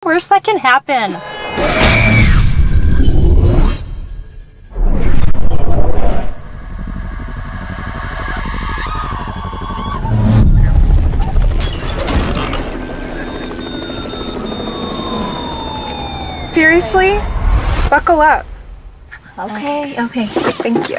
Worst that can happen. Seriously? Buckle up. Okay. Thank you.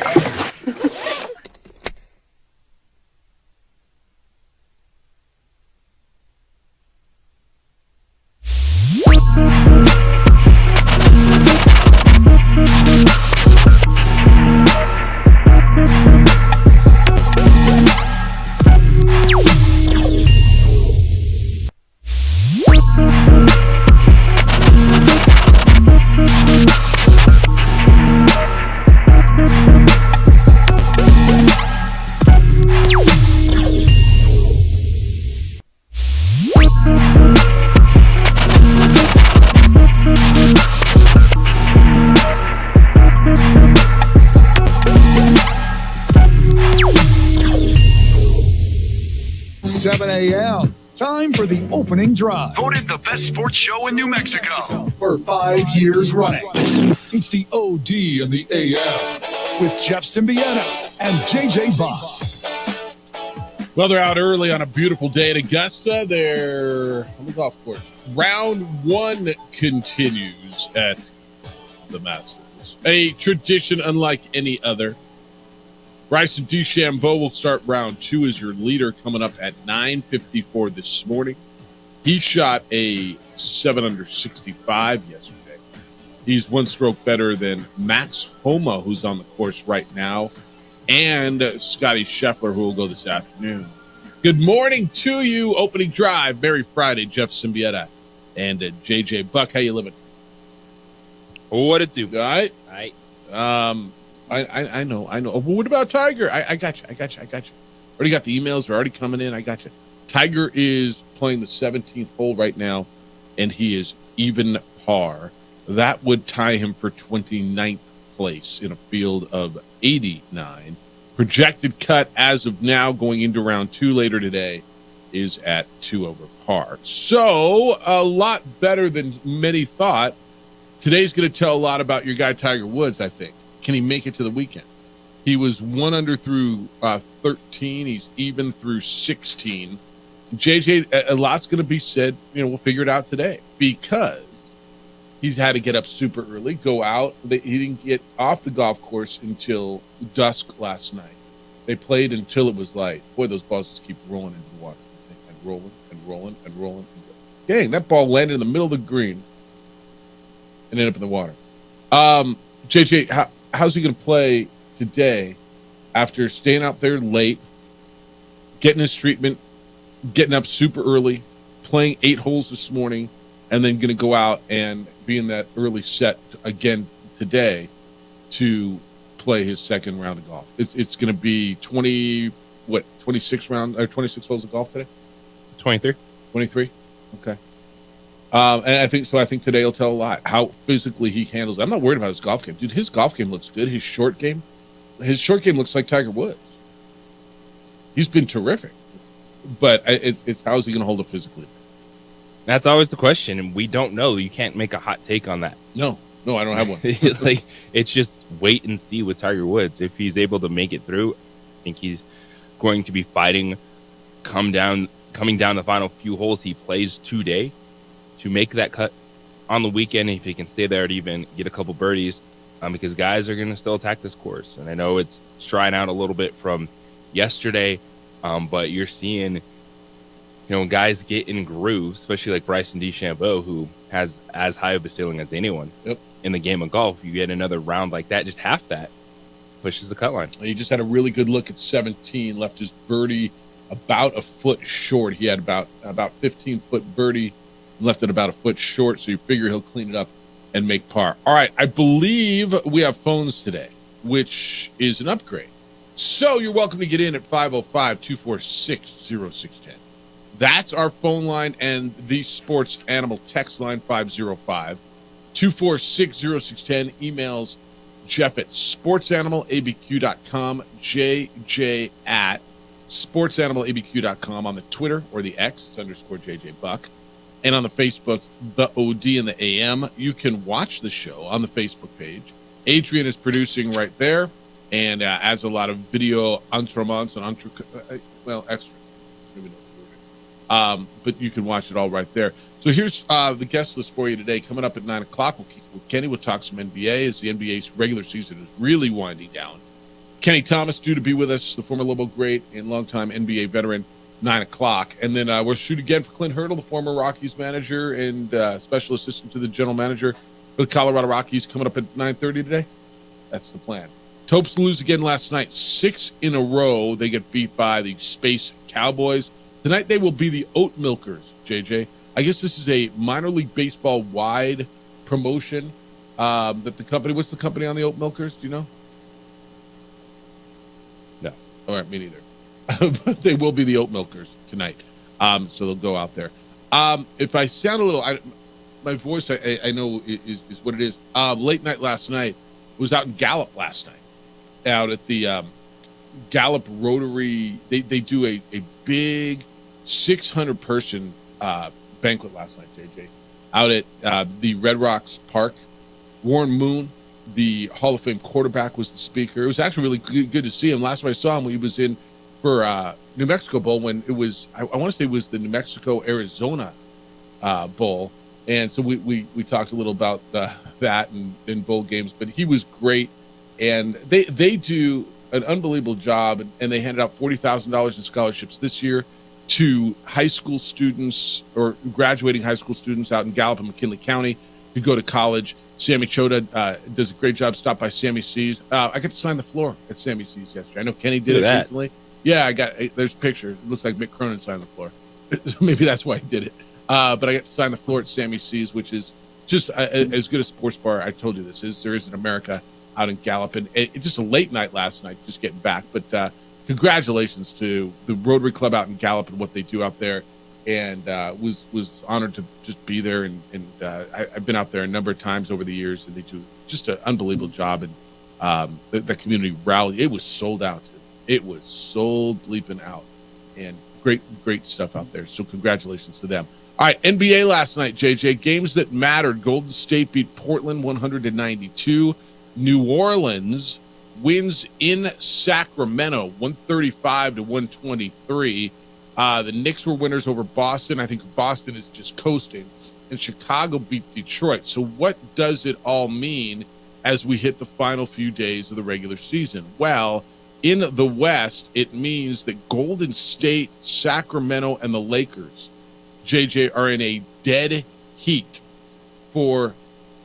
Time for the opening drive. Voted the best sports show in New Mexico for 5 years running. It's the OD and the AM with Jeff Symbieta and JJ Buck. Well, they're out early on a beautiful day at Augusta. They're on the golf course. Round one continues at the Masters. A tradition unlike any other. Bryson DeChambeau will start round two as your leader, coming up at 9:54 this morning. He shot a 7 under 65 yesterday. He's one stroke better than Max Homa, who's on the course right now, and Scotty Scheffler, who will go this afternoon. Good morning to you. Opening drive, Merry Friday. Jeff Symbieta and JJ Buck. How you living? What it do? All right. All right. I know. Well, what about Tiger? I got you. Already got the emails. They're already coming in. I got you. Tiger is playing the 17th hole right now, and he is even par. That would tie him for 29th place in a field of 89. Projected cut as of now going into round two later today is at 2 over par. So a lot better than many thought. Today's going to tell a lot about your guy Tiger Woods, I think. Can he make it to the weekend? He was 1 under through 13. He's even through 16. JJ, a lot's going to be said. We'll figure it out today because he's had to get up super early, go out. He didn't get off the golf course until dusk last night. They played until it was light. Boy, those balls just keep rolling into the water and rolling. Dang, that ball landed in the middle of the green and ended up in the water. JJ, how's he going to play today after staying out there late, getting his treatment, getting up super early, playing 8 holes this morning, and then going to go out and be in that early set again today to play his second round of golf? It's going to be 26 holes of golf today? 23. 23? Okay. And I think today will tell a lot how physically he handles it. I'm not worried about his golf game. Dude, his golf game looks good. His short game looks like Tiger Woods. He's been terrific. But it's how is he going to hold it physically? That's always the question, and we don't know. You can't make a hot take on that. No, I don't have one. It's just wait and see with Tiger Woods. If he's able to make it through, I think he's going to be fighting coming down the final few holes he plays today to make that cut on the weekend. If he can stay there to even get a couple birdies, because guys are going to still attack this course. And I know it's straying out a little bit from yesterday, but you're seeing, guys get in grooves, especially like Bryson DeChambeau, who has as high of a ceiling as anyone in the game of golf. You get another round like that, just half that pushes the cut line. He just had a really good look at 17, left his birdie about a foot short. He had about 15-foot birdie, left it about a foot short, so you figure he'll clean it up and make par. All right, I believe we have phones today, which is an upgrade. So you're welcome to get in at 505-246-0610. That's our phone line, and the Sports Animal text line, 505-246-0610. Emails Jeff at sportsanimалabq.com, JJ at sportsanimалabq.com on the Twitter or the X. It's _JJ Buck. and on the Facebook, the OD and the AM. You can watch the show on the Facebook page. Adrian is producing right there, and adds a lot of video entrements and extra. Maybe not. But you can watch it all right there. So here's the guest list for you today. Coming up at 9 o'clock, we'll keep with Kenny. We'll talk some NBA as the NBA's regular season is really winding down. Kenny Thomas due to be with us, the former Lobo great and longtime NBA veteran, 9 o'clock. And then we'll shoot again for Clint Hurdle, the former Rockies manager and special assistant to the general manager for the Colorado Rockies, coming up at 9:30 today. That's the plan. Topes lose again last night, 6 in a row. They get beat by the Space Cowboys. Tonight they will be the Oat Milkers, JJ. I guess this is a minor league baseball wide promotion that the company, what's the company on the Oat Milkers? Do you know? No. All right, me neither. But they will be the Oat Milkers tonight. So they'll go out there. If I sound a little, my voice, I know is what it is. Late night last night, was out in Gallup last night, out at the Gallup Rotary. They do a big 600-person banquet last night, JJ, out at the Red Rocks Park. Warren Moon, the Hall of Fame quarterback, was the speaker. It was actually really good to see him. Last time I saw him, he was in for New Mexico Bowl when it was, I want to say it was the New Mexico-Arizona Bowl. And so we talked a little about that and in bowl games, but he was great. And they do an unbelievable job, and they handed out $40,000 in scholarships this year to high school students or graduating high school students out in Gallup and McKinley County to go to college. Sammy Chota does a great job. Stop by Sammy C's. I got to sign the floor at Sammy C's yesterday. I know Kenny did it recently. Yeah, there's pictures. It looks like Mick Cronin signed the floor. Maybe that's why he did it. But I got to sign the floor at Sammy C's, which is just as good a sports bar. I told you this is. There is in America out in Gallup. And it's just a late night last night, just getting back. But congratulations to the Rotary Club out in Gallup and what they do out there. And was honored to just be there. And I've been out there a number of times over the years, and they do just an unbelievable job. And the community rally, it was sold out. It was sold bleeping out. And great stuff out there. So congratulations to them. All right, NBA last night, JJ. Games that mattered. Golden State beat Portland 100-92. New Orleans wins in Sacramento 135-123. The Knicks were winners over Boston. I think Boston is just coasting. And Chicago beat Detroit. So what does it all mean as we hit the final few days of the regular season? Well, in the West, it means that Golden State, Sacramento, and the Lakers, JJ, are in a dead heat for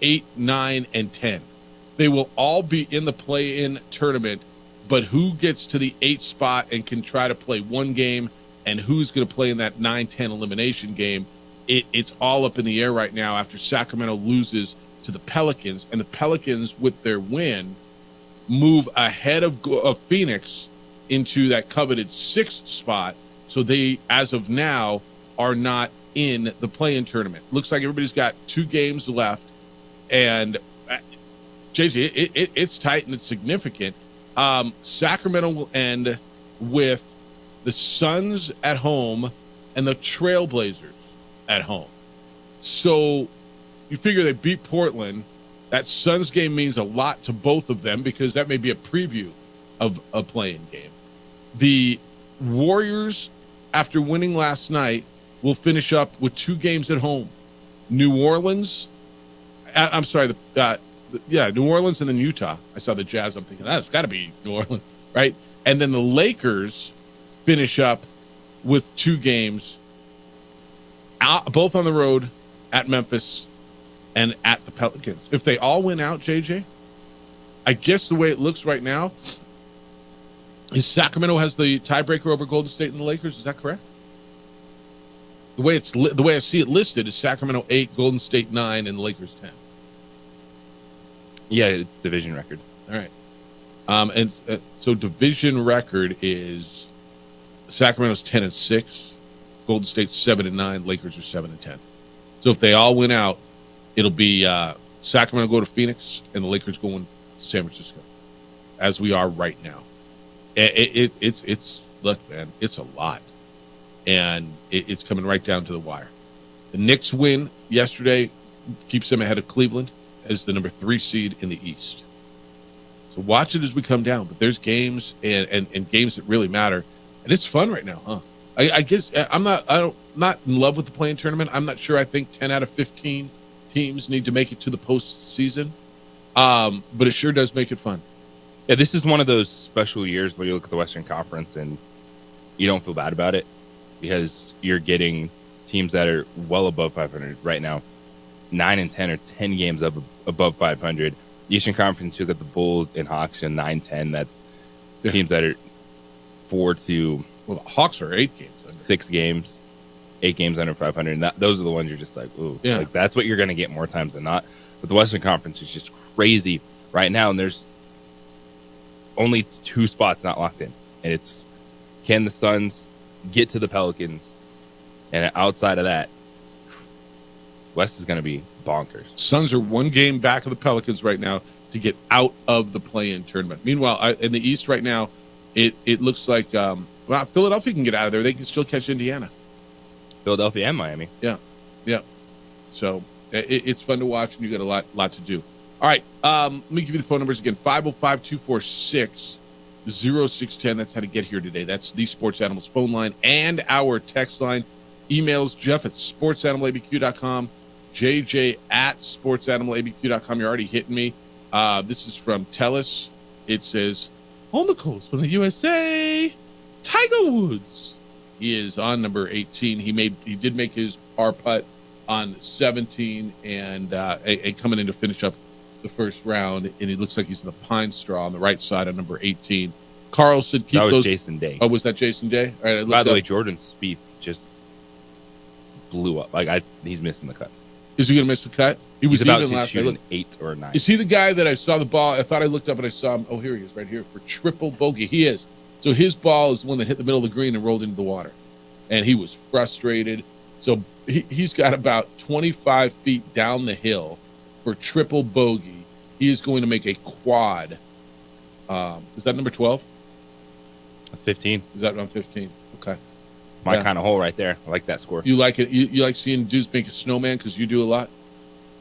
8, 9, and 10. They will all be in the play-in tournament, but who gets to the 8th spot and can try to play one game, and who's going to play in that 9-10 elimination game, it's all up in the air right now after Sacramento loses to the Pelicans. And the Pelicans, with their win, move ahead of Phoenix into that coveted 6th spot. So they, as of now, are not in the play-in tournament. Looks like everybody's got 2 games left. And, JJ, it's tight and it's significant. Sacramento will end with the Suns at home and the Trailblazers at home. So you figure they beat Portland. That Suns game means a lot to both of them because that may be a preview of a play-in game. The Warriors, after winning last night, will finish up with 2 games at home. New Orleans, New Orleans and then Utah. I saw the Jazz. I'm thinking, that's got to be New Orleans, right? And then the Lakers finish up with 2 games, both on the road at Memphis and at the Pelicans. If they all win out, JJ, I guess the way it looks right now is Sacramento has the tiebreaker over Golden State and the Lakers. Is that correct? The way I see it listed is Sacramento 8, Golden State 9, and the Lakers 10. Yeah, it's division record. All right. So division record is Sacramento's 10-6, Golden State's 7-9, Lakers are 7-10. So if they all win out, it'll be Sacramento go to Phoenix and the Lakers going to San Francisco, as we are right now. It's look, man, it's a lot, and it's coming right down to the wire. The Knicks win yesterday keeps them ahead of Cleveland as the number 3 seed in the East. So watch it as we come down. But there's games and games that really matter. And it's fun right now, huh? I guess I'm not in love with the play-in tournament. I'm not sure. I think 10 out of 15 teams need to make it to the postseason. But it sure does make it fun. Yeah, this is one of those special years where you look at the Western Conference and you don't feel bad about it because you're getting teams that are well above 500 right now. 9 and 10 or 10 games up above 500. The Eastern Conference, you got the Bulls and Hawks and 9-10. That's teams that are 4 to Well, the Hawks are 8 games under. 6 games, 8 games under 500. And those are the ones you're just like, ooh, like that's what you're going to get more times than not. But the Western Conference is just crazy right now, and there's only 2 spots not locked in, and it's can the Suns get to the Pelicans, and outside of that, West is going to be bonkers. Suns are 1 game back of the Pelicans right now to get out of the play-in tournament. Meanwhile, in the East right now, it looks like Philadelphia can get out of there. They can still catch Indiana. Philadelphia and Miami. Yeah. So it's fun to watch, and you got a lot to do. All right, let me give you the phone numbers again. 505-246-0610. That's how to get here today. That's the Sports Animals phone line and our text line. Emails, Jeff at sportsanimалabq.com, JJ at sportsanimалabq.com. You're already hitting me. This is from Telus. It says, on the coast from the USA, Tiger Woods. He is on number 18. He did make his par putt on 17 and coming in to finish up the first round, and it looks like he's in the pine straw on the right side of number 18. Carl said keep that was those. Jason Day. Oh, was that Jason Day? All right. By the way, Jordan Spieth just blew up. He's missing the cut. Is he going to miss the cut? He was He's about even to last shoot night. an 8 or a 9. Is he the guy that I saw the ball? I thought I looked up and I saw him. Oh, here he is, right here for triple bogey. He is. So his ball is the one that hit the middle of the green and rolled into the water, and he was frustrated. So he's got about 25 feet down the hill for triple bogey. He is going to make a quad. Is that number 12? That's 15. Is that around 15? Okay. My kind of hole right there. I like that score. You like it? You like seeing dudes make a snowman because you do a lot?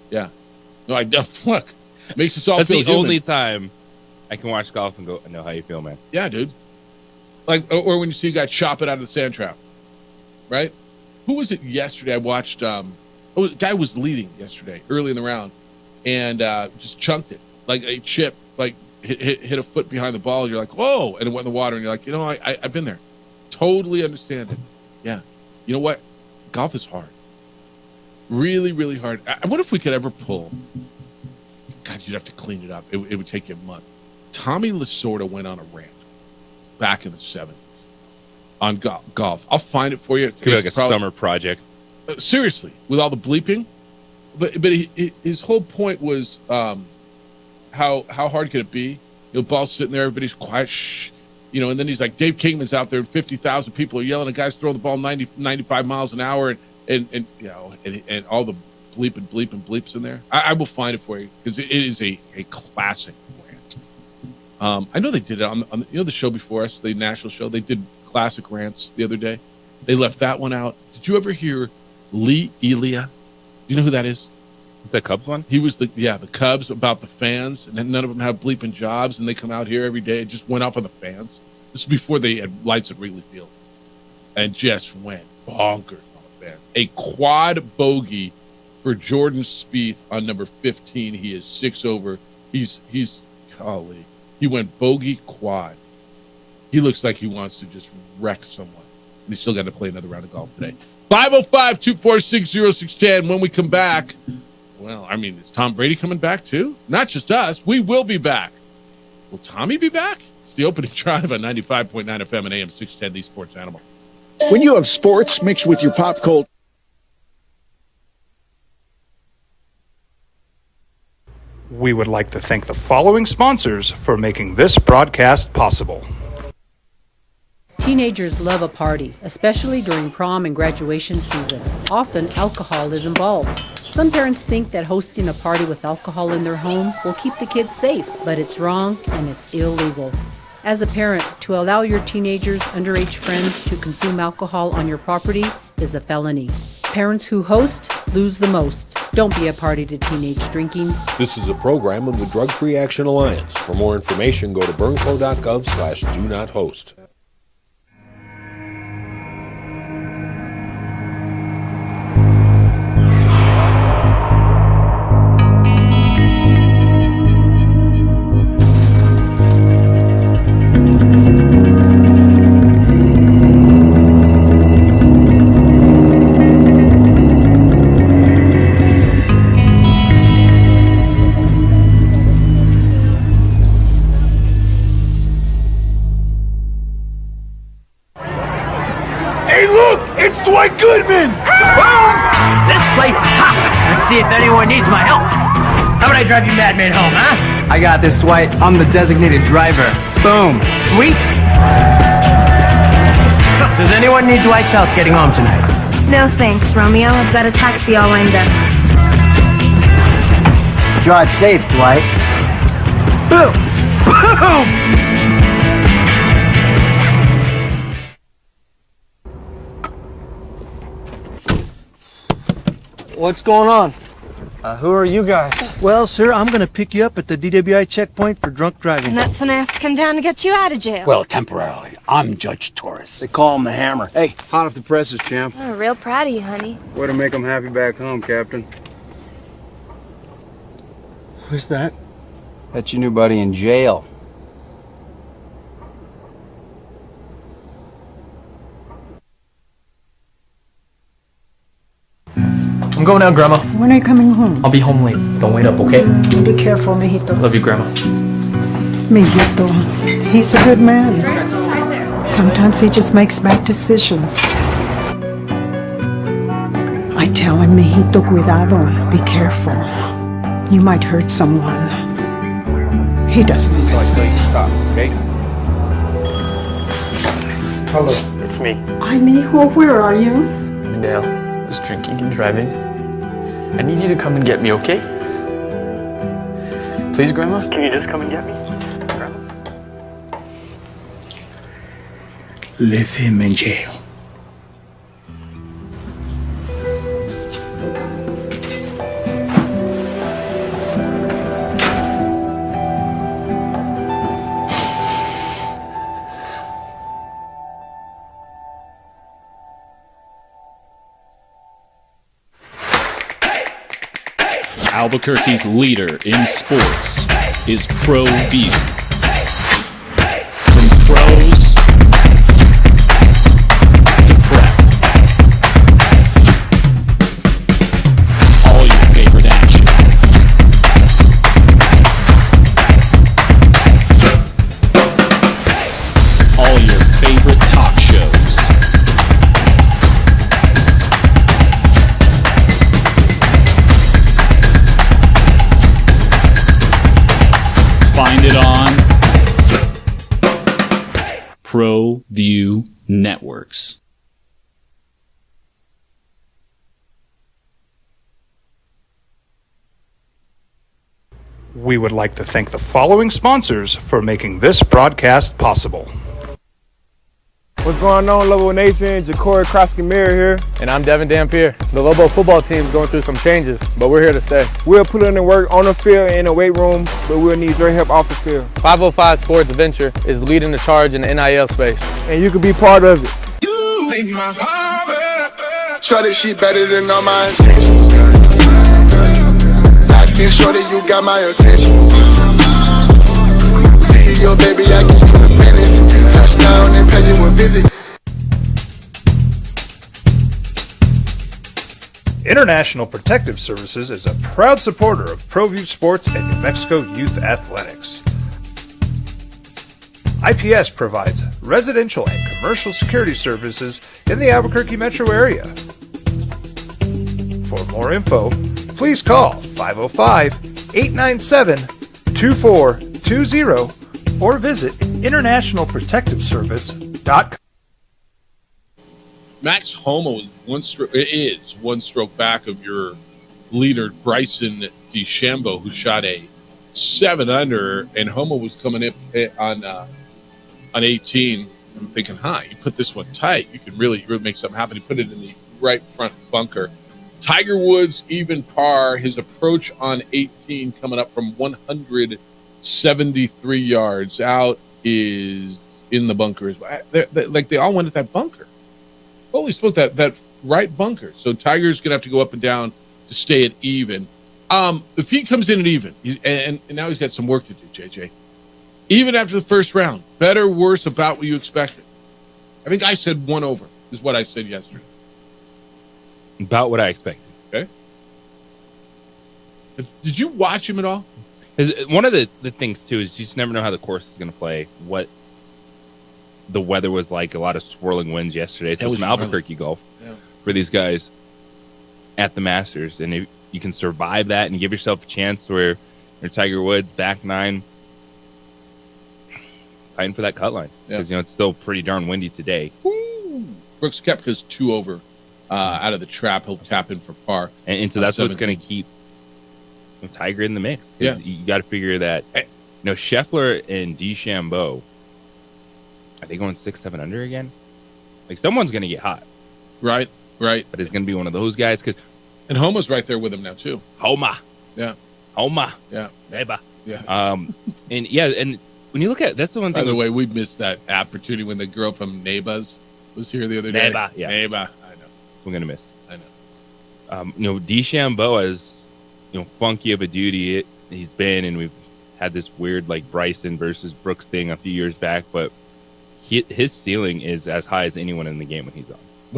Yeah. No, I don't. Look, makes us all That's feel the human. only time I can watch golf and go, I know how you feel, man. Yeah, dude. Like, or when you see a guy chop it out of the sand trap, right? Who was it yesterday? I watched. A guy was leading yesterday, early in the round, and just chunked it like a chip, like hit a foot behind the ball. You're like, whoa, and it went in the water, and you're like, I've been there. Totally understand it. Yeah. You know what? Golf is hard. Really, really hard. I wonder if we could ever pull. God, you'd have to clean it up. It would take you a month. Tommy Lasorda went on a rant back in the 70s on golf. I'll find it for you. It's like a summer project. Seriously, with all the bleeping. But his whole point was how hard could it be? Ball's sitting there, everybody's quiet, shh. And then he's like, Dave Kingman's out there, and 50,000 people are yelling, and guys throw the ball 95 miles an hour, and all the bleeps in there. I will find it for you because it is a classic rant. I know they did it on the show before us, the national show. They did classic rants the other day. They left that one out. Did you ever hear Lee Elia? Do you know who that is? The Cubs one? He was the Cubs about the fans, and none of them have bleeping jobs, and they come out here every day. It just went off on the fans. This is before they had lights at Wrigley Field, and just went bonkers on the fans. A quad bogey for Jordan Spieth on number 15. He is 6 over. He's golly. He went bogey quad. He looks like he wants to just wreck someone, and he's still got to play another round of golf today. 505-246-0610. When we come back. Well, is Tom Brady coming back too? Not just us. We will be back. Will Tommy be back? It's the opening drive on 95.9 FM and AM 610, the Sports Animal. When you have sports mixed with your pop culture. We would like to thank the following sponsors for making this broadcast possible. Teenagers love a party, especially during prom and graduation season. Often, alcohol is involved. Some parents think that hosting a party with alcohol in their home will keep the kids safe, but it's wrong and it's illegal. As a parent, to allow your teenagers' underage friends to consume alcohol on your property is a felony. Parents who host lose the most. Don't be a party to teenage drinking. This is a program of the Drug Free Action Alliance. For more information, go to burnco.gov/do-not-host. Dwight Goodman! This place is hot. Let's see if anyone needs my help. How about I drive you madman home, huh? I got this, Dwight. I'm the designated driver. Boom. Sweet. Does anyone need Dwight's help getting home tonight? No thanks, Romeo. I've got a taxi all lined up. Drive safe, Dwight. Boom. Boom! What's going on? Who are you guys? Well, sir, I'm going to pick you up at the DWI checkpoint for drunk driving. And that's when I have to come down to get you out of jail. Well, temporarily. I'm Judge Torres. They call him the Hammer. Hey, hot off the presses, champ. I'm real proud of you, honey. Way to make them happy back home, Captain. Who's that? That's your new buddy in jail. I'm going out, Grandma. When are you coming home? I'll be home late. Don't wait up, okay? Be careful, mijito. Love you, Grandma. Mijito. He's a good man. Sometimes he just makes bad decisions. I tell him, mijito, cuidado. Be careful. You might hurt someone. He doesn't listen. Until I tell you to stop, okay? Hello. It's me. Hi, mijo. Where are you? Dale was drinking and driving. I need you to come and get me, okay? Please, Grandma? Can you just come and get me? Grandma? Leave him in jail. Albuquerque's leader in sports is ProView. From pros to prep, all your favorite action. All your favorite talk shows. Find it on ProView Networks. We would like to thank the following sponsors for making this broadcast possible. What's going on, Lobo Nation? Ja'Cory Krosky-Mir here. And I'm Devin Dampier. The Lobo football team's going through some changes, but we're here to stay. We'll put in the work on the field and in the weight room, but we'll need your help off the field. 505 Sports Venture is leading the charge in the NIL space. And you can be part of it. You make my heart better. Shorty, she better than all my intentions. I can show that you got my attention. CEO, baby, I keep you the business. Touchdown and pay you a visit. International Protective Services is a proud supporter of ProView Sports and New Mexico Youth Athletics. IPS provides residential and commercial security services in the Albuquerque metro area. For more info, please call 505-897-2420 or visit internationalprotectiveservice.com. Max Homa is one stroke back of your leader, Bryson DeChambeau, who shot a 7 under, and Homa was coming in on 18. I'm thinking, you put this one tight, you can really make something happen. He put it in the right front bunker. Tiger Woods even par. His approach on 18 coming up from 173 yards out is in the bunker as well. They all went at that bunker. Holy smokes, that right bunker. So Tiger's going to have to go up and down to stay at even. If he comes in at even, and now he's got some work to do, JJ. Even after the first round, better, worse, about what you expected. I think I said 1 over is what I said yesterday. About what I expected. Okay. Did you watch him at all? One of the things, too, is you just never know how the course is going to play, what the weather was like, a lot of swirling winds yesterday. So some Albuquerque golf for these guys at the Masters. And if you can survive that and give yourself a chance where you're Tiger Woods, back 9, fighting for that cut line. Because, it's still pretty darn windy today. Woo. Brooks Koepka's 2 over out of the trap. He'll tap in for par. And so that's what's going to keep Tiger in the mix. Yeah. You got to figure that, Scheffler and DeChambeau, are they going 6-7 under again? Like, someone's going to get hot. Right. But it's going to be one of those guys. And Homa's right there with him now, too. Homa. Yeah. Neighbor. Yeah. And when you look at, that's the one thing. By the way, we missed that opportunity when the girl from Neighbors was here the other day. Neighbor, yeah. Neighbor. I know. That's what I'm going to miss. I know. DeChambeau, as, funky of a dude he's been, and we've had this weird, like, Bryson versus Brooks thing a few years back, but his ceiling is as high as anyone in the game when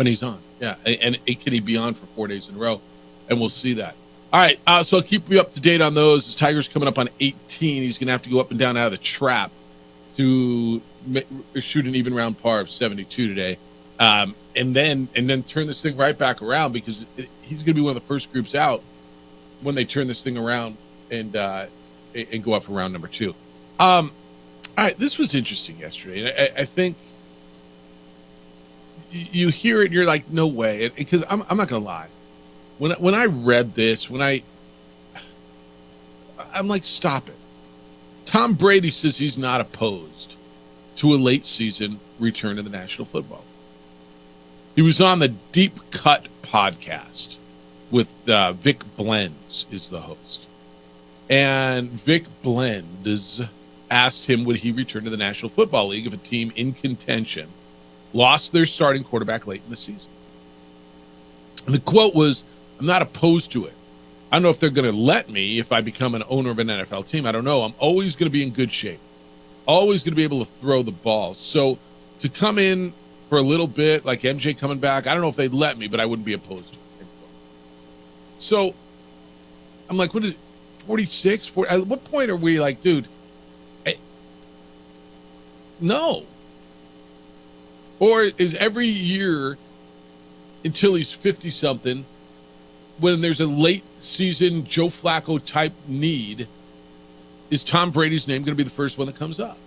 he's on. Yeah. And can he be on for 4 days in a row? And we'll see that. All right. So I'll keep you up to date on those. As Tiger's coming up on 18, he's going to have to go up and down out of the trap to shoot an even round par of 72 today. And then turn this thing right back around, because he's going to be one of the first groups out when they turn this thing around and go up for round number 2. All right, this was interesting yesterday. I think you hear it and you're like, no way. Because I'm not going to lie. When I read this, I'm like, stop it. Tom Brady says he's not opposed to a late season return to the National Football. He was on the Deep Cut podcast with Vic Blends is the host. And Vic Blends asked him, would he return to the National Football League if a team in contention lost their starting quarterback late in the season? And the quote was, I'm not opposed to it. I don't know if they're going to let me if I become an owner of an NFL team. I don't know. I'm always going to be in good shape. Always going to be able to throw the ball. So to come in for a little bit, like MJ coming back, I don't know if they'd let me, but I wouldn't be opposed to it. So I'm like, what is it, 46? 40? At what point are we like, dude, no. Or is every year until he's 50-something, when there's a late season Joe Flacco type need, is Tom Brady's name going to be the first one that comes up?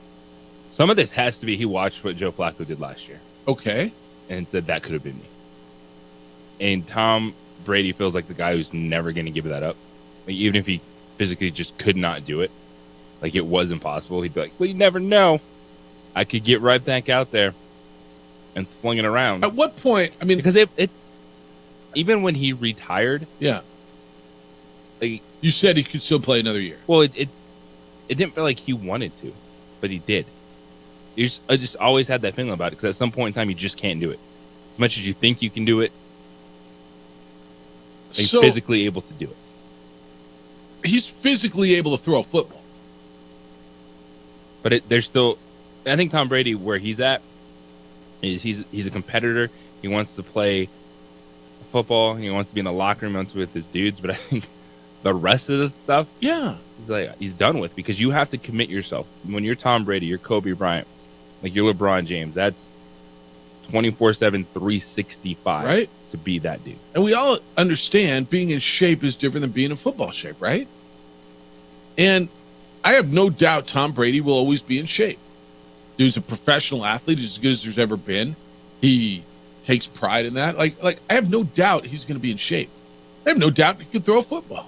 Some of this has to be he watched what Joe Flacco did last year. Okay. And said that could have been me. And Tom Brady feels like the guy who's never going to give that up. Like, even if he physically just could not do it, like it was impossible, he'd be like, well, you never know. I could get right back out there and sling it around. At what point? I mean, because it's even when he retired. Yeah. Like, you said he could still play another year. Well, it didn't feel like he wanted to, but he did. I just always had that feeling about it, because at some point in time, you just can't do it. As much as you think you can do it, he's physically able to do it. He's physically able to throw a football. But there's still, I think Tom Brady, where he's at, is he's a competitor. He wants to play football. He wants to be in the locker room with his dudes. But I think the rest of the stuff, he's done with, because you have to commit yourself. When you're Tom Brady, you're Kobe Bryant, like you're LeBron James. That's 24/7, 365, right? To be that dude. And we all understand being in shape is different than being in football shape, right? And I have no doubt Tom Brady will always be in shape. Dude's a professional athlete, as good as there's ever been. He takes pride in that. Like I have no doubt he's going to be in shape. I have no doubt he can throw a football.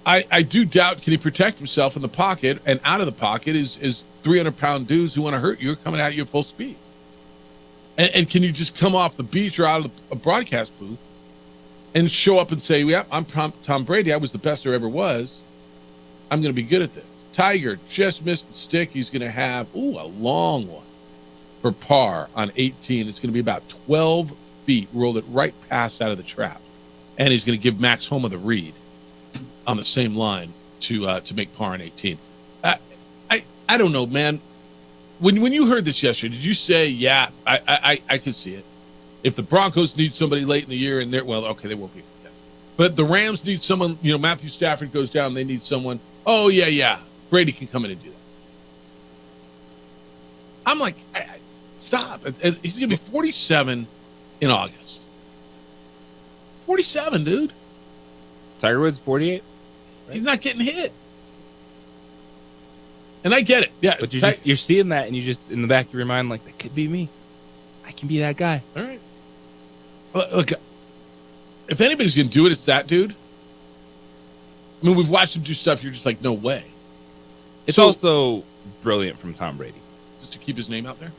I do doubt, can he protect himself in the pocket, and out of the pocket is 300-pound dudes who want to hurt you coming at you at full speed. And can you just come off the beach or out of a broadcast booth and show up and say, yeah, I'm Tom Brady. I was the best there ever was. I'm going to be good at this. Tiger just missed the stick. He's going to have, a long one for par on 18. It's going to be about 12 feet, rolled it right past out of the trap. And he's going to give Max Homa the read on the same line to make par on 18. I don't know, man. When you heard this yesterday, did you say, yeah, I can see it? If the Broncos need somebody late in the year and they won't be. But the Rams need someone, Matthew Stafford goes down, they need someone. Oh, yeah. Brady can come in and do that. I'm like, stop. He's going to be 47 in August. 47, dude. Tiger Woods, 48? Right? He's not getting hit. And I get it. Yeah. But you're seeing that, and you just, in the back of your mind, like, that could be me. I can be that guy. All right. Look, if anybody's going to do it, it's that dude. I mean, we've watched him do stuff. You're just like, no way. It's also brilliant from Tom Brady. Just to keep his name out there?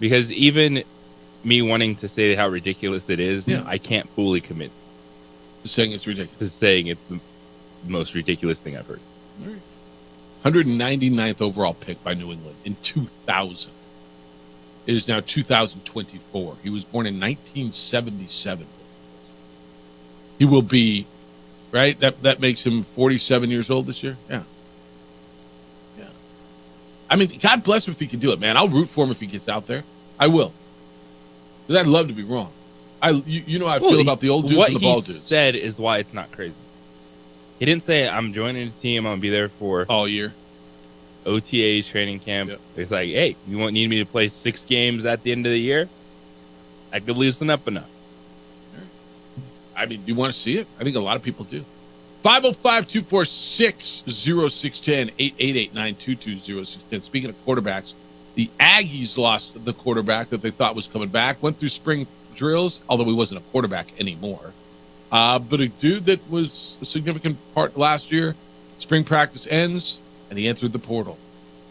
Because even me wanting to say how ridiculous it is, I can't fully commit to saying it's ridiculous. To saying it's the most ridiculous thing I've heard. All right. 199th overall pick by New England in 2000. It is now 2024. He was born in 1977. He will be, right? That makes him 47 years old this year? Yeah. I mean, God bless him if he can do it, man. I'll root for him if he gets out there. I will. Because I'd love to be wrong. You know how I feel about the old dudes and the ball dudes. What he said is why it's not crazy. He didn't say, I'm joining the team, I'm going to be there for all year. OTAs, training camp. Yep. It's like, hey, you won't need me to play 6 games at the end of the year? I could loosen up enough. I mean, do you want to see it? I think a lot of people do. 505-246-0610, 888-922-0610. Speaking of quarterbacks, the Aggies lost the quarterback that they thought was coming back. Went through spring drills, although he wasn't a quarterback anymore. But a dude that was a significant part last year, spring practice ends, and he entered the portal.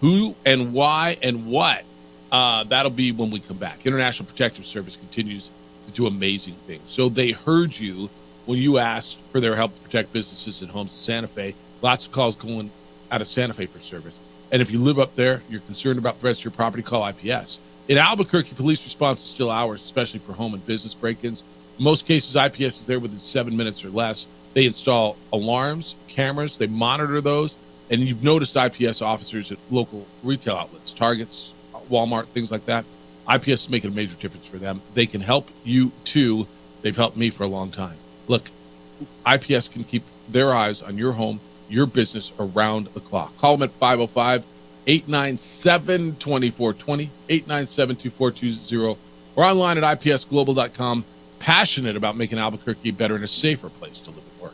Who and why and what? That'll be when we come back. International Protective Service continues to do amazing things. So they heard you when you asked for their help to protect businesses and homes in Santa Fe. Lots of calls going out of Santa Fe for service. And if you live up there, you're concerned about threats to your property, call IPS. In Albuquerque, police response is still hours, especially for home and business break-ins. In most cases, IPS is there within 7 minutes or less. They install alarms, cameras, they monitor those, and you've noticed IPS officers at local retail outlets, Targets, Walmart, things like that. IPS is making a major difference for them. They can help you, too. They've helped me for a long time. Look, IPS can keep their eyes on your home, your business around the clock. Call them at 505-897-2420, 897-2420, or online at ipsglobal.com. Passionate about making Albuquerque better and a safer place to live and work.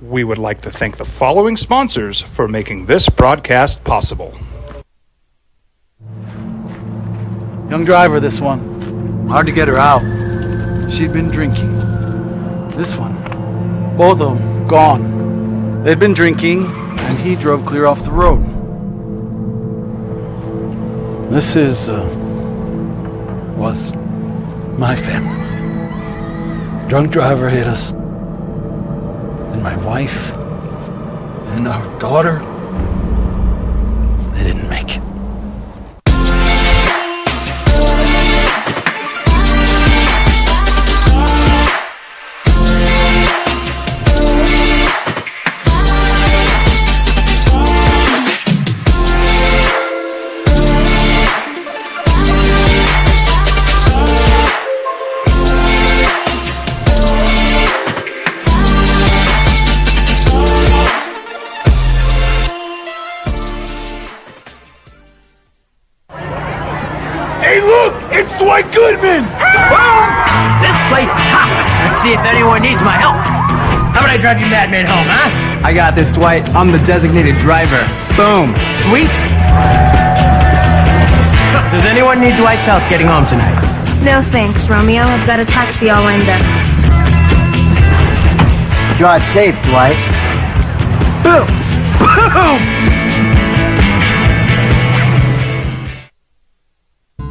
We would like to thank the following sponsors for making this broadcast possible. Young driver, this one. Hard to get her out. She'd been drinking. This one. Both of them gone. They'd been drinking, and he drove clear off the road. This was my family. Drunk driver hit us. And my wife and our daughter, they didn't make it. Dwight Goodman! This place is hot. Let's see if anyone needs my help. How about I drive you madman home, huh? I got this, Dwight. I'm the designated driver. Boom. Sweet. Does anyone need Dwight's help getting home tonight? No thanks, Romeo. I've got a taxi all lined up. Drive safe, Dwight. Boom! Boom!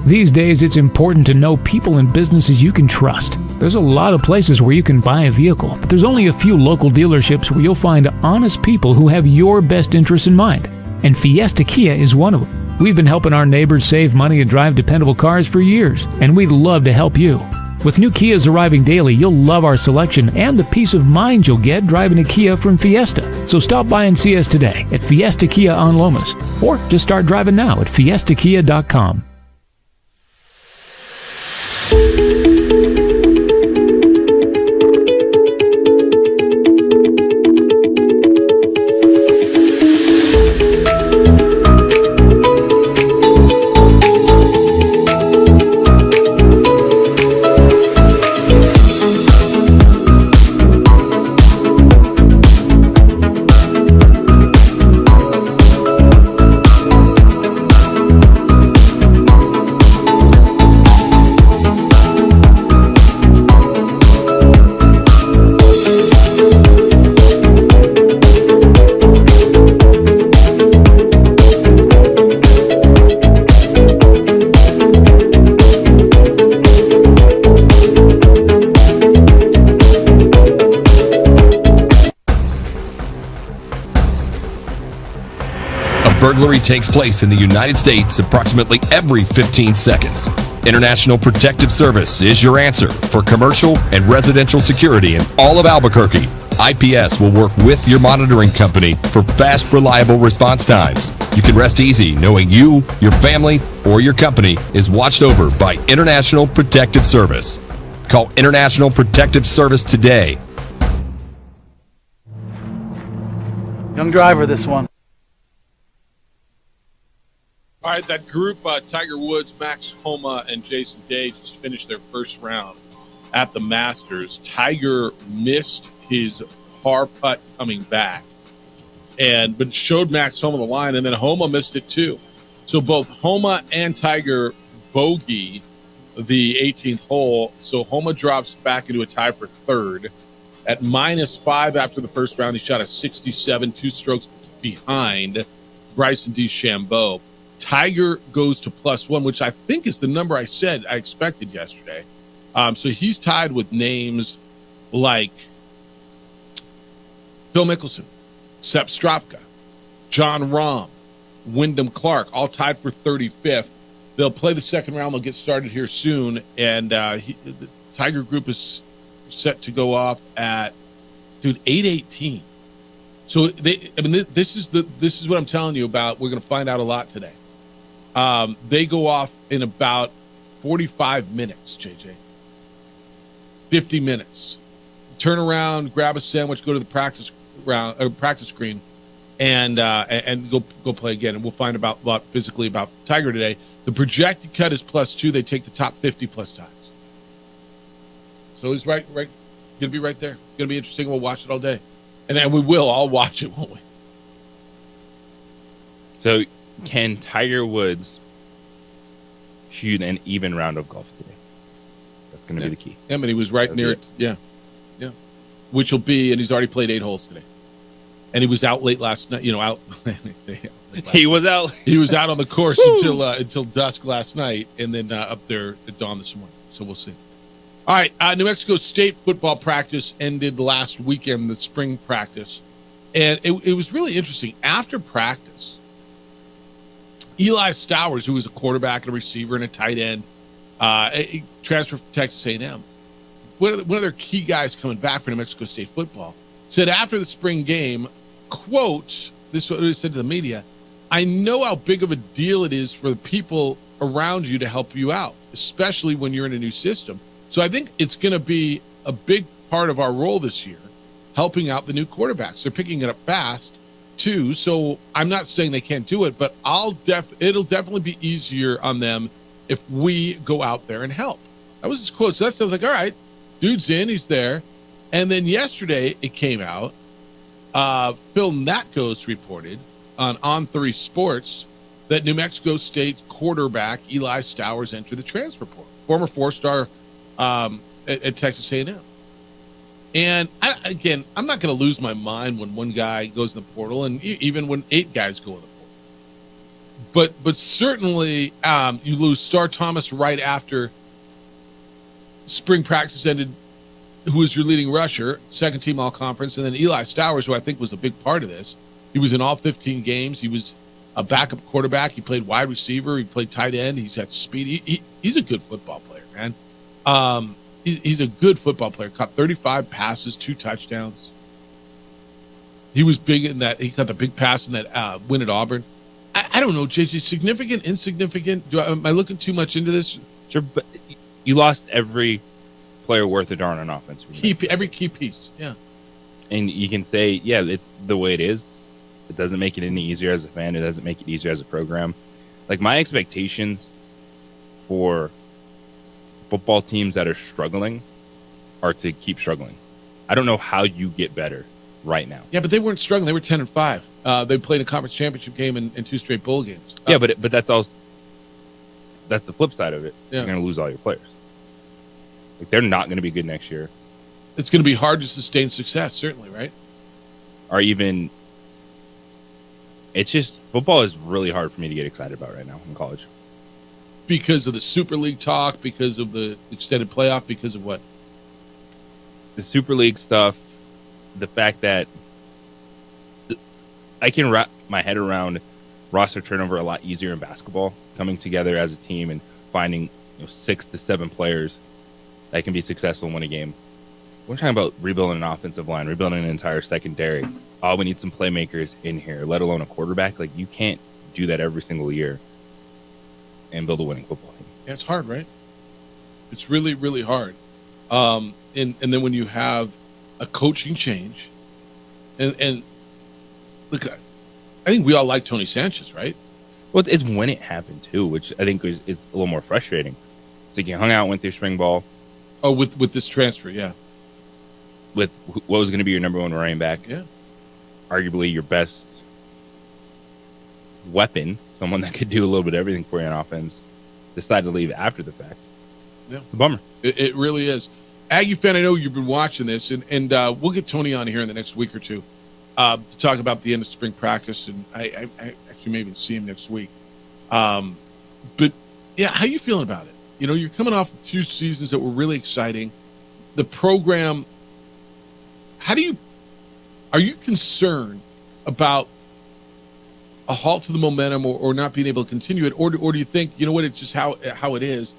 These days, it's important to know people and businesses you can trust. There's a lot of places where you can buy a vehicle, but there's only a few local dealerships where you'll find honest people who have your best interests in mind. And Fiesta Kia is one of them. We've been helping our neighbors save money and drive dependable cars for years, and we'd love to help you. With new Kias arriving daily, you'll love our selection and the peace of mind you'll get driving a Kia from Fiesta. So stop by and see us today at Fiesta Kia on Lomas, or just start driving now at fiestakia.com. Burglary takes place in the United States approximately every 15 seconds. International Protective Service is your answer for commercial and residential security in all of Albuquerque. IPS will work with your monitoring company for fast, reliable response times. You can rest easy knowing you, your family, or your company is watched over by International Protective Service. Call International Protective Service today. Young driver, this one. All right, that group, Tiger Woods, Max Homa, and Jason Day just finished their first round at the Masters. Tiger missed his par putt coming back, but showed Max Homa the line, and then Homa missed it too. So both Homa and Tiger bogey the 18th hole, so Homa drops back into a tie for third. At -5 after the first round, he shot a 67, 2 strokes behind Bryson DeChambeau. Tiger goes to +1, which I think is the number I said I expected yesterday. So he's tied with names like Phil Mickelson, Sepp Straka, John Rahm, Wyndham Clark, all tied for 35th. They'll play the second round. They'll get started here soon. And the Tiger group is set to go off at, 8:18. So this is what I'm telling you about. We're going to find out a lot today. They go off in about 45 minutes, JJ. 50 minutes. Turn around, grab a sandwich, go to the practice screen, and go play again. And we'll find out a lot physically about Tiger today. The projected cut is +2. They take the top 50 plus times. So he's right. Going to be right there. Going to be interesting. We'll watch it all day. And then we will all watch it, won't we? So can Tiger Woods shoot an even round of golf today? That's going to be the key. Yeah, but he was right near it. Yeah. Which will be, and he's already played 8 holes today. And he was out late last night. He was out. He was out on the course until dusk last night, and then up there at dawn this morning. So we'll see. All right, New Mexico State football practice ended last weekend, the spring practice. And it was really interesting. After practice, Eli Stowers, who was a quarterback and a receiver and a tight end, transferred from Texas A&M. One of their key guys coming back for New Mexico State football said after the spring game, quote, this is what he said to the media, "I know how big of a deal it is for the people around you to help you out, especially when you're in a new system. So I think it's going to be a big part of our role this year, helping out the new quarterbacks. They're picking it up fast, too. So I'm not saying they can't do it, but it'll definitely be easier on them if we go out there and help." That was his quote. So that sounds like, all right, dude's in, he's there. And then yesterday it came out. Phil Natgos reported on 3 Sports that New Mexico State quarterback Eli Stowers entered the transfer portal, former 4-star at Texas A&M. And I'm not going to lose my mind when one guy goes in the portal, and even when 8 guys go in the portal. But certainly you lose Star Thomas right after spring practice ended, who was your leading rusher, second team all-conference, and then Eli Stowers, who I think was a big part of this. He was in all 15 games. He was a backup quarterback. He played wide receiver. He played tight end. He's got speed. He's a good football player, man. He's a good football player. Caught 35 passes, 2 touchdowns. He was big in that. He caught the big pass in that win at Auburn. I don't know, JJ. Significant, insignificant? Am I looking too much into this? Sure, but you lost every player worth a darn on offense. Every key piece, yeah. And you can say, yeah, it's the way it is. It doesn't make it any easier as a fan. It doesn't make it easier as a program. Like, my expectations for football teams that are struggling are to keep struggling. I don't know how you get better right now. Yeah, but they weren't struggling. They were 10-5. They played a conference championship game and 2 straight bowl games. Yeah, but that's also that's the flip side of it. Yeah. You're going to lose all your players. Like, they're not going to be good next year. It's going to be hard to sustain success, certainly, right? Or even, it's just, football is really hard for me to get excited about right now in college. Because of the Super League talk, because of the extended playoff, because of what? The Super League stuff, the fact that I can wrap my head around roster turnover a lot easier in basketball, coming together as a team and finding 6 to 7 players that can be successful and win a game. We're talking about rebuilding an offensive line, rebuilding an entire secondary. Oh, we need some playmakers in here, let alone a quarterback. Like, you can't do that every single year and build a winning football team. Yeah, it's hard, right? It's really, really hard. And then when you have a coaching change, and look, I think we all like Tony Sanchez, right? Well, it's when it happened too, which I think is a little more frustrating. It's like you hung out, went through spring ball. Oh, with this transfer, yeah. With what was going to be your number 1 running back. Yeah. Arguably your best weapon, someone that could do a little bit of everything for you on offense, decide to leave after the fact. Yeah. It's a bummer. It really is. Aggie fan, I know you've been watching this, and we'll get Tony on here in the next week or two to talk about the end of spring practice, and I actually maybe see him next week. But, yeah, how you feeling about it? You're coming off 2 seasons that were really exciting. The program, are you concerned about a halt to the momentum or not being able to continue it? Or do you think, it's just how it is?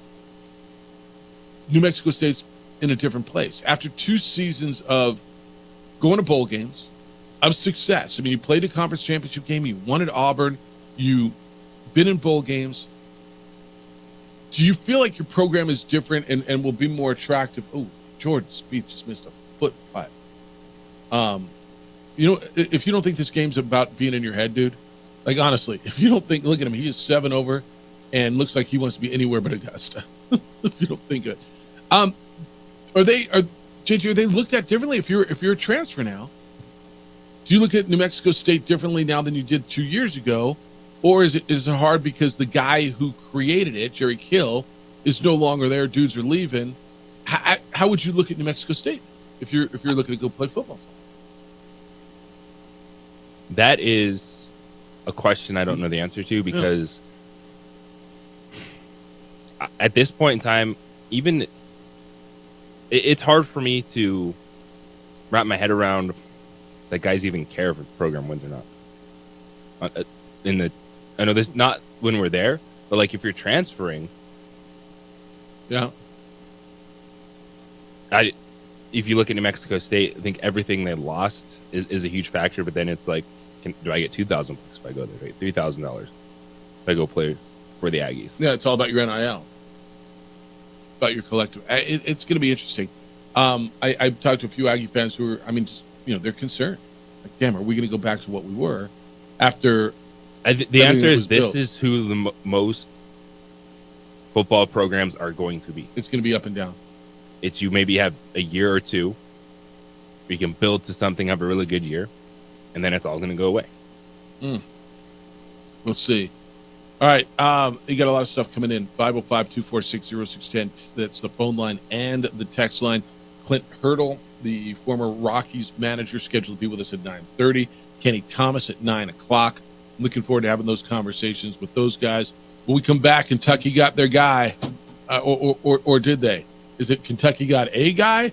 New Mexico State's in a different place. After 2 seasons of going to bowl games, of success. I mean, you played a conference championship game, you won at Auburn, you've been in bowl games. Do you feel like your program is different and will be more attractive? Oh, Jordan Spieth just missed a foot 5. If you don't think this game's about being in your head, dude, like, honestly, if you don't think, look at him, he is 7 over and looks like he wants to be anywhere but Augusta. If you don't think it. Are they looked at differently if you're a transfer now? Do you look at New Mexico State differently now than you did 2 years ago? Or is it hard because the guy who created it, Jerry Kill, is no longer there, dudes are leaving? How would you look at New Mexico State if you're looking to go play football? That is a question I don't know the answer to, because at this point in time, even it's hard for me to wrap my head around that guys even care if a program wins or not. I know there's not when we're there, but like if you're transferring, yeah. If you look at New Mexico State, I think everything they lost is a huge factor. But then it's like, do I get $2,000 if I go there? Right? $3,000 if I go play for the Aggies? Yeah, it's all about your NIL, about your collective. It's going to be interesting. I've talked to a few Aggie fans who are, they're concerned. Like, damn, are we going to go back to what we were after? The answer is this built? Is who the most football programs are going to be. It's going to be up and down. It's you maybe have a year or two where you can build to something, have a really good year, and then it's all going to go away. We'll see. All right. You got a lot of stuff coming in. 505-246-0610. That's the phone line and the text line. Clint Hurdle, the former Rockies manager, scheduled to be with us at 9:30. Kenny Thomas at 9 o'clock. I'm looking forward to having those conversations with those guys. When we come back, Kentucky got their guy, or did they? Is it Kentucky got a guy,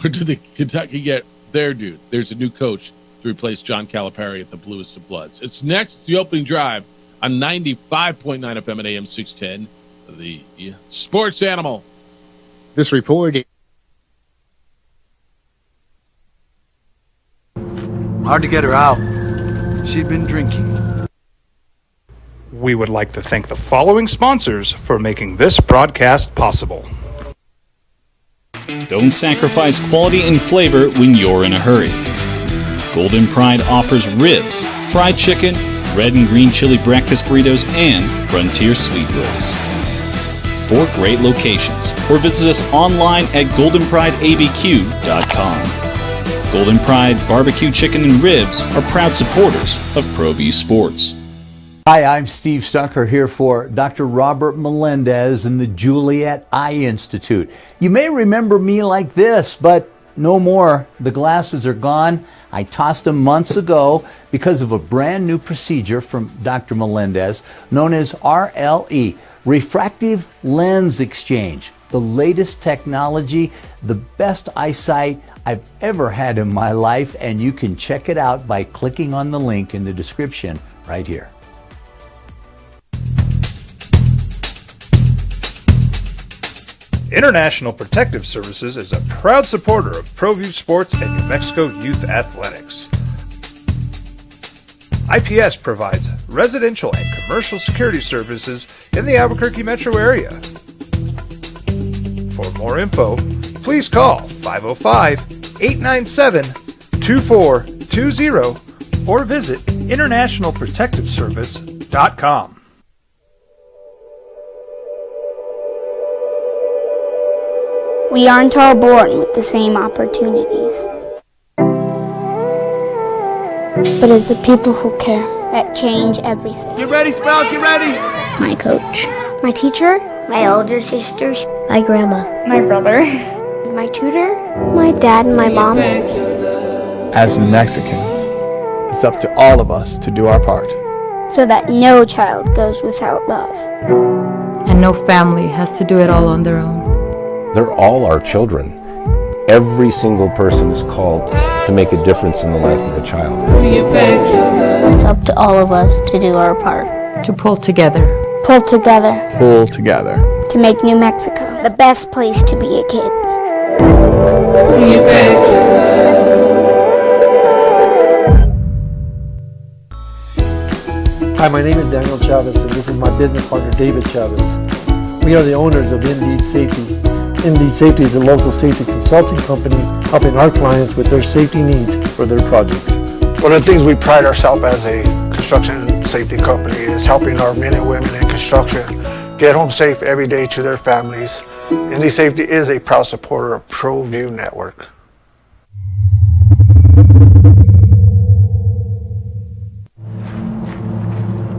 or did Kentucky get their dude? There's a new coach to replace John Calipari at the Bluest of Bloods. It's next. It's the opening drive on 95.9 FM and AM 610. The Sports Animal. This report. Hard to get her out. She'd been drinking. We would like to thank the following sponsors for making this broadcast possible. Don't sacrifice quality and flavor when you're in a hurry. Golden Pride offers ribs, fried chicken, red and green chili breakfast burritos, and Frontier sweet rolls. 4 great locations, or visit us online at goldenprideabq.com. Golden Pride Barbecue Chicken and Ribs are proud supporters of ProView Sports. Hi, I'm Steve Stucker here for Dr. Robert Melendez and the Juliet Eye Institute. You may remember me like this, but no more. The glasses are gone. I tossed them months ago because of a brand new procedure from Dr. Melendez known as RLE, Refractive Lens Exchange. The latest technology, the best eyesight I've ever had in my life, and you can check it out by clicking on the link in the description right here. International Protective Services is a proud supporter of ProView Sports and New Mexico Youth Athletics. IPS provides residential and commercial security services in the Albuquerque metro area. For more info, please call 505-897-2420 or visit internationalprotectiveservice.com. We aren't all born with the same opportunities. But it's the people who care that change everything. Get ready, Sprout, get ready! My coach. My teacher. My older sisters. My grandma. My brother. My tutor. My dad and my mom. As New Mexicans, it's up to all of us to do our part. So that no child goes without love. And no family has to do it all on their own. They're all our children. Every single person is called to make a difference in the life of a child. It's up to all of us to do our part. To pull together. Pull together. Pull together. To make New Mexico the best place to be a kid. Hi, my name is Daniel Chavez, and this is my business partner, David Chavez. We are the owners of Indeed Safety. Indeed Safety is a local safety consulting company helping our clients with their safety needs for their projects. One of the things we pride ourselves as a construction safety company is helping our men and women in construction get home safe every day to their families. Indeed Safety is a proud supporter of ProView Network.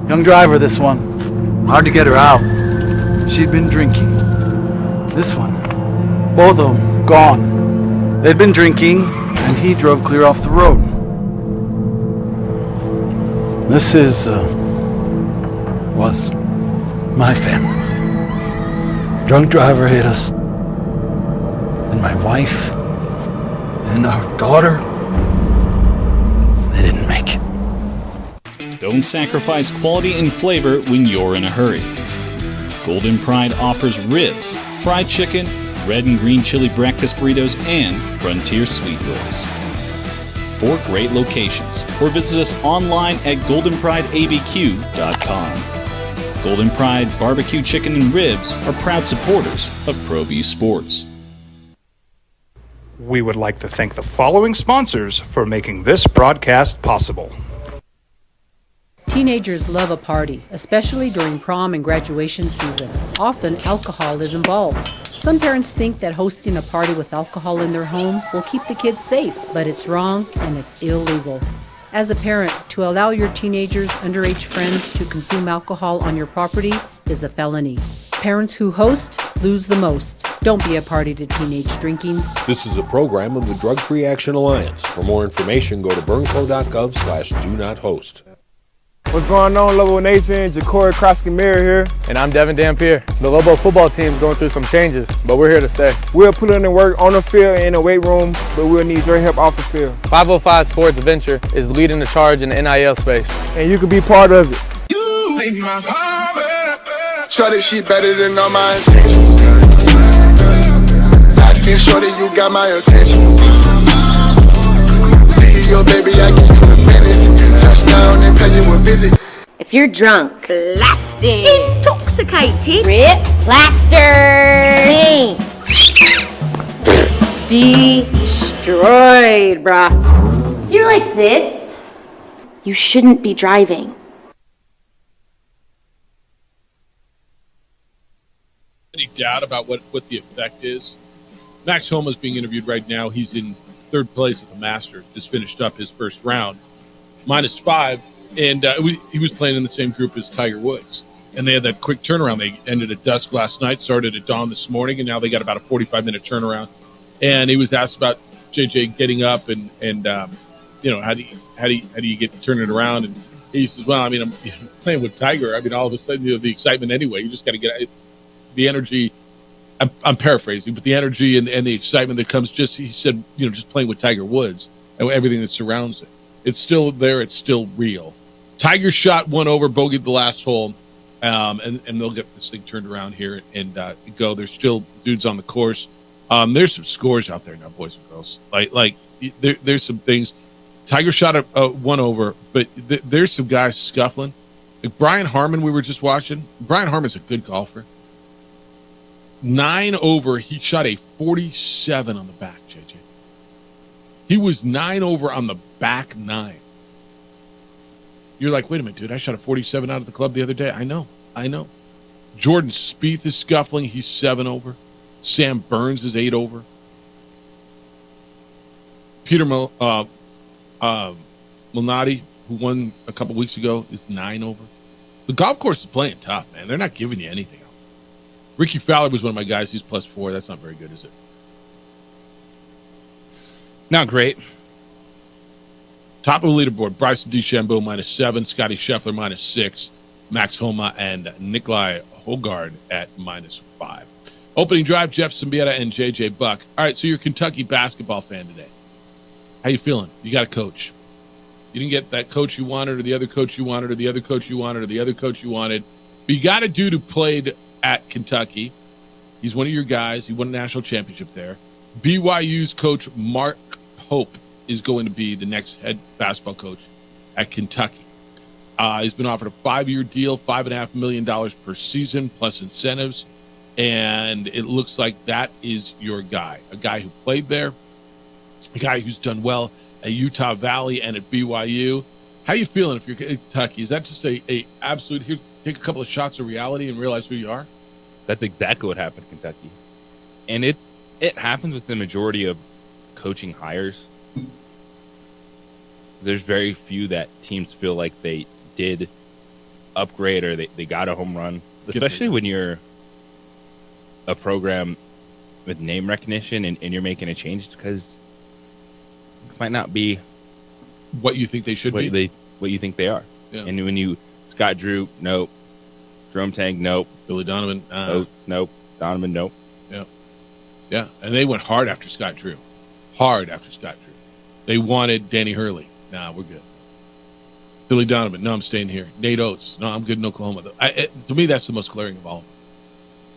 Young driver, this one. Hard to get her out. She'd been drinking. This one. Both of them gone. They'd been drinking, and he drove clear off the road. This was my family. Drunk driver hit us. And my wife and our daughter, they didn't make it. Don't sacrifice quality and flavor when you're in a hurry. Golden Pride offers ribs, fried chicken, red and green chili breakfast burritos, and Frontier sweet rolls. 4 great locations, or visit us online at goldenprideabq.com. Golden Pride Barbecue Chicken and Ribs are proud supporters of ProView Sports. We would like to thank the following sponsors for making this broadcast possible. Teenagers love a party, especially during prom and graduation season. Often, alcohol is involved. Some parents think that hosting a party with alcohol in their home will keep the kids safe, but it's wrong and it's illegal. As a parent, to allow your teenagers' underage friends to consume alcohol on your property is a felony. Parents who host lose the most. Don't be a party to teenage drinking. This is a program of the Drug Free Action Alliance. For more information, go to burnco.gov/do-not-host. What's going on, Lobo Nation? Ja'Cory Krosky-Miller here. And I'm Devin Dampier. The Lobo football team's going through some changes, but we're here to stay. We'll put in the work on the field and in the weight room, but we'll need your help off the field. 505 Sports Venture is leading the charge in the NIL space. And you can be part of it. Shorty, she better than all my intentions. I can shorty, you got my attention. CEO, baby, I get you the business. Touchdown and pay you a visit. If you're drunk, blasted, intoxicated, rip, plastered, destroyed, bruh. If you're like this, you shouldn't be driving. Any doubt about what the effect is? Max Homa is being interviewed right now. He's in third place at the Masters. Just finished up his first round, -5, and he was playing in the same group as Tiger Woods. And they had that quick turnaround. They ended at dusk last night, started at dawn this morning, and now they got about a 45-minute turnaround. And he was asked about JJ getting up and how do you get to turn it around? And he says, well, I mean, I'm playing with Tiger. I mean, all of a sudden, the excitement anyway. You just got to get the energy. I'm paraphrasing, but the energy and the excitement that comes he said, just playing with Tiger Woods and everything that surrounds it. It's still there. It's still real. Tiger shot one over, bogeyed the last hole, and they'll get this thing turned around here and go. There's still dudes on the course. There's some scores out there now, boys and girls. There's some things. Tiger shot a one over, but there's some guys scuffling. Like Brian Harman, we were just watching. Brian Harman's a good golfer. 9 over, he shot a 47 on the back, JJ. He was 9 over on the back 9. You're like, wait a minute, dude, I shot a 47 out of the club the other day. I know. Jordan Spieth is scuffling. He's 7 over. Sam Burns is 8 over. Peter Malnati, who won a couple weeks ago, is 9 over. The golf course is playing tough, man. They're not giving you anything. Ricky Fowler was one of my guys. He's +4. That's not very good, is it? Not great. Top of the leaderboard, Bryson DeChambeau -7, Scotty Scheffler -6, Max Homa and Nikolai Hogard at -5. Opening drive, Jeff Symbieta and JJ Buck. All right, so you're a Kentucky basketball fan today. How you feeling? You got a coach. You didn't get that coach you wanted or the other coach you wanted or the other coach you wanted or the other coach you wanted. But you got a dude who played at Kentucky. He's one of your guys. He won a national championship there. BYU's coach Mark Pope is going to be the next head basketball coach at Kentucky. He's been offered a 5-year deal, $5.5 million per season, plus incentives. And it looks like that is your guy, a guy who played there, a guy who's done well at Utah Valley and at BYU. How you feeling if you're Kentucky? Is that just a absolute, here, take a couple of shots of reality and realize who you are? That's exactly what happened in Kentucky. And it happens with the majority of coaching hires. There's very few that teams feel like they did upgrade or they got a home run, especially when you're a program with name recognition and you're making a change, because this might not be what you think they should be. What you think they are. Yeah. And when you, Scott Drew, nope. Jerome Tang, nope. Billy Donovan, Oates, nope. Donovan, nope. Yeah. And they went hard after Scott Drew. They wanted Danny Hurley. Nah, we're good. Billy Donovan, no, I'm staying here. Nate Oates, no, I'm good in Oklahoma. To me, that's the most glaring of all.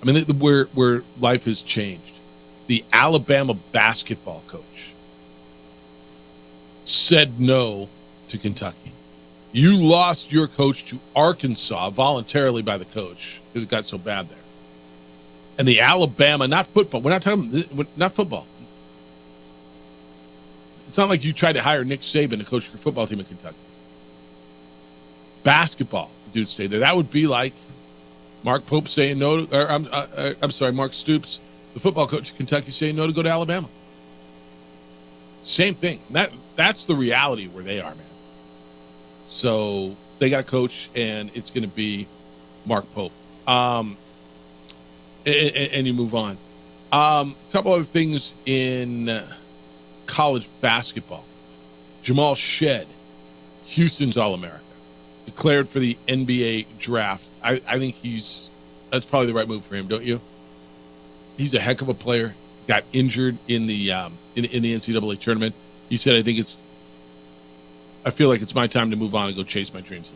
I mean, where life has changed. The Alabama basketball coach said no to Kentucky. You lost your coach to Arkansas voluntarily by the coach because it got so bad there. And the Alabama, not football. We're not talking, not football. It's not like you tried to hire Nick Saban to coach your football team in Kentucky. Basketball, dude, stay there. That would be like Mark Pope saying no, Mark Stoops, the football coach of Kentucky, saying no to go to Alabama. Same thing. That's the reality where they are, man. So they got a coach, and it's going to be Mark Pope. and you move on. A couple other things in college basketball. Jamal Shead, Houston's All-America, declared for the NBA draft. I think that's probably the right move for him, don't you? He's a heck of a player. Got injured in the NCAA tournament. He said, I feel like it's my time to move on and go chase my dreams.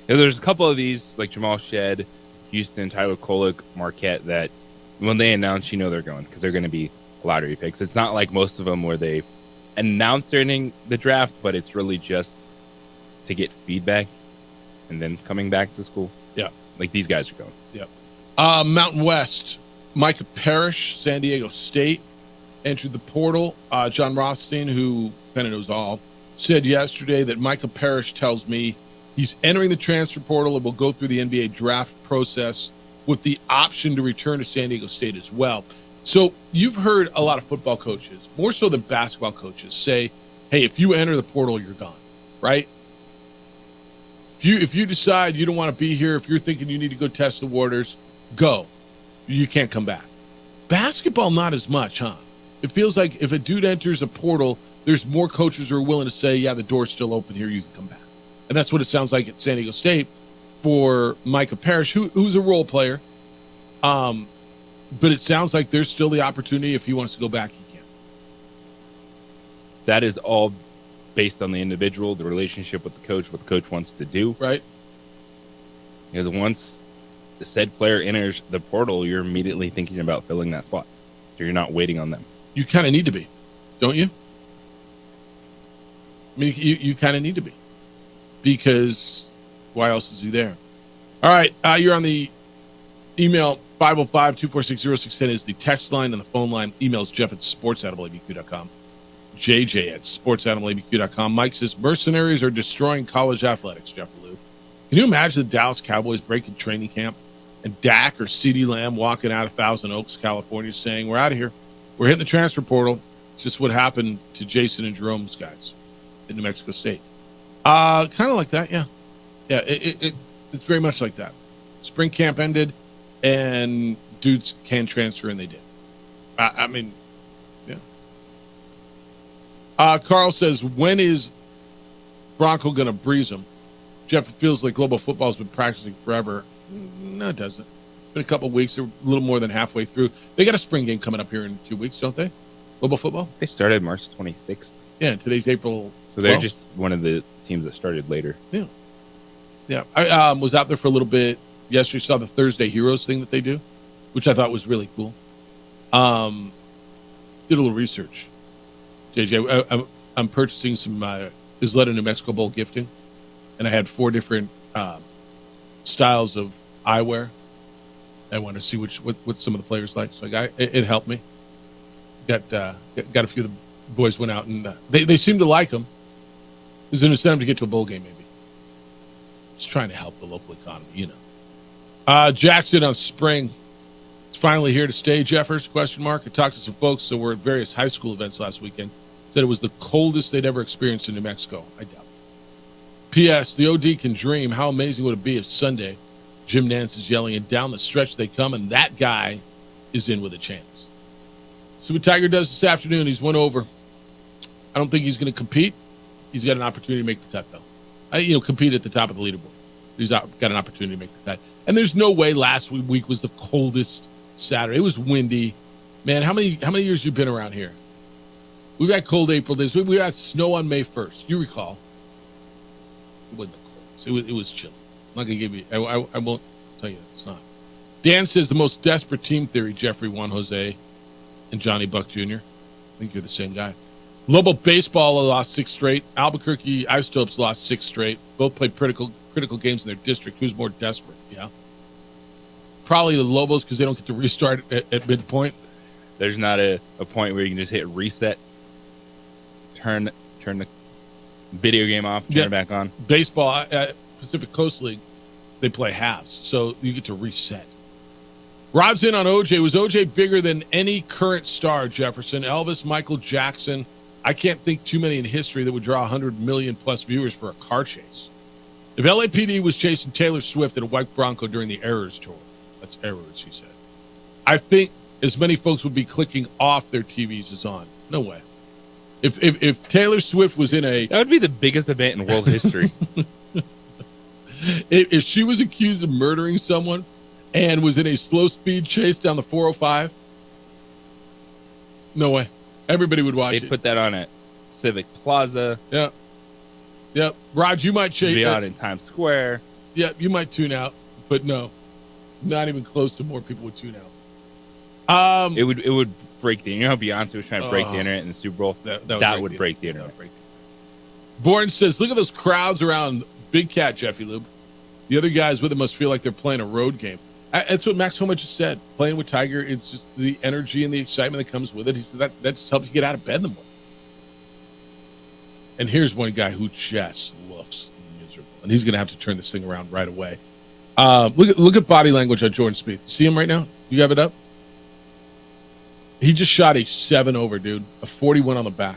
Yeah, there's a couple of these, like Jamal Shead, Houston, Tyler Kolek, Marquette, that when they announce, they're going because they're going to be lottery picks. It's not like most of them where they announce during the draft, but it's really just to get feedback and then coming back to school. Yeah. Like these guys are going. Yeah. Mountain West, Micah Parrish, San Diego State, entered the portal. John Rothstein, who kind of knows all, said yesterday that Micah Parrish tells me he's entering the transfer portal and will go through the NBA draft process with the option to return to San Diego State as well. So you've heard a lot of football coaches, more so than basketball coaches, say, hey, if you enter the portal, you're gone, right? If you decide you don't want to be here, if you're thinking you need to go test the waters, go. You can't come back. Basketball, not as much, huh? It feels like if a dude enters a portal, there's more coaches who are willing to say, yeah, the door's still open here, you can come back. And that's what it sounds like at San Diego State for Micah Parrish, who's a role player. But it sounds like there's still the opportunity if he wants to go back, he can. That is all based on the individual, the relationship with the coach, what the coach wants to do. Right. Because once the said player enters the portal, you're immediately thinking about filling that spot. So you're not waiting on them. You kind of need to be, don't you? I mean, you kind of need to be. Because why else is he there? All right, you're on the email. 505-246-0610 is the text line, and the phone line. Emails Jeff@sportsanimalabq.com. JJ@sportsanimalabq.com. Mike says, mercenaries are destroying college athletics, Jeff Lou. Can you imagine the Dallas Cowboys breaking training camp and Dak or CeeDee Lamb walking out of Thousand Oaks, California, saying, we're out of here. We're hitting the transfer portal. It's just what happened to Jason and Jerome's guys in New Mexico State. Kind of like that, yeah. Yeah, it's very much like that. Spring camp ended, and dudes can transfer, and they did. I mean, yeah. Carl says, when is Bronco going to breeze them? Jeff, it feels like global football has been practicing forever. No, it doesn't. It's been a couple of weeks. They're a little more than halfway through. They got a spring game coming up here in 2 weeks, don't they? Global football? They started March 26th. Yeah, today's April 12th. So they're just one of the teams that started later. Yeah. Yeah. I was out there for a little bit yesterday. Saw the Thursday Heroes thing that they do, which I thought was really cool. Did a little research. JJ, I'm purchasing some Isleta New Mexico Bowl gifting, and I had 4 different styles of eyewear. I wanted to see what some of the players like, so it helped me. Got a few of the boys went out, and they seem to like them. There's an incentive to get to a bowl game, maybe. Just trying to help the local economy, you know. Jackson on spring. It's finally here to stay, Jeffers, question mark. I talked to some folks that were at various high school events last weekend. Said it was the coldest they'd ever experienced in New Mexico. I doubt it. P.S. The OD can dream. How amazing would it be if Sunday Jim Nance is yelling and down the stretch they come, and that guy is in with a chance. See what Tiger does this afternoon. He's won over. I don't think he's going to compete. He's got an opportunity to make the cut, though. Compete at the top of the leaderboard. He's got an opportunity to make the cut. And there's no way last week was the coldest Saturday. It was windy. Man, how many years you been around here? We've had cold April days. We had snow on May 1st. You recall. It wasn't the coldest. It was chilly. I'm not going to give you, I won't tell you it's not. Dan says the most desperate team theory, Jeffrey, Juan Jose, and Johnny Buck Jr. I think you're the same guy. Lobo Baseball lost 6 straight. Albuquerque Isotopes lost 6 straight. Both played critical games in their district. Who's more desperate? Yeah. Probably the Lobos because they don't get to restart at midpoint. There's not a point where you can just hit reset, turn the video game off, turn it back on. Baseball, Pacific Coast League, they play halves, so you get to reset. Rod's in on OJ. Was OJ bigger than any current star, Jefferson? Elvis, Michael Jackson. I can't think too many in history that would draw 100 million plus viewers for a car chase. If LAPD was chasing Taylor Swift at a white Bronco during the Errors tour, that's Errors, he said. I think as many folks would be clicking off their TVs as on. No way. If Taylor Swift was in a... That would be the biggest event in world history. If she was accused of murdering someone and was in a slow speed chase down the 405, no way. Everybody would watch They'd it. put that on at Civic Plaza. Yeah. Yep. Rod, you might chase Be out in Times Square. Yeah, you might tune out, but no. Not even close to more people would tune out. It would break the... You know how Beyonce was trying to break the internet in the Super Bowl? That would break the internet. Bourne says, look at those crowds around Big Cat, Jeffy Lube. The other guys with it must feel like they're playing a road game. That's what Max Homa just said. Playing with Tiger, it's just the energy and the excitement that comes with it. He said that just helps you get out of bed in the morning. And here's one guy who just looks miserable. And he's going to have to turn this thing around right away. Look at body language on Jordan Spieth. You see him right now? You have it up? He just shot a 7 over, dude. A 41 on the back.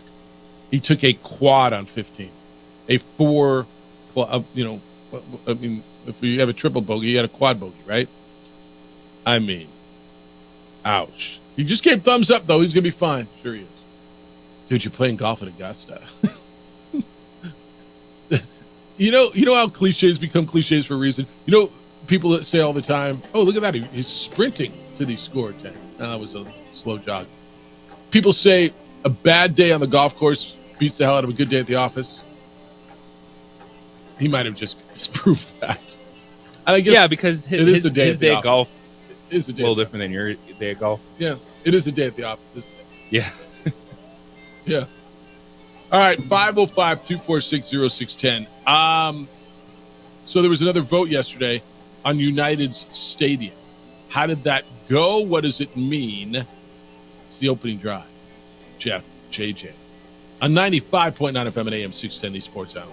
He took a quad on 15. A 4, I mean, if you have a triple bogey, you had a quad bogey, right? I mean, ouch. He just gave thumbs up, though. He's going to be fine. Sure he is. Dude, you're playing golf at Augusta. You know how cliches become cliches for a reason? You know, people that say all the time, oh, look at that. He's sprinting to the score 10. No, that was a slow jog. People say a bad day on the golf course beats the hell out of a good day at the office. He might have just disproved that. And I guess because his day at golf is a little different than your day at golf. Yeah, it is a day at the office, isn't it? Yeah. Yeah. All right, 505-246-0610. So there was another vote yesterday on United's stadium. How did that go? What does it mean? It's the opening drive. Jeff, JJ. On 95.9 FM and AM 610, the Sports Hour.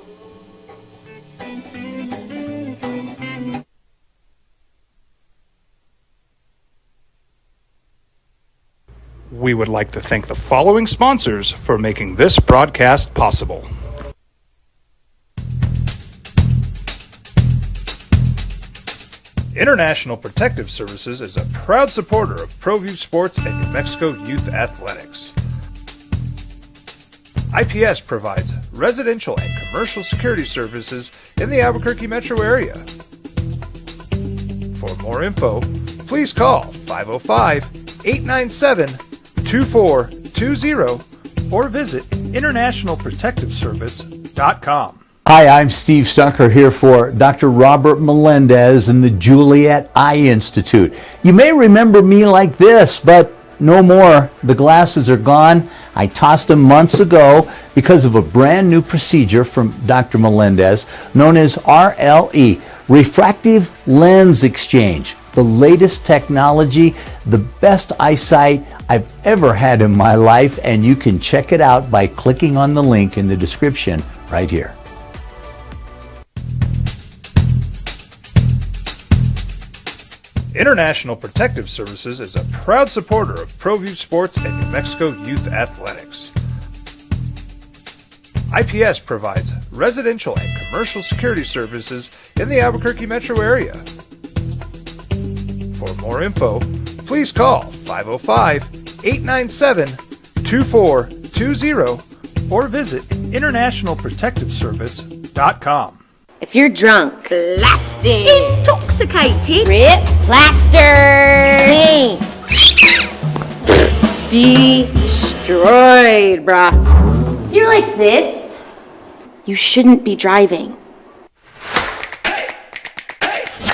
We would like to thank the following sponsors for making this broadcast possible. International Protective Services is a proud supporter of ProView Sports and New Mexico Youth Athletics. IPS provides residential and commercial security services in the Albuquerque metro area. For more info, please call 505-897-2420 or visit internationalprotectiveservice.com. Hi, I'm Steve Stucker here for Dr. Robert Melendez and the Juliet Eye Institute. You may remember me like this, but no more. The glasses are gone. I tossed them months ago because of a brand new procedure from Dr. Melendez known as RLE, Refractive Lens Exchange. The latest technology, the best eyesight I've ever had in my life, and you can check it out by clicking on the link in the description right here. International Protective Services is a proud supporter of ProView Sports and New Mexico Youth Athletics. IPS provides residential and commercial security services in the Albuquerque metro area. For more info, please call 505-897-2420 or visit internationalprotectiveservice.com. If you're drunk, blasted, intoxicated, ripped, plastered, taint, destroyed, bruh. If you're like this, you shouldn't be driving.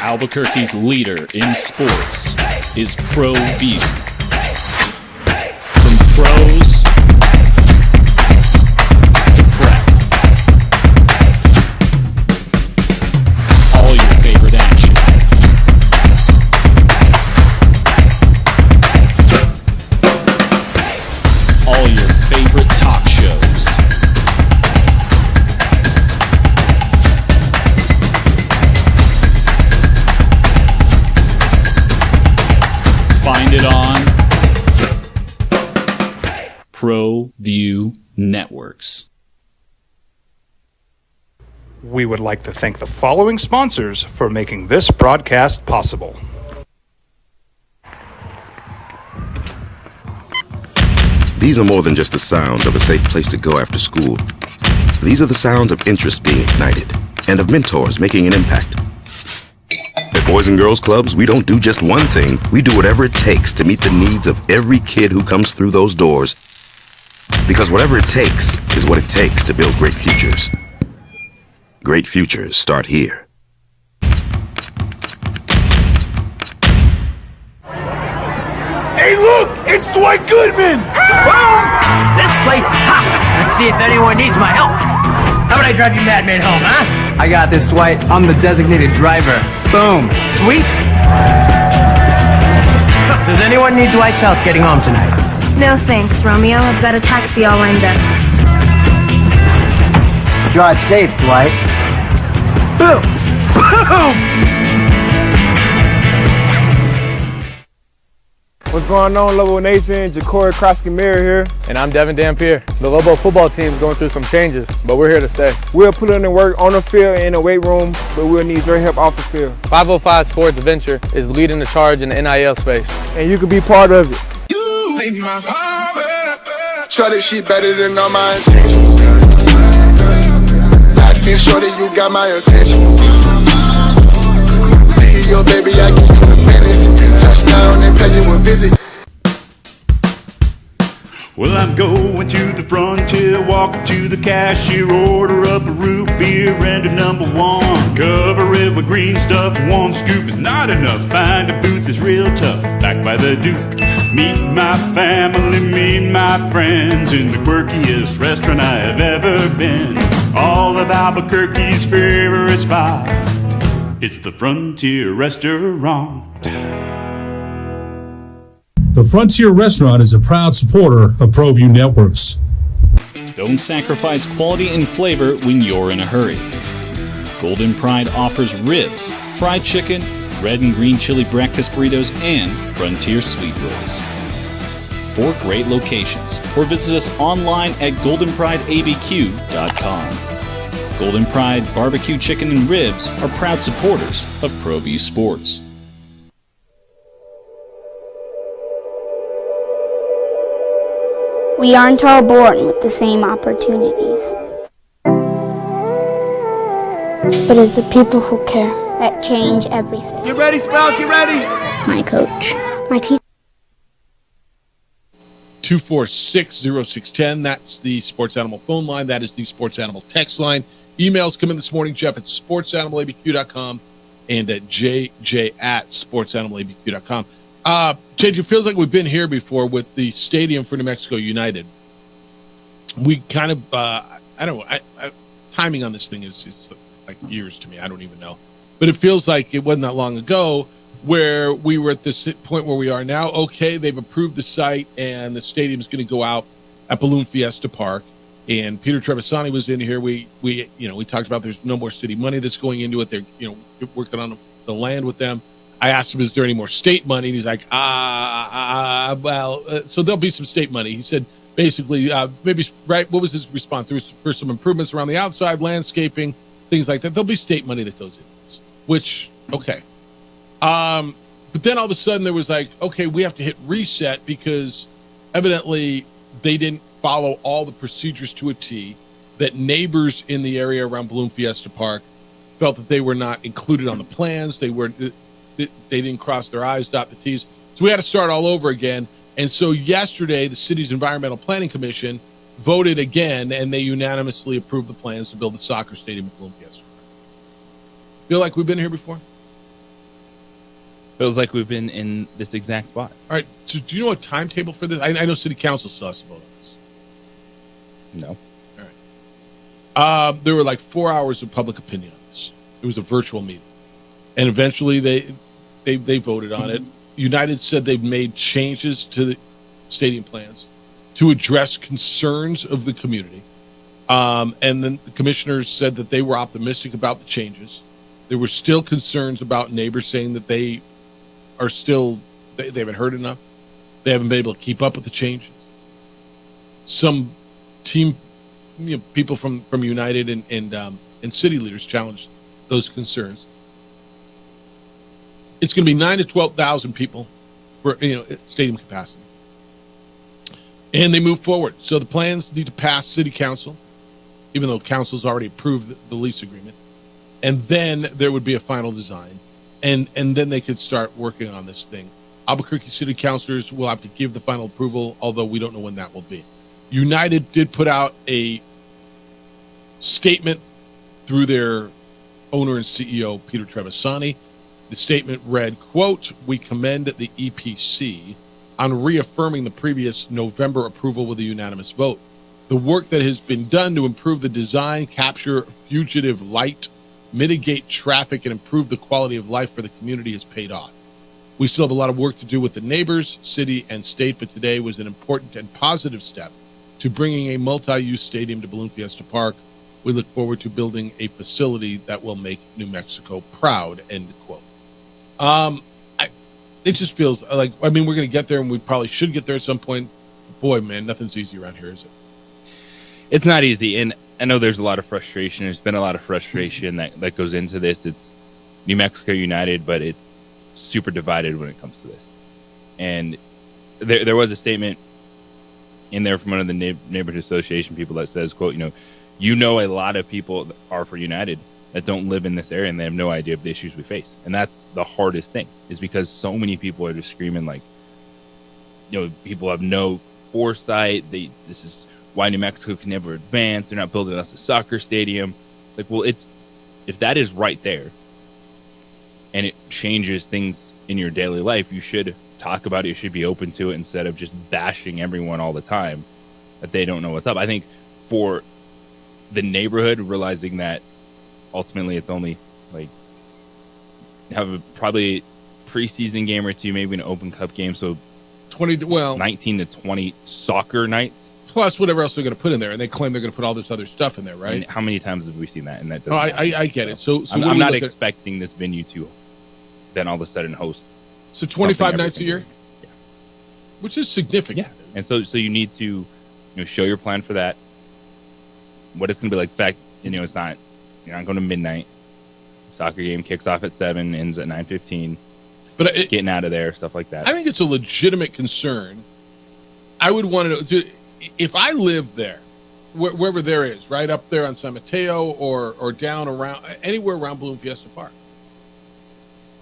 Albuquerque's leader in sports is ProView. From pros to prep. All your favorite action. All your favorite talk shows. Find it on ProView Networks. We would like to thank the following sponsors for making this broadcast possible. These are more than just the sounds of a safe place to go after school. These are the sounds of interest being ignited and of mentors making an impact. At Boys and Girls Clubs, we don't do just one thing. We do whatever it takes to meet the needs of every kid who comes through those doors. Because whatever it takes is what it takes to build great futures. Great futures start here. Hey, look! It's Dwight Goodman! This place is hot. Let's see if anyone needs my help. How about I drive you madman home, huh? I got this, Dwight. I'm the designated driver. Boom. Sweet. Does anyone need Dwight's help getting home tonight? No thanks, Romeo. I've got a taxi all lined up. Drive safe, Dwight. Boom! Boom! What's going on, Lobo Nation? Ja'Cory Krosky-Mir here. And I'm Devin Dampier. The Lobo football team's going through some changes, but we're here to stay. We'll put in the work on the field and in the weight room, but we'll need your help off the field. 505 Sports Venture is leading the charge in the NIL space. And you can be part of it. Shorty, she better than all my intentions. I think shorty, you got my attention. CEO, baby, I get you the minutes. Touchdown and pay you a visit. Well, I'm going to the frontier, walking to the cashier, order up a root beer and a number one. Cover it with green stuff, one scoop is not enough. Find a booth is real tough, back by the Duke. Meet my family, meet my friends in the quirkiest restaurant I have ever been. All of Albuquerque's favorite spot, it's the Frontier Restaurant. The Frontier Restaurant is a proud supporter of ProView Networks. Don't sacrifice quality and flavor when you're in a hurry. Golden Pride offers ribs, fried chicken, red and green chili breakfast burritos, and Frontier sweet rolls. 4 great locations, or visit us online at goldenprideabq.com. Golden Pride Barbecue Chicken and Ribs are proud supporters of ProView Sports. We aren't all born with the same opportunities. But it's the people who care that change everything. Get ready, Sprout, get ready! My coach, my teacher. 246-0610. That's the Sports Animal phone line. That is the Sports Animal text line. Emails come in this morning, Jeff at sportsanimalabq.com and at jj@sportsanimalabq.com. JJ, it feels like we've been here before with the stadium for New Mexico United. We kind of, I don't know, timing on this thing is like years to me. I don't even know. But it feels like it wasn't that long ago where we were at this point where we are now. Okay, they've approved the site and the stadium is going to go out at Balloon Fiesta Park. And Peter Trevisani was in here. We talked about there's no more city money that's going into it. They're, working on the land with them. I asked him, is there any more state money? And he's like, so there'll be some state money. He said, basically, maybe, right, what was his response? There was for some improvements around the outside, landscaping, things like that. There'll be state money that goes in this, which, okay. But then all of a sudden there was like, okay, we have to hit reset because evidently they didn't follow all the procedures to a T, that neighbors in the area around Balloon Fiesta Park felt that they were not included on the plans. They didn't cross their I's, dot the T's. So we had to start all over again. And so yesterday, the city's Environmental Planning Commission voted again, and they unanimously approved the plans to build the soccer stadium at Balloon Fiesta Park. Feel like we've been here before? Feels like we've been in this exact spot. All right. So do you know a timetable for this? I know City Council still has to vote on this. No. All right. There were like 4 hours of public opinion on this. It was a virtual meeting. And eventually they voted on it. United said they've made changes to the stadium plans to address concerns of the community. And then the commissioners said that they were optimistic about the changes. There were still concerns about neighbors saying that they haven't heard enough. They haven't been able to keep up with the changes. Some team, people from United and city leaders challenged those concerns. It's going to be 9,000 to 12,000 people for stadium capacity. And they move forward. So the plans need to pass city council, even though council's already approved the lease agreement. And then there would be a final design. And then they could start working on this thing. Albuquerque city councilors will have to give the final approval, although we don't know when that will be. United did put out a statement through their owner and CEO, Peter Trevisani. The statement read, quote, "We commend the EPC on reaffirming the previous November approval with a unanimous vote. The work that has been done to improve the design, capture fugitive light, mitigate traffic, and improve the quality of life for the community has paid off. We still have a lot of work to do with the neighbors, city, and state, but today was an important and positive step to bringing a multi-use stadium to Balloon Fiesta Park. We look forward to building a facility that will make New Mexico proud," end quote. It just feels like, I mean, we're going to get there, and we probably should get there at some point. Boy, man, nothing's easy around here, is it? It's not easy, and I know there's a lot of frustration. There's been a lot of frustration that goes into this. It's New Mexico United, but it's super divided when it comes to this. And there was a statement in there from one of the neighborhood association people that says, quote, you know a lot of people that are for United that don't live in this area, and they have no idea of the issues we face. And that's the hardest thing, is because so many people are just screaming like, people have no foresight. This is why New Mexico can never advance. They're not building us a soccer stadium. Like, well, if that is right there and it changes things in your daily life, you should talk about it. You should be open to it instead of just bashing everyone all the time that they don't know what's up. I think for the neighborhood, realizing that ultimately it's only like have a probably preseason game or two, maybe an Open Cup game. So 19 to 20 soccer nights. Plus whatever else they're going to put in there. And they claim they're going to put all this other stuff in there, right? And how many times have we seen that? And that doesn't I get it. So I'm not expecting this venue to then all of a sudden host. So 25 nights a year? Yeah. Which is significant. Yeah. And so you need to show your plan for that. What it's going to be like. In fact, it's not, you're not going to midnight. Soccer game kicks off at 7, ends at 9:15. But getting out of there, stuff like that. I think it's a legitimate concern. I would want to know, if I lived there, wherever there is, right up there on San Mateo or down around, anywhere around Balloon Fiesta Park,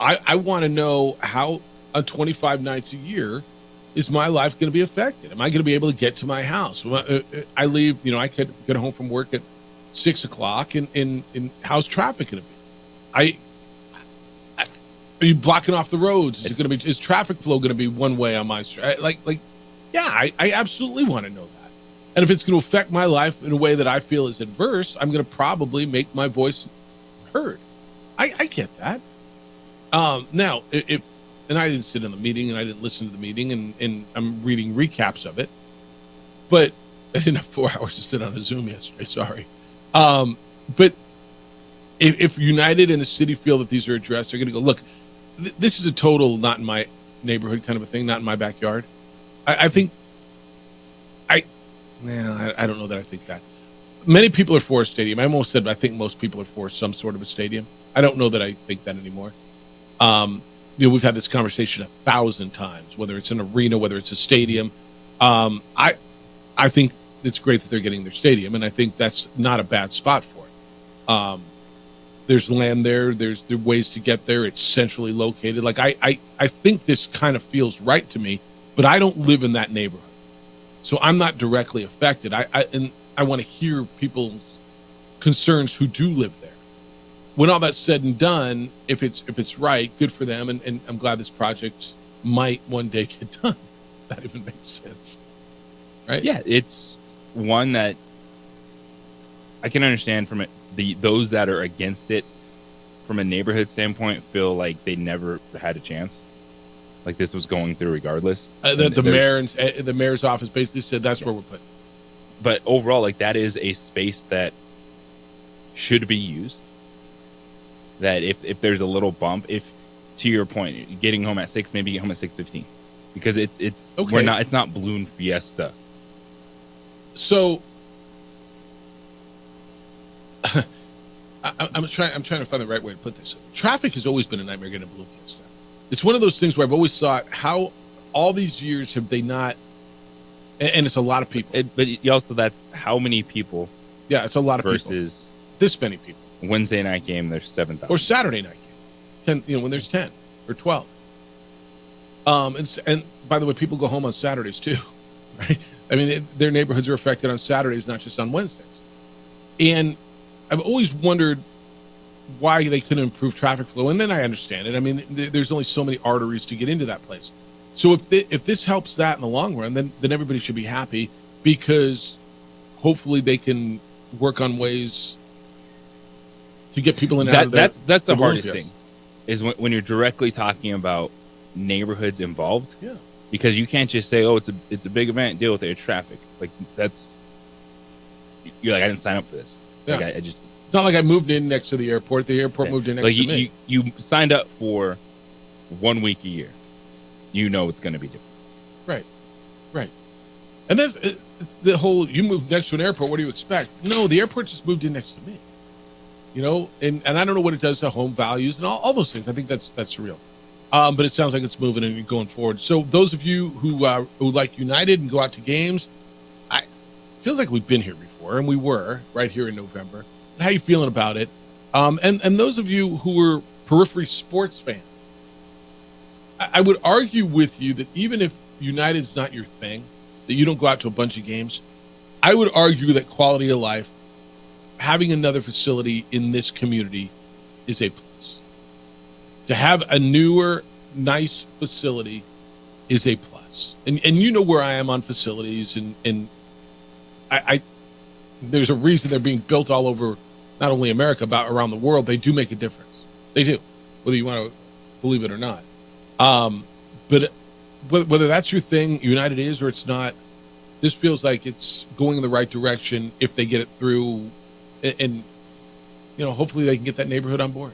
I want to know how on 25 nights a year is my life going to be affected? Am I going to be able to get to my house? I leave, I could get home from work at 6 o'clock, and how's traffic going to be? Are you blocking off the roads? Is traffic flow going to be one way on my street? Yeah, I absolutely want to know that. And if it's going to affect my life in a way that I feel is adverse, I'm going to probably make my voice heard. I get that. Now, and I didn't sit in the meeting, and I didn't listen to the meeting, and I'm reading recaps of it, but I didn't have 4 hours to sit on a Zoom yesterday. Sorry. But if United and the city feel that these are addressed, they're going to go, look, this is a total not in my neighborhood kind of a thing, not in my backyard. I think I don't know that I think that. Many people are for a stadium. I almost said I think most people are for some sort of a stadium. I don't know that I think that anymore. We've had this conversation 1,000 times, whether it's an arena, whether it's a stadium. I think it's great that they're getting their stadium, and I think that's not a bad spot for it. There's land there. There are ways to get there. It's centrally located. Like I think this kind of feels right to me, but I don't live in that neighborhood, so I'm not directly affected. I want to hear people's concerns who do live there. When all that's said and done, if it's right, good for them, and I'm glad this project might one day get done. That even makes sense, right? Yeah, it's one that I can understand from it. Those that are against it from a neighborhood standpoint feel like they never had a chance. Like this was going through regardless. The mayor's office basically said that's where we're putting. But overall, like that is a space that should be used. That if there's a little bump, if to your point, getting home at 6, maybe get home at 6:15, because it's okay. It's not Balloon Fiesta. So I'm trying to find the right way to put this. Traffic has always been a nightmare getting to Balloon Fiesta. It's one of those things where I've always thought, how all these years have they not And it's a lot of people. But you also, that's how many people? Yeah, it's a lot of versus people. This many people. Wednesday night game, there's 7,000. Or Saturday night game, 10. When there's 10 or 12. And by the way, people go home on Saturdays too, right? I mean, their neighborhoods are affected on Saturdays, not just on Wednesdays. And I've always wondered why they couldn't improve traffic flow. And then I understand it. I mean, there's only so many arteries to get into that place. So if this helps that in the long run, then everybody should be happy, because hopefully they can work on ways to get people in and out of there. That's the hardest thing, is when you're directly talking about neighborhoods involved. Yeah. Because you can't just say, oh, it's a big event, deal with it, traffic. Like, you're like, I didn't sign up for this. Yeah. Like, I just... It's not like I moved in next to the airport. The airport moved in next to me. You signed up for 1 week a year. You know it's going to be different. Right. And then it's the whole, you moved next to an airport, what do you expect? No, the airport just moved in next to me. You know, and I don't know what it does to home values and all those things. I think that's real. But it sounds like it's moving and going forward. So those of you who like United and go out to games, it feels like we've been here before, and we were right here in November. How you feeling about it? And those of you who were periphery sports fans, I would argue with you that even if United's not your thing, that you don't go out to a bunch of games, I would argue that quality of life, having another facility in this community is a plus. To have a newer, nice facility is a plus. And you know where I am on facilities, and I there's a reason they're being built all over, not only America, but around the world. They do make a difference. They do, whether you want to believe it or not. But whether that's your thing, United is, or it's not, this feels like it's going in the right direction if they get it through, and hopefully they can get that neighborhood on board.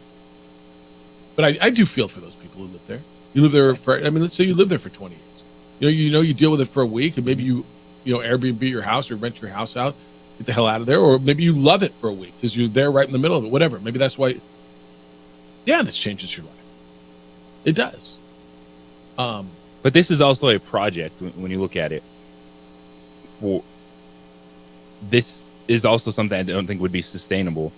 But I do feel for those people who live there. You live there for, let's say you live there for 20 years. You deal with it for a week, and maybe you Airbnb your house or rent your house out, get the hell out of there, or maybe you love it for a week because you're there right in the middle of it, whatever. Maybe that's why, this changes your life. It does. But this is also a project when you look at it. This is also something I don't think would be sustainable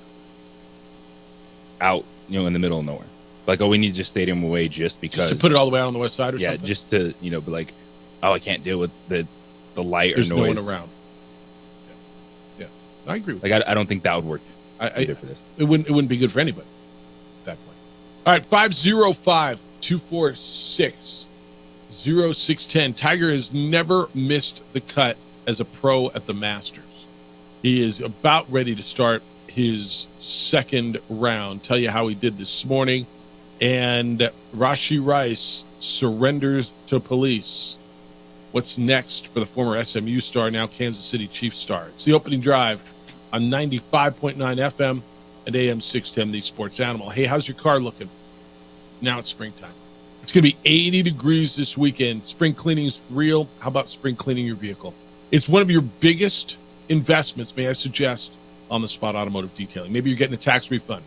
out, in the middle of nowhere. Like, we need just stadium away just because. Just to put it all the way out on the west side or something? Yeah, just to, be like, I can't deal with the light There's or noise. There's no one around. Yeah. I agree with you. Like, I don't think that would work either for this. It wouldn't be good for anybody at that point. All right, 505-246-0610. Tiger has never missed the cut as a pro at the Masters. He is about ready to start his second round. Tell you how he did this morning. And Rashee Rice surrenders to police. What's next for the former SMU star, now Kansas City Chiefs star? It's the opening drive on 95.9 FM and AM 610, the Sports Animal. Hey, how's your car looking? Now it's springtime. It's going to be 80 degrees this weekend. Spring cleaning is real. How about spring cleaning your vehicle? It's one of your biggest investments, may I suggest, on the Spot Automotive Detailing. Maybe you're getting a tax refund.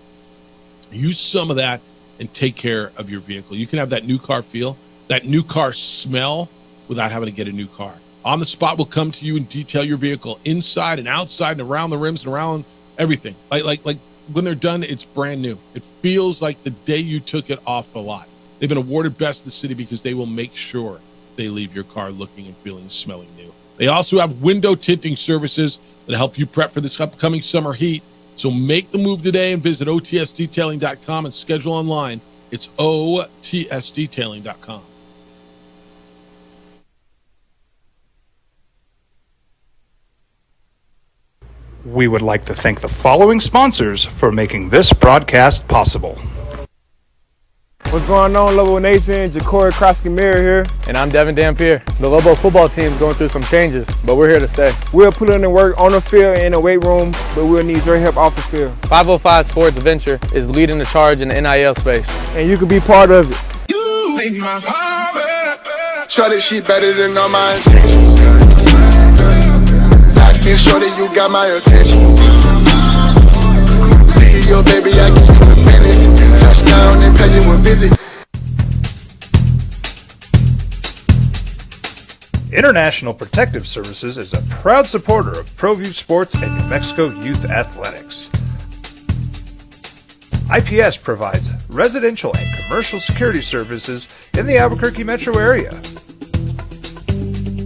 Use some of that and take care of your vehicle. You can have that new car feel, that new car smell without having to get a new car. On the Spot will come to you and detail your vehicle inside and outside and around the rims and around everything. Like when they're done, it's brand new. It feels like the day you took it off the lot. They've been awarded Best of the City because they will make sure they leave your car looking and feeling and smelling new. They also have window tinting services that help you prep for this upcoming summer heat. So make the move today and visit otsdetailing.com and schedule online. It's otsdetailing.com. We would like to thank the following sponsors for making this broadcast possible. What's going on, Lobo Nation? Ja'Cory Krosky-Mir here. And I'm Devin Dampier. The Lobo football team's going through some changes, but we're here to stay. We'll put in the work on the field and in the weight room, but we'll need your help off the field. 505 Sports Venture is leading the charge in the NIL space. And you can be part of it. You make my heart better. Try this shit better than all my intentions. I can show that you got my attention. See your baby, I get you the minutes. Touchdown and pay you a visit. International Protective Services is a proud supporter of ProView Sports and New Mexico Youth Athletics. IPS provides residential and commercial security services in the Albuquerque metro area.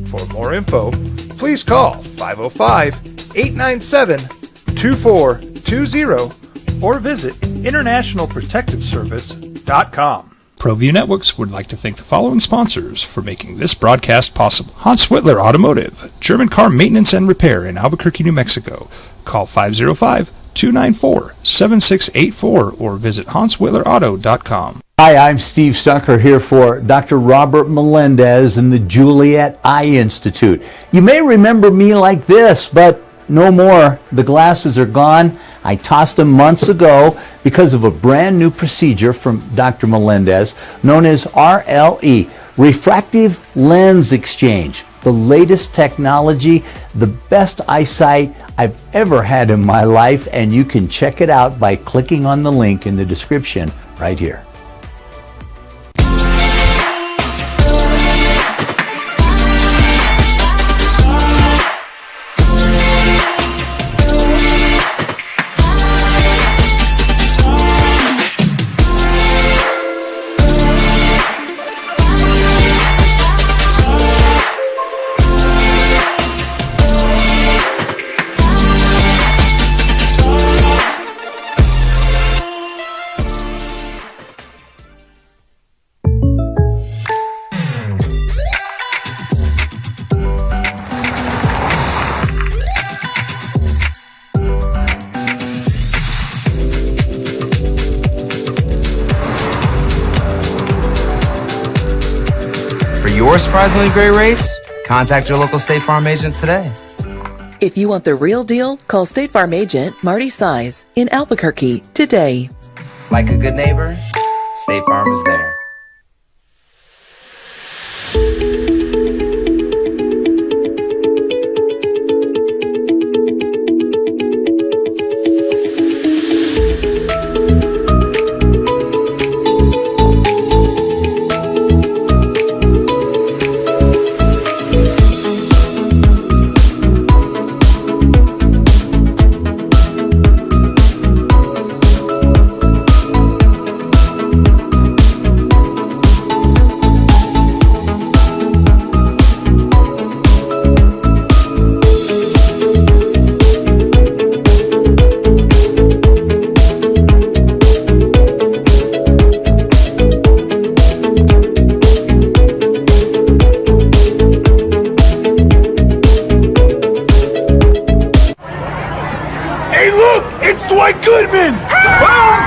For more info, please call 505-897-2420 or visit internationalprotectiveservice.com. ProView Networks would like to thank the following sponsors for making this broadcast possible. Hans Whitler Automotive, German car maintenance and repair in Albuquerque, New Mexico. Call 505-294-7684 or visit hanswhitlerauto.com. Hi, I'm Steve Stucker here for Dr. Robert Melendez and the Juliet Eye Institute. You may remember me like this, but no more. The glasses are gone. I tossed them months ago because of a brand new procedure from Dr. Melendez known as RLE, Refractive Lens Exchange. The latest technology, the best eyesight I've ever had in my life, and you can check it out by clicking on the link in the description right here. Your surprisingly great rates? Contact your local State Farm agent today. If you want the real deal, call State Farm agent Marty Size in Albuquerque today. Like a good neighbor, State Farm is there. Dwight Goodman! Boom!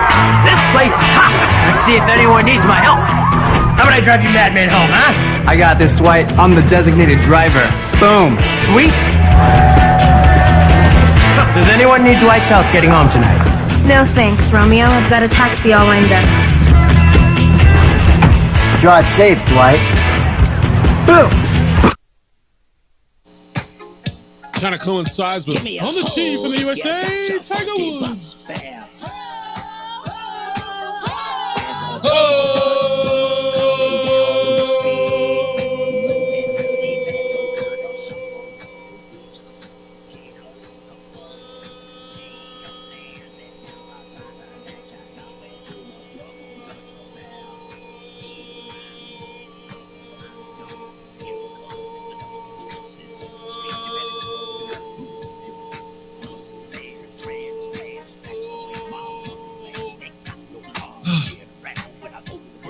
This place is hot. Let's see if anyone needs my help. How about I drive you madman home, huh? I got this, Dwight. I'm the designated driver. Boom. Sweet. Does anyone need Dwight's help getting home tonight? No thanks, Romeo. I've got a taxi all lined up. Drive safe, Dwight. Boom! Kind of coincides with on the tee for the USA, Tiger Woods.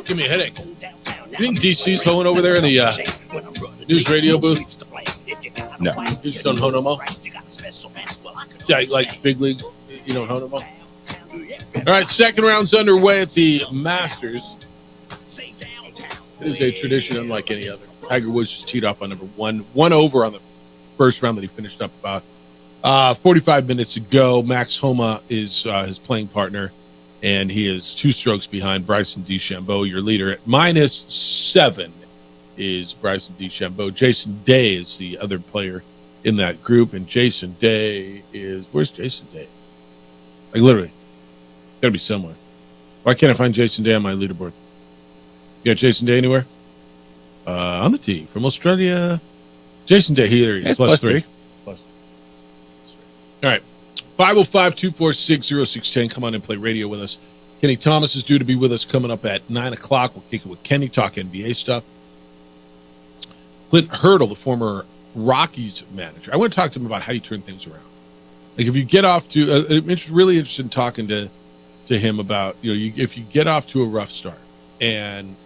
Give me a headache. You think DC's hoeing over there in the news radio booth? No. You just don't hoe no more? Yeah, like big leagues, you don't hoe no more? All right, second round's underway at the Masters. It is a tradition unlike any other. Tiger Woods just teed off on number one over on the first round that he finished up about 45 minutes ago. Max Homa is his playing partner, and he is 2 strokes behind Bryson DeChambeau, your leader. At -7 is Bryson DeChambeau. Jason Day is the other player in that group, and Jason Day is... Where's Jason Day? Like, literally. Got to be somewhere. Why can't I find Jason Day on my leaderboard? You got Jason Day anywhere? On the tee from Australia. Jason Day, here he is. It's Plus plus 3. Plus 3. All right. 505-246-0610. Come on and play radio with us. Kenny Thomas is due to be with us coming up at 9 o'clock. We'll kick it with Kenny, talk NBA stuff. Clint Hurdle, the former Rockies manager. I want to talk to him about how you turn things around. Like if you get off to, I'm really interested in talking to him about, if you get off to a rough start, and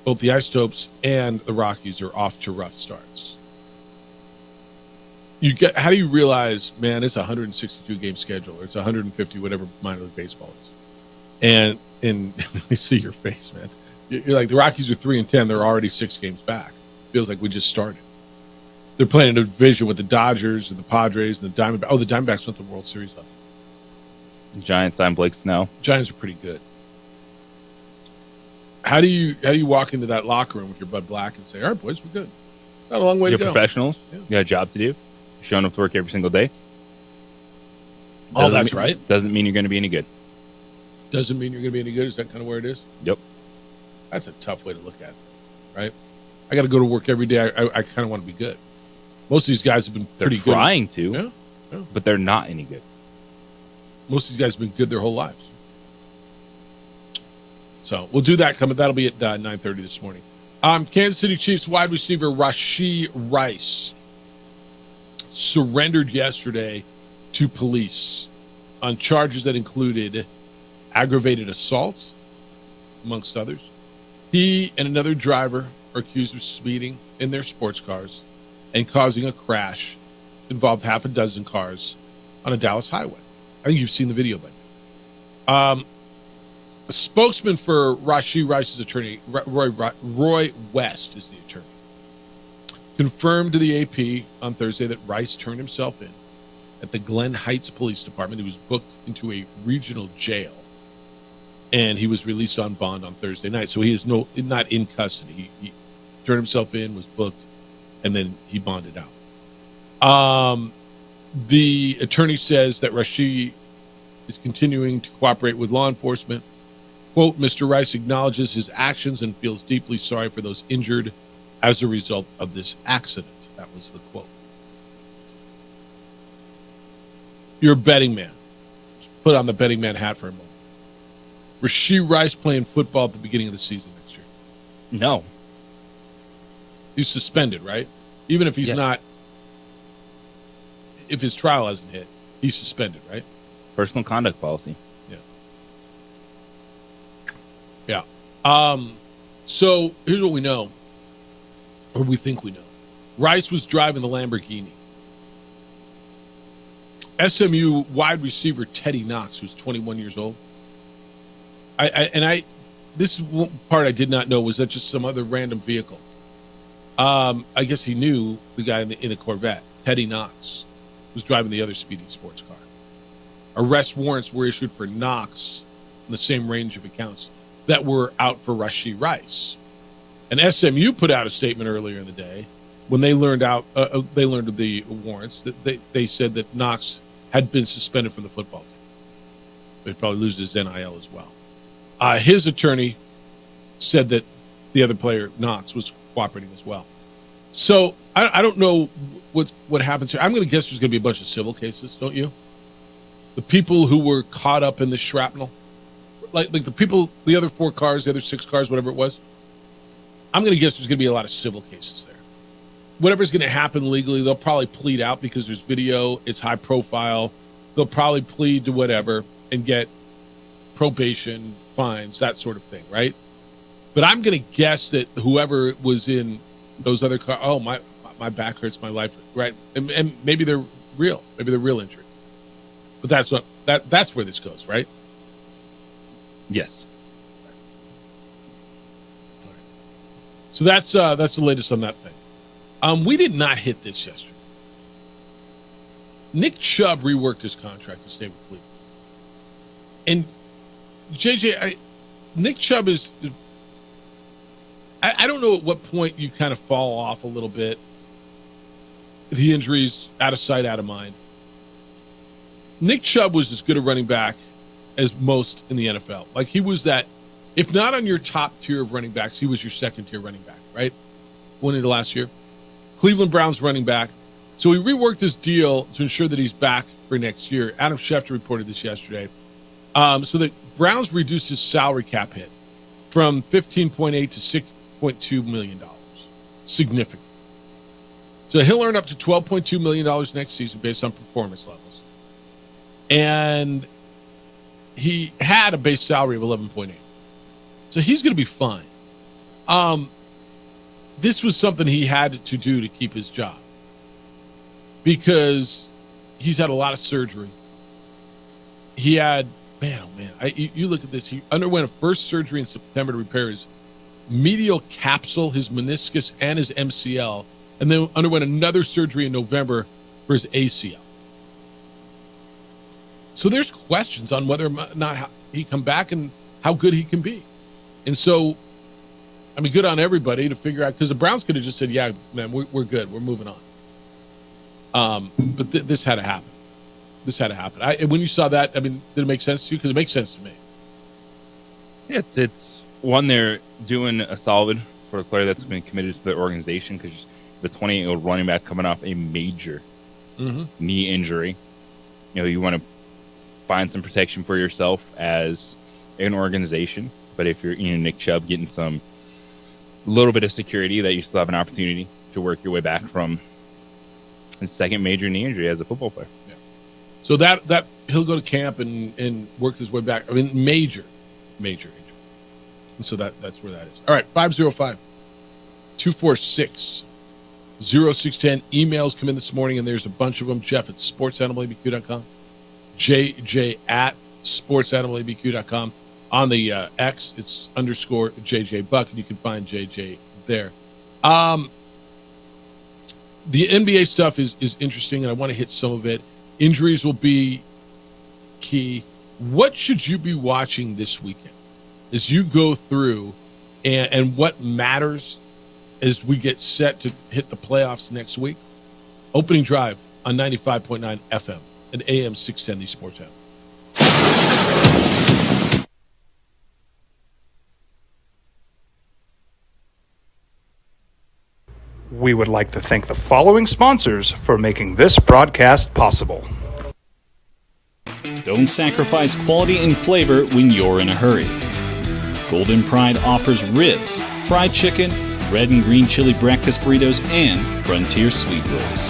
both the Isotopes and the Rockies are off to rough starts. How do you realize, man, it's a 162 game schedule, or it's 150, whatever minor league baseball is. And we see your face, man. You're like, the Rockies are 3-10. They're already 6 games back. Feels like we just started. They're playing in a division with the Dodgers and the Padres and the Diamondbacks. Oh, the Diamondbacks went to the World Series up. The Giants signed Blake Snell. Giants are pretty good. How do you walk into that locker room with your Bud Black and say, all right, boys, we're good? Got a long way to go. You're professionals. Yeah. You got a job to do. You're showing up to work every single day. That's right. Doesn't mean you're going to be any good. Doesn't mean you're going to be any good. Is that kind of where it is? Yep. That's a tough way to look at it, right? I got to go to work every day. I kind of want to be good. Most of these guys have been pretty good. They're trying to, but they're not any good. Most of these guys have been good their whole lives. So we'll do that coming. That'll be at 9:30 this morning. Kansas City Chiefs wide receiver Rashee Rice surrendered yesterday to police on charges that included aggravated assault, amongst others. He and another driver are accused of speeding in their sports cars and causing a crash that involved half a dozen cars on a Dallas highway. I think you've seen the video then. A spokesman for Rashee Rice's attorney, Roy West is the attorney, confirmed to the AP on Thursday that Rice turned himself in at the Glen Heights Police Department. He was booked into a regional jail, and he was released on bond on Thursday night. So he is not in custody. He turned himself in, was booked, and then he bonded out. The attorney says that Rashee is continuing to cooperate with law enforcement. Quote, Mr. Rice acknowledges his actions and feels deeply sorry for those injured as a result of this accident. That was the quote. You're a betting man. Just put on the betting man hat for a moment. Rashee Rice playing football at the beginning of the season next year? No. He's suspended, right? Even if he's not, if his trial hasn't hit, he's suspended, right? Personal conduct policy. Yeah. So here's what we know, or we think we know. Rice was driving the Lamborghini. SMU wide receiver Teddy Knox, who's 21 years old. This one part I did not know. Was that just some other random vehicle? I guess he knew the guy in the Corvette, Teddy Knox, was driving the other speeding sports car. Arrest warrants were issued for Knox in the same range of accounts that were out for Rashee Rice. And SMU put out a statement earlier in the day when they learned of the warrants that they said that Knox had been suspended from the football team. He'd probably lose his NIL as well. His attorney said that the other player, Knox, was cooperating as well. So I don't know what happens here. I'm going to guess there's going to be a bunch of civil cases, don't you? The people who were caught up in the shrapnel, like the people, the other 4 cars, the other 6 cars, whatever it was, I'm going to guess there's going to be a lot of civil cases there. Whatever's going to happen legally, they'll probably plead out because there's video, it's high profile. They'll probably plead to whatever and get probation, fines, that sort of thing, right? But I'm going to guess that whoever was in those other cars, oh, my back hurts, my life, right? And maybe they're real. Maybe they're real injured. But that's where this goes, right? Yes. So that's the latest on that thing. We did not hit this yesterday. Nick Chubb reworked his contract to stay with Cleveland. And JJ, Nick Chubb is, I don't know at what point you kind of fall off a little bit. The injuries out of sight, out of mind. Nick Chubb was as good a running back as most in the NFL. Like he was that, if not on your top tier of running backs, he was your second tier running back, right? Going into last year. Cleveland Browns running back. So we reworked this deal to ensure that he's back for next year. Adam Schefter reported this yesterday. So the Browns reduced his salary cap hit from $15.8 to $6.2 million. Significant. So he'll earn up to $12.2 million next season based on performance levels. And he had a base salary of $11.8. So he's going to be fine. This was something he had to do to keep his job because he's had a lot of surgery. He had, you look at this. He underwent a first surgery in September to repair his medial capsule, his meniscus, and his MCL, and then underwent another surgery in November for his ACL. So there's questions on whether or not he come back and how good he can be. And so, I mean, good on everybody to figure out, because the Browns could have just said, yeah, man, we're good. We're moving on. But this had to happen. This had to happen. When you saw that, I mean, did it make sense to you? Because it makes sense to me. Yeah, it's one, they're doing a solid for a player that's been committed to the organization, because the 28-year-old running back coming off a major knee injury. You want to find some protection for yourself as an organization. But if you're Nick Chubb, getting some little bit of security that you still have an opportunity to work your way back from his second major knee injury as a football player. Yeah. So that he'll go to camp and work his way back. I mean, major injury. And so that's where that is. All right, 505-246-0610. Emails come in this morning, and there's a bunch of them. Jeff at sportsanimalabq.com. JJ at sportsanimalabq.com. On the X, it's _ JJ Buck, and you can find JJ there. The NBA stuff is interesting, and I want to hit some of it. Injuries will be key. What should you be watching this weekend as you go through, and what matters as we get set to hit the playoffs next week? Opening drive on 95.9 FM and AM 610, the Sports Animal. We would like to thank the following sponsors for making this broadcast possible. Don't sacrifice quality and flavor when you're in a hurry. Golden Pride offers ribs, fried chicken, red and green chili breakfast burritos, and Frontier sweet rolls.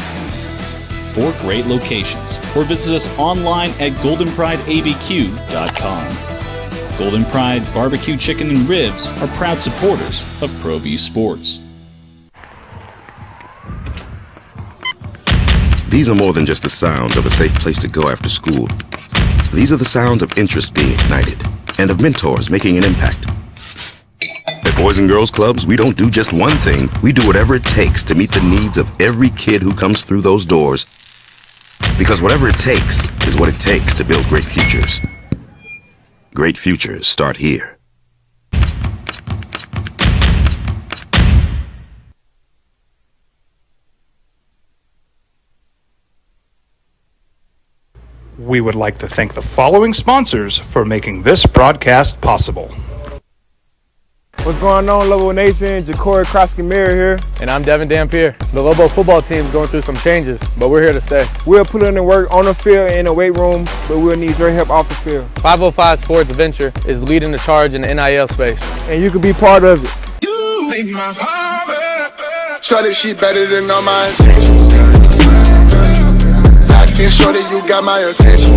4 great locations, or visit us online at goldenprideabq.com. Golden Pride Barbecue Chicken and Ribs are proud supporters of ProView Sports. These are more than just the sounds of a safe place to go after school. These are the sounds of interest being ignited and of mentors making an impact. At Boys and Girls Clubs, we don't do just one thing. We do whatever it takes to meet the needs of every kid who comes through those doors. Because whatever it takes is what it takes to build great futures. Great futures start here. We would like to thank the following sponsors for making this broadcast possible. What's going on, Lobo Nation? Ja'Cory Krosky-Mir here. And I'm Devin Dampier. The Lobo football team's going through some changes, but we're here to stay. We'll put in the work on the field and in the weight room, but we'll need your help off the field. 505 Sports Venture is leading the charge in the NIL space. And you can be part of it. You make my heart better. Shorty, she better than all my intentions. I can show that you got my attention.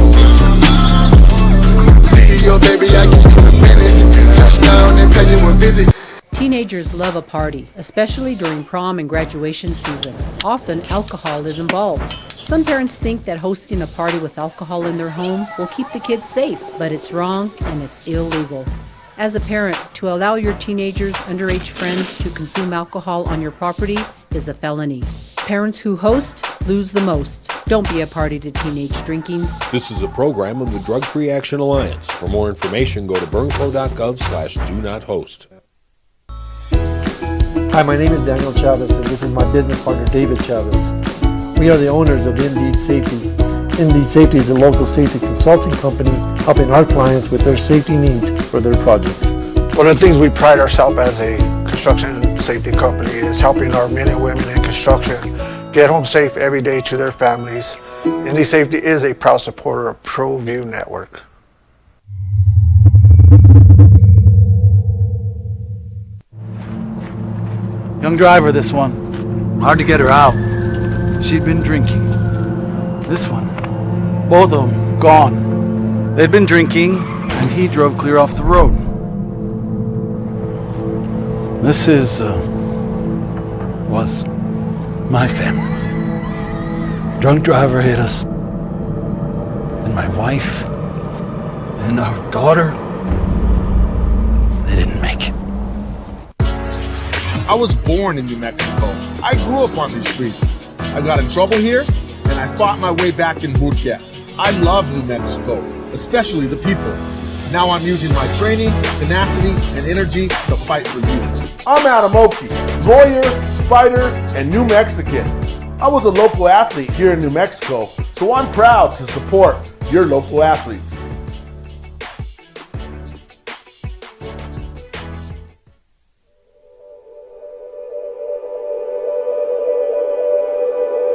CEO, baby, I get you the business. Touchdown and pay you a visit. Teenagers love a party, especially during prom and graduation season. Often, alcohol is involved. Some parents think that hosting a party with alcohol in their home will keep the kids safe, but it's wrong and it's illegal. As a parent, to allow your teenagers' underage friends to consume alcohol on your property is a felony. Parents who host lose the most. Don't be a party to teenage drinking. This is a program of the Drug Free Action Alliance. For more information, go to burnco.gov/do-not-host. Hi, my name is Daniel Chavez, and this is my business partner, David Chavez. We are the owners of Indeed Safety. Indeed Safety is a local safety consulting company helping our clients with their safety needs for their projects. One of the things we pride ourselves as a construction safety company is helping our men and women in construction get home safe every day to their families. Indy Safety is a proud supporter of ProView Network. Young driver, this one. Hard to get her out. She'd been drinking. This one. Both of them gone. They'd been drinking, and he drove clear off the road. This was my family. Drunk driver hit us. And my wife and our daughter, they didn't make it. I was born in New Mexico. I grew up on these streets. I got in trouble here, and I fought my way back in boot camp. I love New Mexico, especially the people. Now I'm using my training, tenacity, and energy to fight for you. I'm Adam Oki, lawyer, fighter, and New Mexican. I was a local athlete here in New Mexico, so I'm proud to support your local athletes.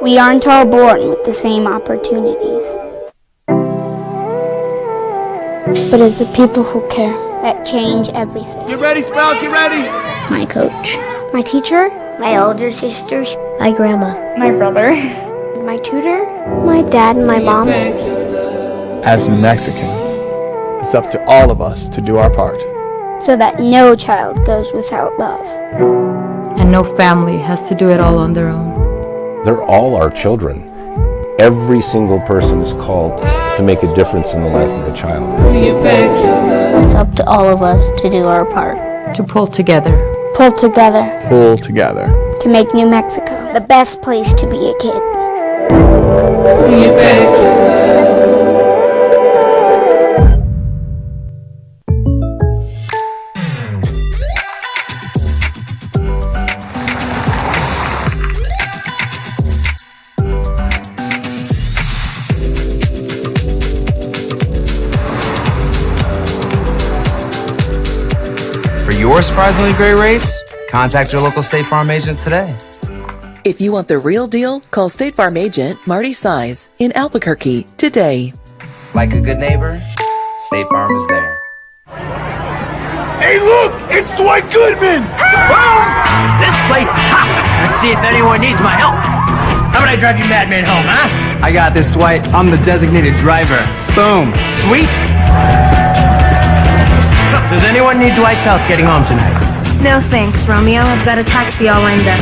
We aren't all born with the same opportunities. But it's the people who care that change everything. Get ready, Spout, get ready! My coach, my teacher, my older sisters, my grandma, my brother, my tutor, my dad, and my mom. As New Mexicans, it's up to all of us to do our part. So that no child goes without love. And no family has to do it all on their own. They're all our children. Every single person is called to make a difference in the life of a child. It's up to all of us to do our part. To pull together. Pull together. Pull together. To make New Mexico the best place to be a kid. Your surprisingly great rates? Contact your local State Farm agent today. If you want the real deal, call State Farm agent Marty Size in Albuquerque today. Like a good neighbor, State Farm is there. Hey, look! It's Dwight Goodman! Boom! This place is hot! Let's see if anyone needs my help. How about I drive you madman home, huh? I got this, Dwight. I'm the designated driver. Boom. Sweet? Does anyone need Dwight's help getting home tonight? No thanks, Romeo. I've got a taxi all lined up.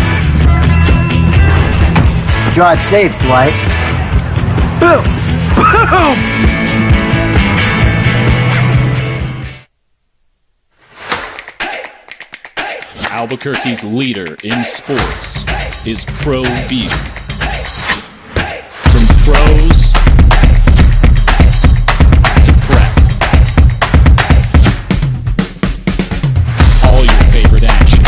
Drive safe, Dwight. Boom! Boom! Albuquerque's leader in sports is ProView. From pros to prep. All your favorite action.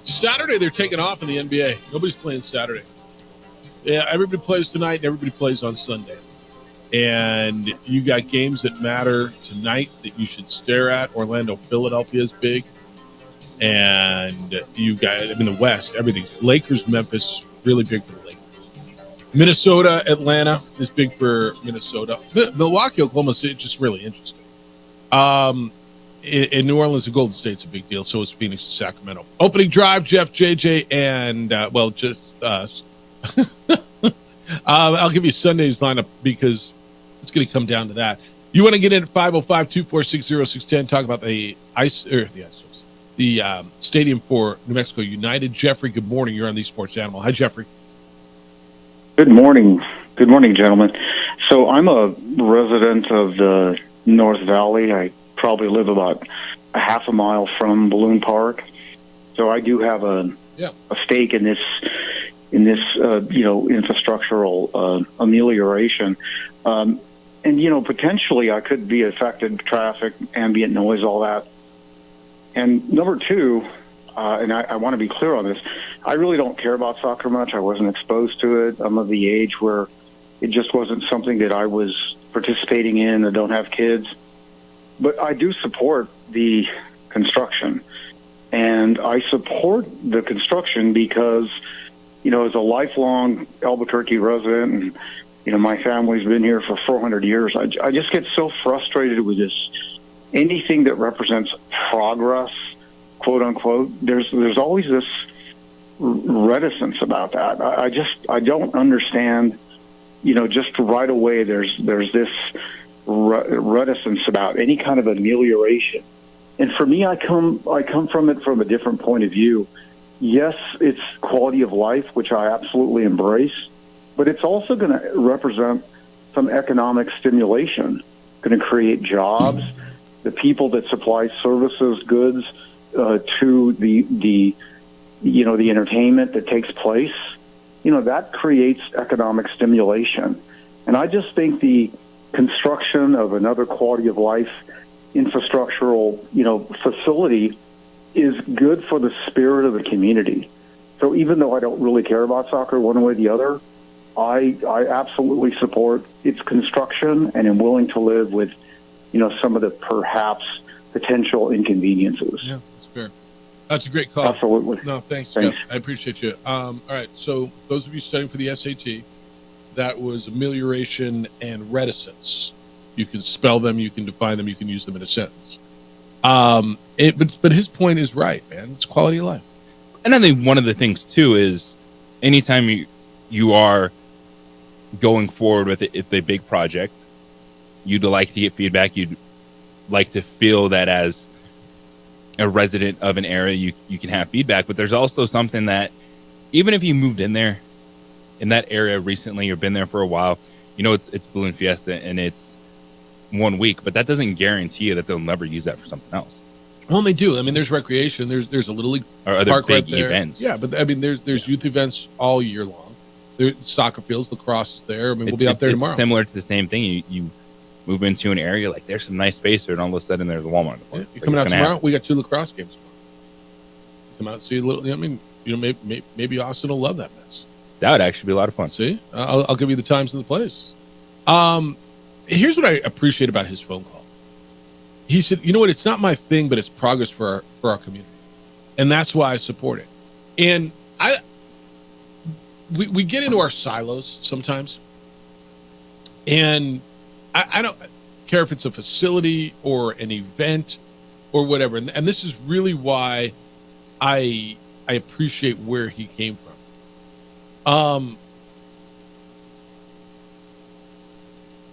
Saturday, they're taking off in the NBA. Nobody's playing Saturday. Yeah, everybody plays tonight and everybody plays on Sunday. And you got games that matter tonight that you should stare at. Orlando, Philadelphia is big. And you got, in the West, everything. Lakers, Memphis, really big for the Lakers. Minnesota, Atlanta is big for Minnesota. Milwaukee, Oklahoma City, just really interesting. In New Orleans and Golden State's a big deal. So is Phoenix and Sacramento. Opening drive, Jeff, JJ, and, just us. I'll give you Sunday's lineup because it's going to come down to that. You want to get in at 505-246-0610, talk about the stadium for New Mexico United. Jeffrey, good morning. You're on the Sports Animal. Hi, Jeffrey. Good morning. Good morning, gentlemen. So I'm a resident of the North Valley. I probably live about a half a mile from Balloon Park. So I do have a stake in this infrastructural amelioration. And, potentially I could be affected, traffic, ambient noise, all that. And number two, and I want to be clear on this, I really don't care about soccer much. I wasn't exposed to it. I'm of the age where it just wasn't something that I was participating in that don't have kids. But I do support the construction. And I support the construction because, as a lifelong Albuquerque resident, and, my family's been here for 400 years, I just get so frustrated with this. Anything that represents progress, quote unquote, there's always this reticence about that. I don't understand, just right away there's this reticence about any kind of amelioration. And for me, I come from it from a different point of view. Yes, it's quality of life, which I absolutely embrace, but it's also going to represent some economic stimulation, going to create jobs. The people that supply services, goods to the entertainment that takes place, that creates economic stimulation. And I just think the construction of another quality of life infrastructural, facility is good for the spirit of the community. So even though I don't really care about soccer one way or the other, I absolutely support its construction and am willing to live with, some of the perhaps potential inconveniences. Yeah, that's fair. That's a great call. Absolutely. No, thanks. Jeff. I appreciate you. All right. So those of you studying for the SAT, that was amelioration and reticence. You can spell them, you can define them, you can use them in a sentence. But his point is right, man. It's quality of life. And I think one of the things too is anytime you are going forward with it, it's a big project, you'd like to get feedback. You'd like to feel that as a resident of an area, you can have feedback. But there's also something that even if you moved in there, in that area recently, or been there for a while, it's Balloon Fiesta and it's 1 week, but that doesn't guarantee you that they'll never use that for something else. Well, they do. I mean, there's recreation. There's a little league or other park big right there. events. Yeah, but I mean, there's youth events all year long. There's soccer fields, lacrosse is there. I mean, we'll be out there tomorrow. It's similar to the same thing. You move into an area like there's some nice space there, and all of a sudden there's a Walmart. Yeah, you coming out tomorrow? We got 2 lacrosse games tomorrow. Come out and see a little. Maybe Austin will love that mess. That would actually be a lot of fun. See, I'll give you the times and the place. Here's what I appreciate about his phone call. He said, "You know what? It's not my thing, but it's progress for our community, and that's why I support it." And we get into our silos sometimes, and I don't care if it's a facility or an event or whatever. And this is really why I appreciate where he came from.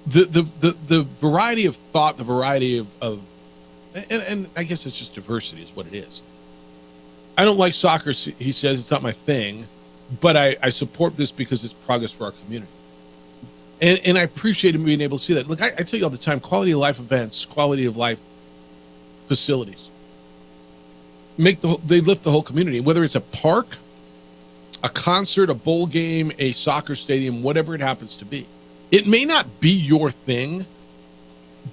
The variety of thought, the variety of and I guess it's just diversity is what it is. I don't like soccer, he says, it's not my thing, but I support this because it's progress for our community. And I appreciate him being able to see that. Look, I tell you all the time, quality of life events, quality of life facilities, they lift the whole community. Whether it's a park, a concert, a bowl game, a soccer stadium, whatever it happens to be. It may not be your thing,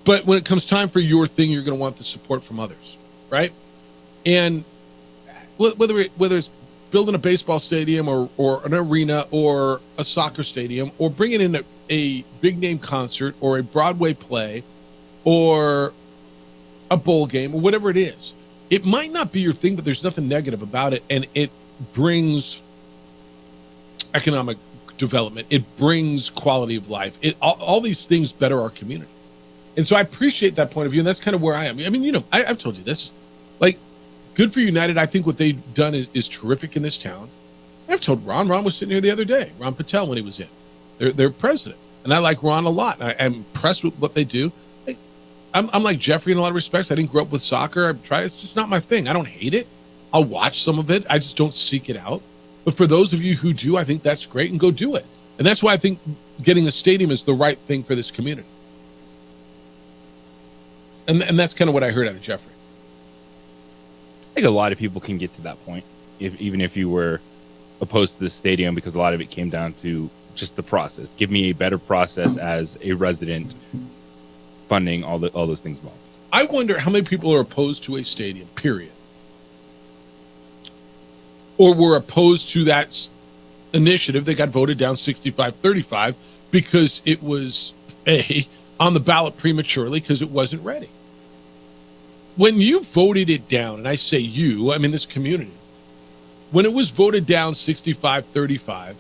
but when it comes time for your thing, you're going to want the support from others, right? And whether it's building a baseball stadium or an arena or a soccer stadium or bringing in a big name concert or a Broadway play or a bowl game or whatever it is, it might not be your thing, but there's nothing negative about it, and it brings economic development. It brings quality of life. All these things better our community. And so I appreciate that point of view, and that's kind of where I am. I mean, I've told you this. Like, good for United. I think what they've done is terrific in this town. I've told Ron. Ron was sitting here the other day. Ron Patel, when he was in. Their president. And I like Ron a lot. I'm impressed with what they do. I'm like Jeffrey in a lot of respects. I didn't grow up with soccer. It's just not my thing. I don't hate it. I'll watch some of it. I just don't seek it out. But for those of you who do, I think that's great, and go do it. And that's why I think getting a stadium is the right thing for this community. And that's kind of what I heard out of Jeffrey. I think a lot of people can get to that point, even if you were opposed to the stadium, because a lot of it came down to just the process. Give me a better process as a resident, funding, all those things involved. I wonder how many people are opposed to a stadium, period. Or were opposed to that initiative that got voted down 65-35 because it was on the ballot prematurely because it wasn't ready. When you voted it down, and I say you, I mean this community, when it was voted down 65-35,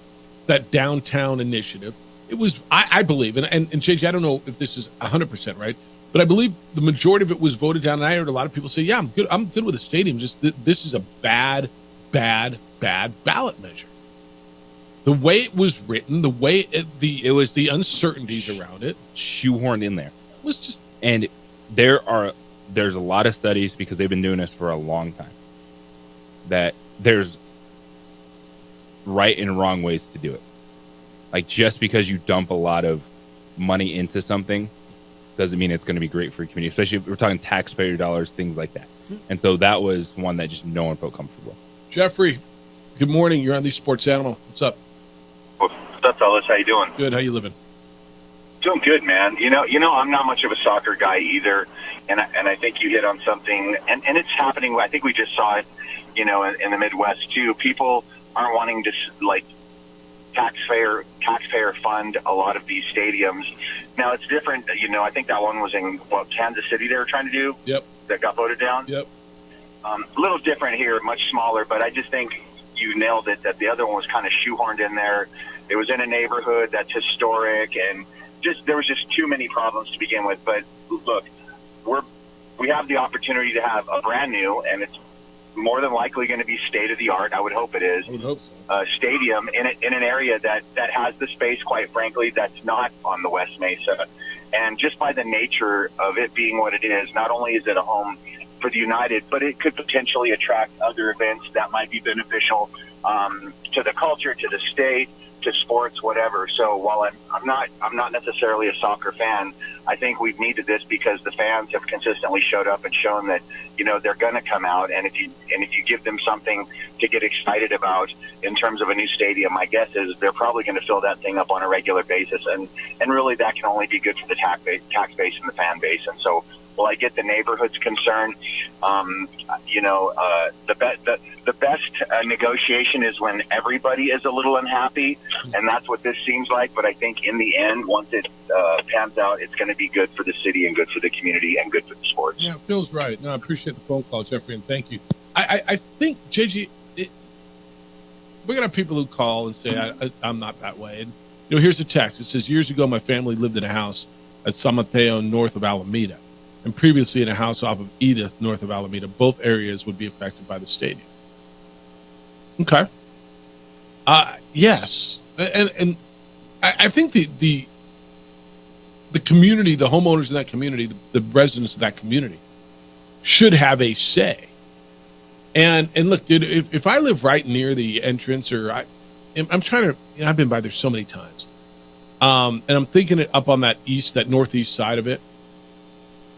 that downtown initiative, it was, I believe, and JJ, I don't know if this is 100% right, but I believe the majority of it was voted down, and I heard a lot of people say, yeah, I'm good with the stadium, just this is a bad ballot measure. The way it was written, the way the uncertainties around it, shoehorned in there, was just, and there's a lot of studies, because they've been doing this for a long time, that there's right and wrong ways to do it. Like, just because you dump a lot of money into something doesn't mean it's going to be great for your community, especially if we're talking taxpayer dollars, things like that. And so that was one that just no one felt comfortable. Jeffrey, good morning. You're on the Sports Animal. What's up? What's up, fellas? How you doing? Good. How you living? Doing good, man. You know, I'm not much of a soccer guy either, and I think you hit on something, and it's happening. I think we just saw it, you know, in the Midwest too. People aren't wanting to like taxpayer fund a lot of these stadiums. Now it's different. You know, I think that one was in Kansas City. They were trying to do. Yep. That got voted down. Yep. A little different here, much smaller, but I just think you nailed it. That the other one was kind of shoehorned in there. It was in a neighborhood that's historic, and there was just too many problems to begin with. But look, we have the opportunity to have a brand new, and it's more than likely going to be state of the art. I would hope it is. I would hope so. Stadium in an area that has the space, quite frankly, that's not on the West Mesa. And just by the nature of it being what it is, not only is it a home for the United, but it could potentially attract other events that might be beneficial to the culture, to the state, to sports, whatever. So while I'm not necessarily a soccer fan, I think we've needed this because the fans have consistently showed up and shown that, you know, they're going to come out, and if you give them something to get excited about in terms of a new stadium, my guess is they're probably going to fill that thing up on a regular basis, and really that can only be good for the tax base and the fan base. And so, while I get the neighborhood's concern, you know, the best negotiation is when everybody is a little unhappy, and that's what this seems like. But I think in the end, once it pans out, it's going to be good for the city and good for the community and good for the sports. Yeah, it feels right. No, I appreciate the phone call, Jeffrey, and thank you. I think, JG, we're going to have people who call and say, I'm not that way. And, you know, here's a text. It says, years ago, my family lived in a house at San Mateo north of Alameda, and previously in a house off of Edith, north of Alameda. Both areas would be affected by the stadium. Okay. Yes. And I think the community, the homeowners in that community, the residents of that community should have a say. And look, dude, if I live right near the entrance, or I'm trying to, you know, I've been by there so many times. And I'm thinking it up on that northeast side of it.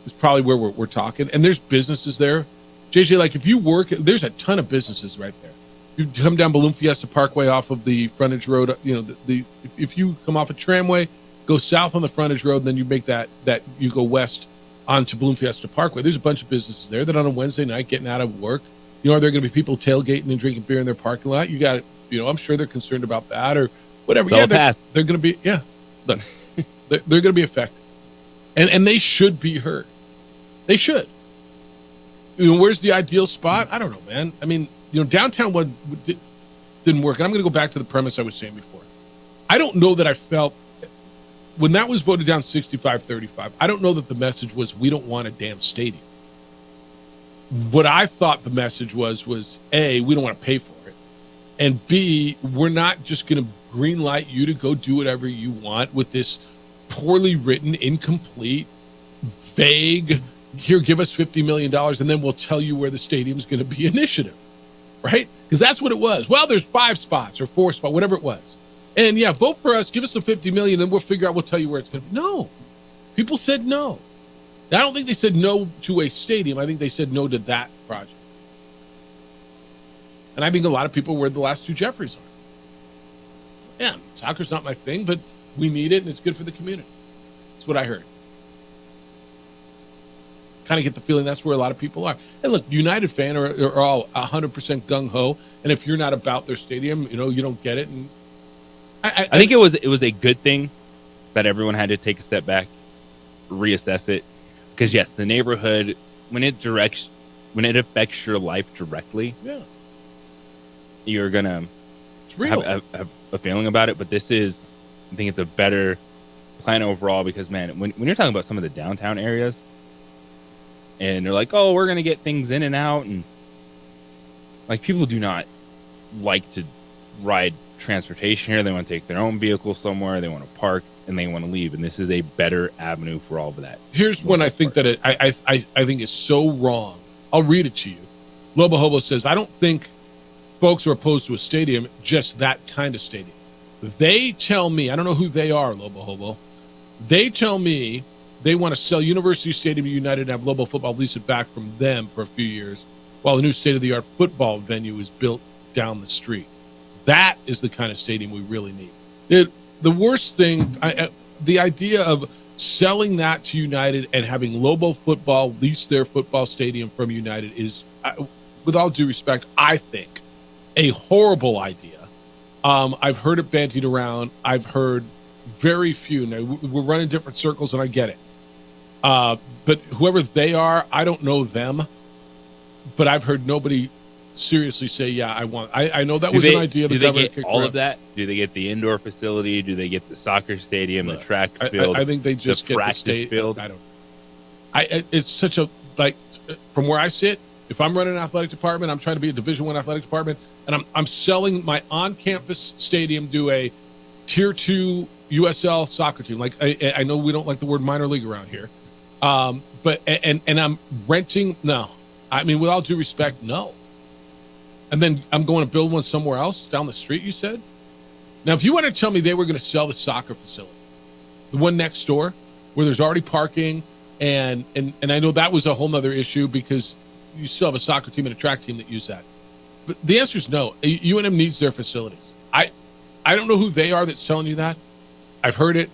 Is probably where we're talking, and there's businesses there. JJ, like if you work, there's a ton of businesses right there. You come down Balloon Fiesta Parkway off of the frontage road. You know, if you come off a tramway, go south on the frontage road, and then you make that you go west onto Balloon Fiesta Parkway. There's a bunch of businesses there that on a Wednesday night getting out of work. You know, are there going to be people tailgating and drinking beer in their parking lot? You got, you know, I'm sure they're concerned about that or whatever. They're going to be, yeah, look, they're going to be affected. And they should be heard. They should. You know, where's the ideal spot? I don't know, man. I mean, you know, downtown didn't work. And I'm going to go back to the premise I was saying before. I don't know that I felt, when that was voted down 65-35, I don't know that the message was, we don't want a damn stadium. What I thought the message was A, we don't want to pay for it. And B, we're not just going to green light you to go do whatever you want with this poorly written, incomplete, vague, here, give us $50 million, and then we'll tell you where the stadium's going to be initiative, right? Because that's what it was. Well, there's 5 spots or 4 spots, whatever it was. And yeah, vote for us, give us the $50 million, and we'll tell you where it's going to be. No. People said no. I don't think they said no to a stadium. I think they said no to that project. And I think a lot of people were the last 2 Jeffreys are. Yeah, soccer's not my thing, but we need it, and it's good for the community. That's what I heard. Kind of get the feeling that's where a lot of people are. And look, United fan are all 100% gung-ho, and if you're not about their stadium, you know, you don't get it. And I think it was a good thing that everyone had to take a step back reassess it, because yes, the neighborhood, when it affects your life directly, you're gonna have a feeling about it. But this is, I think it's a better plan overall, because man, when you're talking about some of the downtown areas, and they're like, oh, we're gonna get things in and out, and like people do not like to ride transportation here. They want to take their own vehicle somewhere, they want to park, and they want to leave, and this is a better avenue for all of that. Here's when I think that I think it's so wrong. I'll read it to you. Lobo Hobo says, I don't think folks are opposed to a stadium, just that kind of stadium. They tell me, I don't know who they are, Lobo Hobo. They tell me they want to sell University Stadium to United and have Lobo Football lease it back from them for a few years while the new state-of-the-art football venue is built down the street. That is the kind of stadium we really need. The worst thing, the idea of selling that to United and having Lobo Football lease their football stadium from United is, with all due respect, I think, a horrible idea. I've heard it bandied around. I've heard very few. Now, we're running different circles, and I get it. But whoever they are, I don't know them. But I've heard nobody seriously say, yeah, I know that was an idea. Do they get all of that? Do they get the indoor facility? Do they get the soccer stadium, the track field? I think they just get the state field. It's such a, like, from where I sit, if I'm running an athletic department, I'm trying to be a Division I athletic department, and I'm selling my on-campus stadium to a Tier 2 USL soccer team. Like, I know we don't like the word minor league around here, but I'm renting. No, I mean, with all due respect, no. And then I'm going to build one somewhere else down the street, you said? Now, if you want to tell me they were going to sell the soccer facility, the one next door, where there's already parking, and I know that was a whole nother issue because you still have a soccer team and a track team that use that. But the answer is no. UNM needs their facilities. I don't know who they are that's telling you that. I've heard it.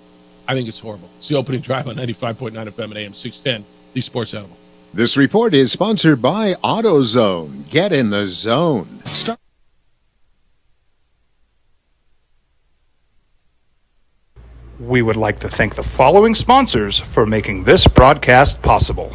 I think it's horrible. It's the opening drive on 95.9 FM and AM 610, the Sports Animal. This report is sponsored by AutoZone. Get in the zone. We would like to thank the following sponsors for making this broadcast possible.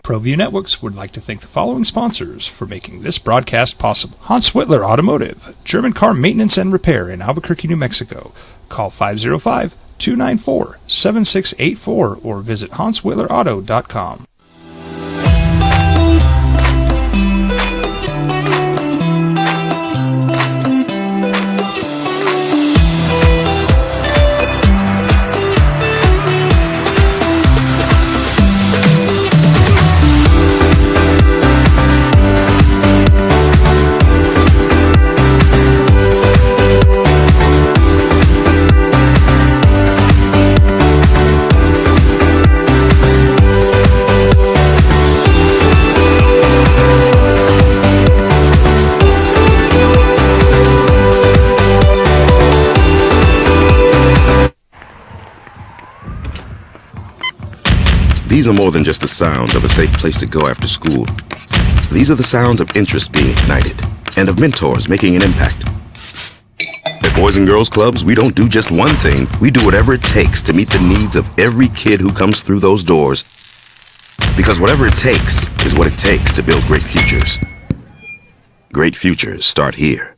ProView Networks would like to thank the following sponsors for making this broadcast possible. Hans Whitler Automotive, German car maintenance and repair in Albuquerque, New Mexico. Call 505-294-7684 or visit hanswhitlerauto.com. These are more than just the sounds of a safe place to go after school. These are the sounds of interest being ignited, and of mentors making an impact. At Boys and Girls Clubs, we don't do just one thing. We do whatever it takes to meet the needs of every kid who comes through those doors. Because whatever it takes is what it takes to build great futures. Great futures start here.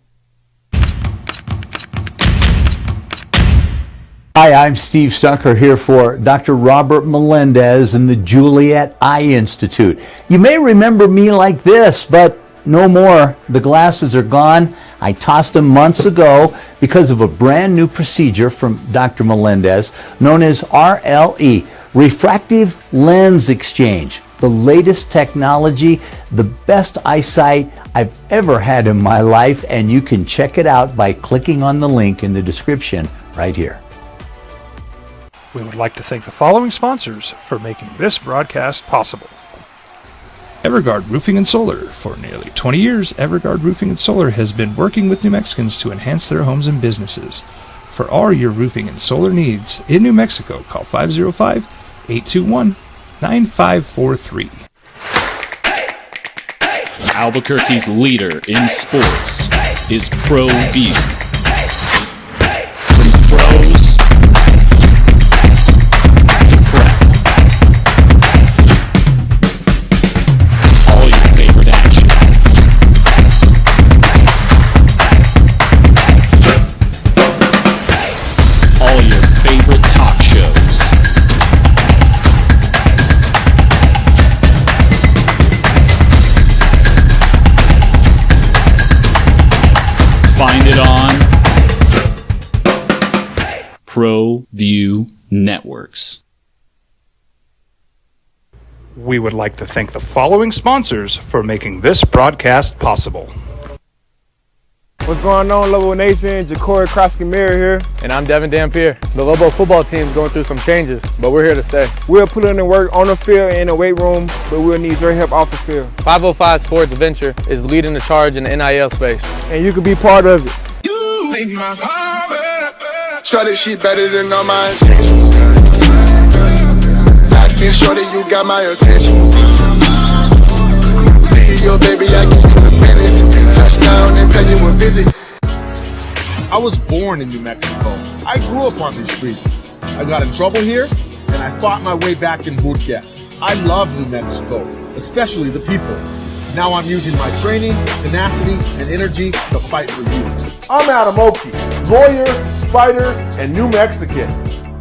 Hi, I'm Steve Stucker here for Dr. Robert Melendez and the Juliet Eye Institute. You may remember me like this, but no more. The glasses are gone. I tossed them months ago because of a brand new procedure from Dr. Melendez known as RLE, Refractive Lens Exchange. The latest technology, the best eyesight I've ever had in my life, and you can check it out by clicking on the link in the description right here. We would like to thank the following sponsors for making this broadcast possible. Evergard Roofing and Solar. For nearly 20 years, Evergard Roofing and Solar has been working with New Mexicans to enhance their homes and businesses. For all your roofing and solar needs in New Mexico, call 505-821-9543. Albuquerque's leader in sports is ProView. From pros to prep, all your favorite action. All your favorite talk shows. Find it on ProView Networks. We would like to thank the following sponsors for making this broadcast possible. What's going on, Lobo Nation? Ja'Cory Krosky-Mirror here. And I'm Devin Dampier. The Lobo football team's going through some changes, but we're here to stay. We'll put in the work on the field and in the weight room, but we'll need your help off the field. 505 Sports Venture is leading the charge in the NIL space. And you can be part of it. Shorty, she better than all my intentions. I think shorty, you got my attention. See your baby, I get you the minutes. Touchdown and pay you a visit. I was born in New Mexico. I grew up on these streets. I got in trouble here, and I fought my way back in boot camp. I love New Mexico, especially the people. Now I'm using my training, tenacity, and energy to fight for you. I'm Adam Oki, lawyer, fighter, and New Mexican.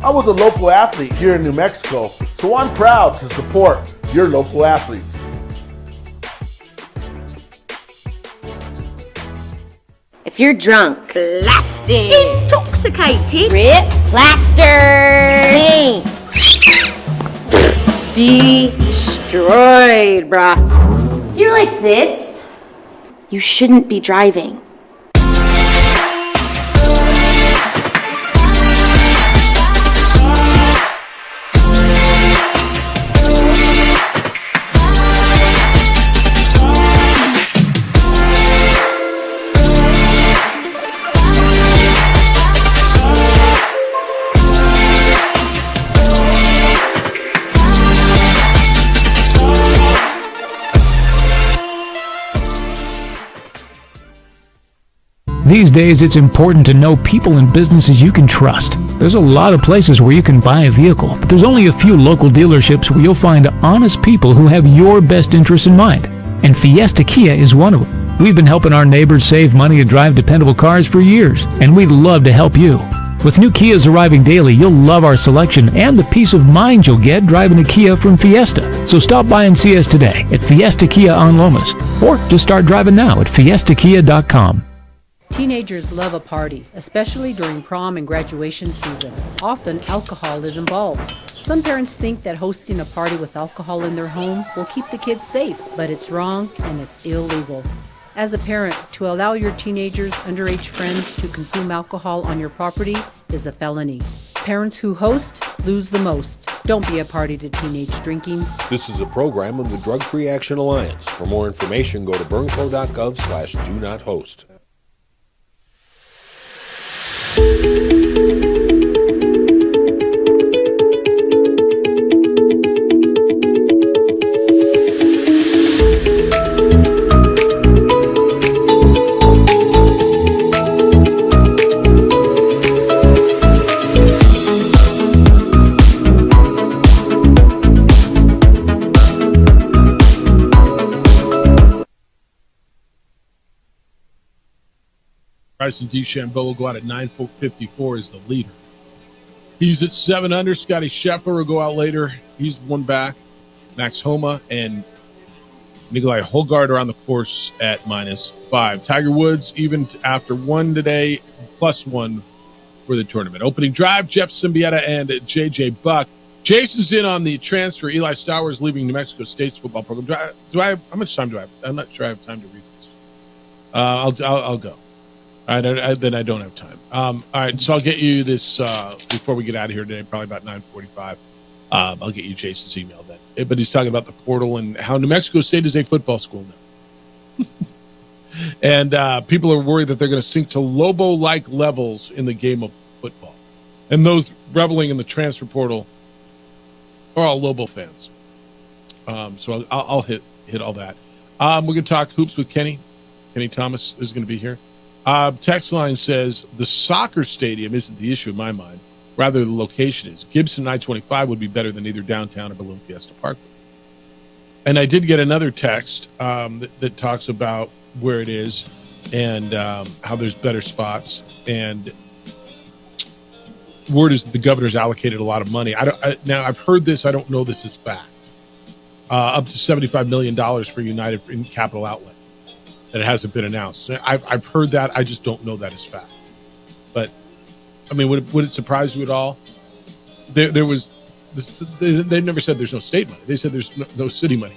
I was a local athlete here in New Mexico, so I'm proud to support your local athletes. If you're drunk, blasted, Intoxicated. rip, plastered, destroyed, bruh. If you're like this, you shouldn't be driving. These days, it's important to know people and businesses you can trust. There's a lot of places where you can buy a vehicle, but there's only a few local dealerships where you'll find honest people who have your best interests in mind. And Fiesta Kia is one of them. We've been helping our neighbors save money and drive dependable cars for years, and we'd love to help you. With new Kias arriving daily, you'll love our selection and the peace of mind you'll get driving a Kia from Fiesta. So stop by and see us today at Fiesta Kia on Lomas, or just start driving now at fiestakia.com. Teenagers love a party, especially during prom and graduation season. Often, alcohol is involved. Some parents think that hosting a party with alcohol in their home will keep the kids safe, but it's wrong and it's illegal. As a parent, to allow your teenagers' underage friends to consume alcohol on your property is a felony. Parents who host lose the most. Don't be a party to teenage drinking. This is a program of the Drug Free Action Alliance. For more information, go to burnco.gov/do-not-host. Bryson DeChambeau will go out at 9:54 as the leader. He's at 7 under. Scotty Scheffler will go out later. He's one back. Max Homa and Nikolai Holgaard are on the course at -5. Tiger Woods, even after one today, +1 for the tournament. Opening drive, Jeff Symbieta and J.J. Buck. Jason's in on the transfer. Eli Stowers leaving New Mexico State's football program. How much time do I have? I'm not sure I have time to read this. I'll go. Then I don't have time. All right, so I'll get you this before we get out of here today, probably about 9:45. I'll get you Jason's email then. But he's talking about the portal and how New Mexico State is a football school now. And people are worried that they're going to sink to Lobo-like levels in the game of football. And those reveling in the transfer portal are all Lobo fans. So I'll hit all that. We're going to talk hoops with Kenny. Kenny Thomas is going to be here. Text line says, the soccer stadium isn't the issue in my mind. Rather, the location is. Gibson I-25 would be better than either downtown or Balloon Fiesta Park. And I did get another text that talks about where it is and how there's better spots. And word is the governor's allocated a lot of money. Now, I've heard this. I don't know this is fact. Up to $75 million for United in capital outlay. That it hasn't been announced. I've heard that. I just don't know that is fact. But, I mean, would it surprise you at all? There was, they never said there's no state money. They said there's no city money.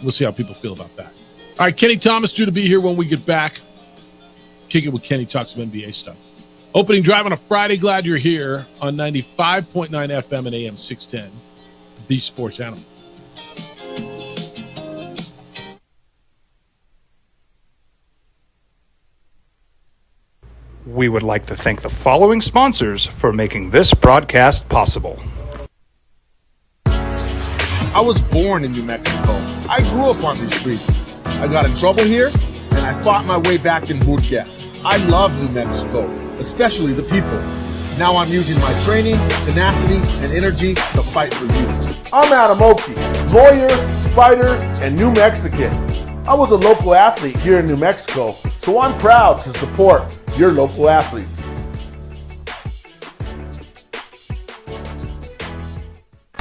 We'll see how people feel about that. All right, Kenny Thomas due to be here when we get back. Kick it with Kenny, talk some NBA stuff. Opening drive on a Friday. Glad you're here on 95.9 FM and AM 610. The Sports Animal. We would like to thank the following sponsors for making this broadcast possible. I was born in New Mexico. I grew up on these streets. I got in trouble here, and I fought my way back in boot camp. I love New Mexico, especially the people. Now I'm using my training, tenacity, and energy to fight for you. I'm Adam Oki, lawyer, fighter, and New Mexican. I was a local athlete here in New Mexico, so I'm proud to support your local athletes.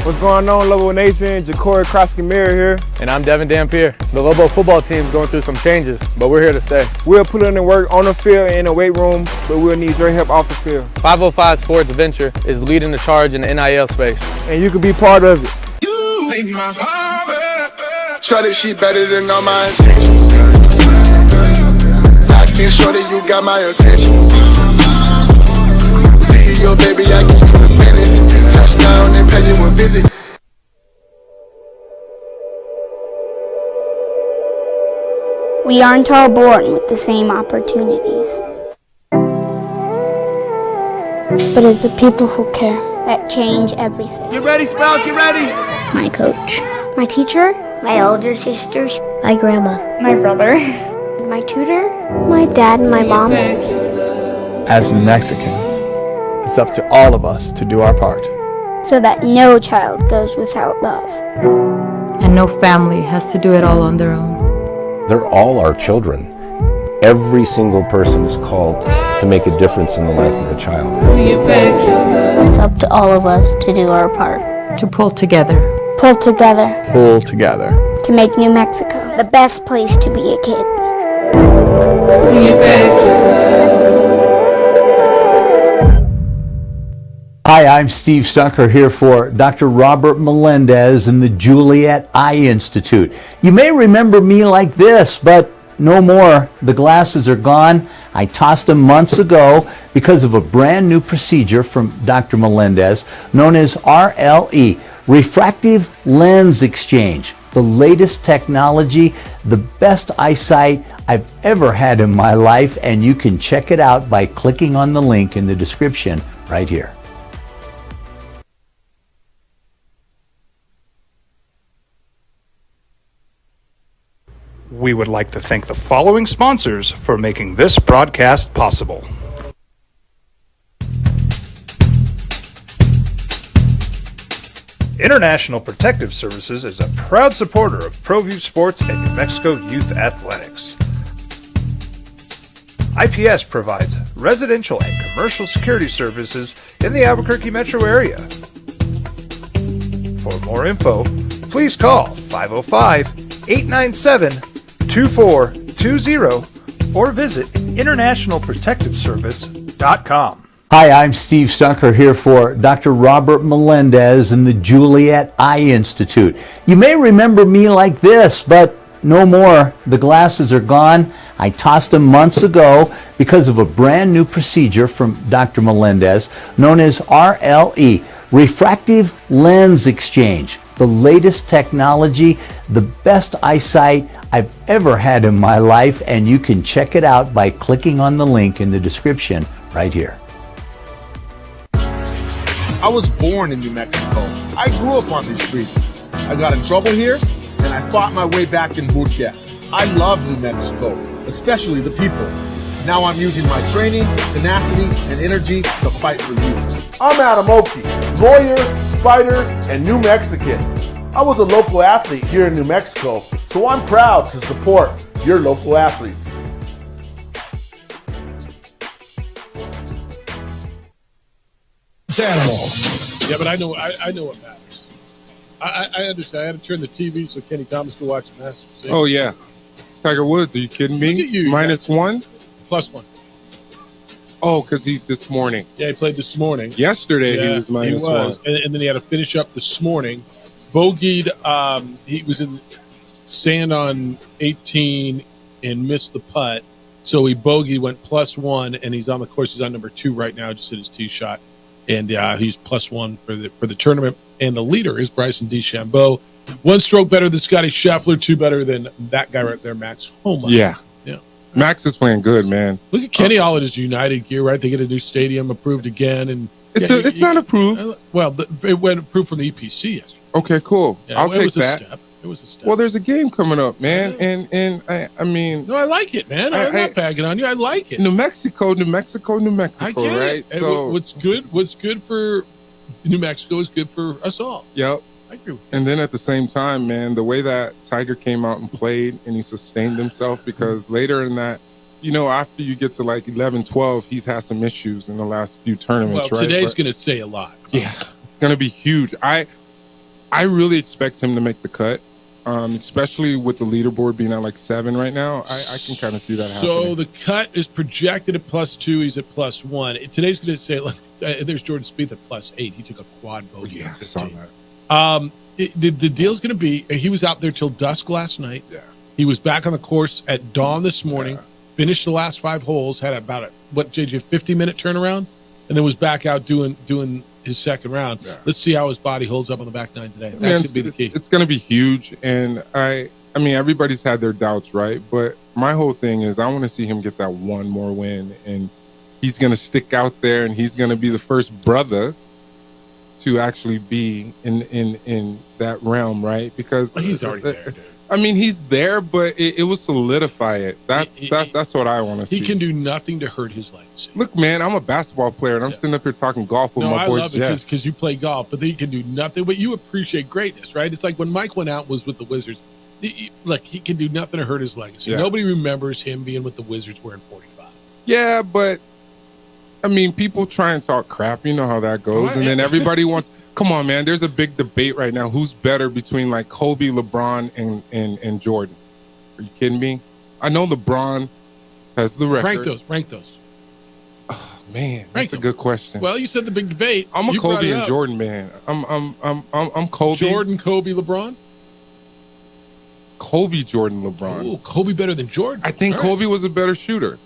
What's going on, Lobo Nation? Ja'Cory Krosky-Miller here. And I'm Devin Dampier. The Lobo football team's going through some changes, but we're here to stay. We'll put in the work on the field and in the weight room, but we'll need your help off the field. 505 Sports Venture is leading the charge in the NIL space. And you can be part of it. You make my heart better. Try that shit better than all my intentions. I can show that you got my attention. CEO, baby, I get you the minutes. Touchdown and pay you a visit. We aren't all born with the same opportunities. But it's the people who care that change everything. Get ready, Sprout, get ready! My coach, my teacher, my older sisters, my grandma, my brother, my tutor, my dad, and my mom. As New Mexicans, it's up to all of us to do our part. So that no child goes without love. And no family has to do it all on their own. They're all our children. Every single person is called to make a difference in the life of a child. It's up to all of us to do our part. To pull together. Pull together. Pull together. To make New Mexico the best place to be a kid. Hi, I'm Steve Stucker here for Dr. Robert Melendez and the Juliet Eye Institute. You may remember me like this, but no more. The glasses are gone. I tossed them months ago because of a brand new procedure from Dr. Melendez known as RLE, Refractive Lens Exchange. The latest technology, the best eyesight I've ever had in my life, and you can check it out by clicking on the link in the description right here. We would like to thank the following sponsors for making this broadcast possible. International Protective Services is a proud supporter of ProView Sports and New Mexico Youth Athletics. IPS provides residential and commercial security services in the Albuquerque metro area. For more info, please call 505-897-2420 or visit internationalprotectiveservice.com. Hi, I'm Steve Stucker here for Dr. Robert Melendez and the Juliet Eye Institute. You may remember me like this, but no more. The glasses are gone. I tossed them months ago because of a brand new procedure from Dr. Melendez known as RLE, Refractive Lens Exchange. The latest technology, the best eyesight I've ever had in my life, and you can check it out by clicking on the link in the description right here. I was born in New Mexico. I grew up on these streets. I got in trouble here, and I fought my way back in boot camp. I love New Mexico, especially the people. Now I'm using my training, tenacity, and energy to fight for you. I'm Adam Oki, lawyer, fighter, and New Mexican. I was a local athlete here in New Mexico, so I'm proud to support your local athletes. Animal. Yeah, but I know what matters. I understand. I had to turn the TV so Kenny Thomas could watch the Masters. Oh yeah, Tiger Woods. Are you kidding me? Look at you, -1, +1. Oh, because he this morning. Yeah, he played this morning. Yesterday he was -1, and then he had to finish up this morning. Bogeyed. He was in sand on 18 and missed the putt, so he bogeyed, went +1, and he's on the course. He's on number 2 right now. Just hit his tee shot. And he's +1 for the tournament. And the leader is Bryson DeChambeau. 1 stroke better than Scotty Scheffler, 2 better than that guy right there, Max Homa. Yeah. Yeah. Max is playing good, man. Look at Kenny all in his United gear, right? They get a new stadium approved again. And it's not approved. Well, it went approved from the EPC yesterday. Okay, cool. Yeah, I'll take that. It was a step. Well, there's a game coming up, man, and I mean, no, I like it, man. I'm not bagging on you. I like it. New Mexico, I get right? it. So what's good for New Mexico is good for us all. Yep. I agree with you. And then at the same time, man, the way that Tiger came out and played and he sustained himself, because later in that, after you get to like 11, 12, he's had some issues in the last few tournaments, well, right? Today's going to say a lot. Yeah, it's going to be huge. I really expect him to make the cut. Especially with the leaderboard being at like 7 right now, I can kind of see that happening. So the cut is projected at +2. He's at +1. Today's going to say, there's Jordan Spieth at +8. He took a quad bogey. Yeah, I saw that. The deal's going to be, he was out there till dusk last night. Yeah. He was back on the course at dawn this morning, finished the last 5 holes, had about a 50-minute turnaround, and then was back out doing his second round. Yeah. Let's see how his body holds up on the back 9 today. That's going to be the key. It's going to be huge, and I mean, everybody's had their doubts, right? But my whole thing is I want to see him get that one more win, and he's going to stick out there, and he's going to be the first brother to actually be in that realm, right? Because he's already there, dude. I mean, he's there, but it will solidify it. That's what I want to see. He can do nothing to hurt his legacy. Look, man, I'm a basketball player, and I'm sitting up here talking golf with my boy Jeff. I love it because you play golf, but he can do nothing. But you appreciate greatness, right? It's like when Mike went out was with the Wizards. He can do nothing to hurt his legacy. Yeah. Nobody remembers him being with the Wizards wearing 45. Yeah, but I mean, people try and talk crap. You know how that goes. And then everybody wants, come on, man, there's a big debate right now. Who's better between like Kobe, LeBron, and Jordan? Are you kidding me? I know LeBron has the record. Rank those. Oh, man, that's a good question. Well, you said the big debate. I'm a Kobe and Jordan man. I'm Kobe. Jordan, Kobe, LeBron? Kobe, Jordan, LeBron. Ooh, Kobe better than Jordan. I think Kobe was a better shooter.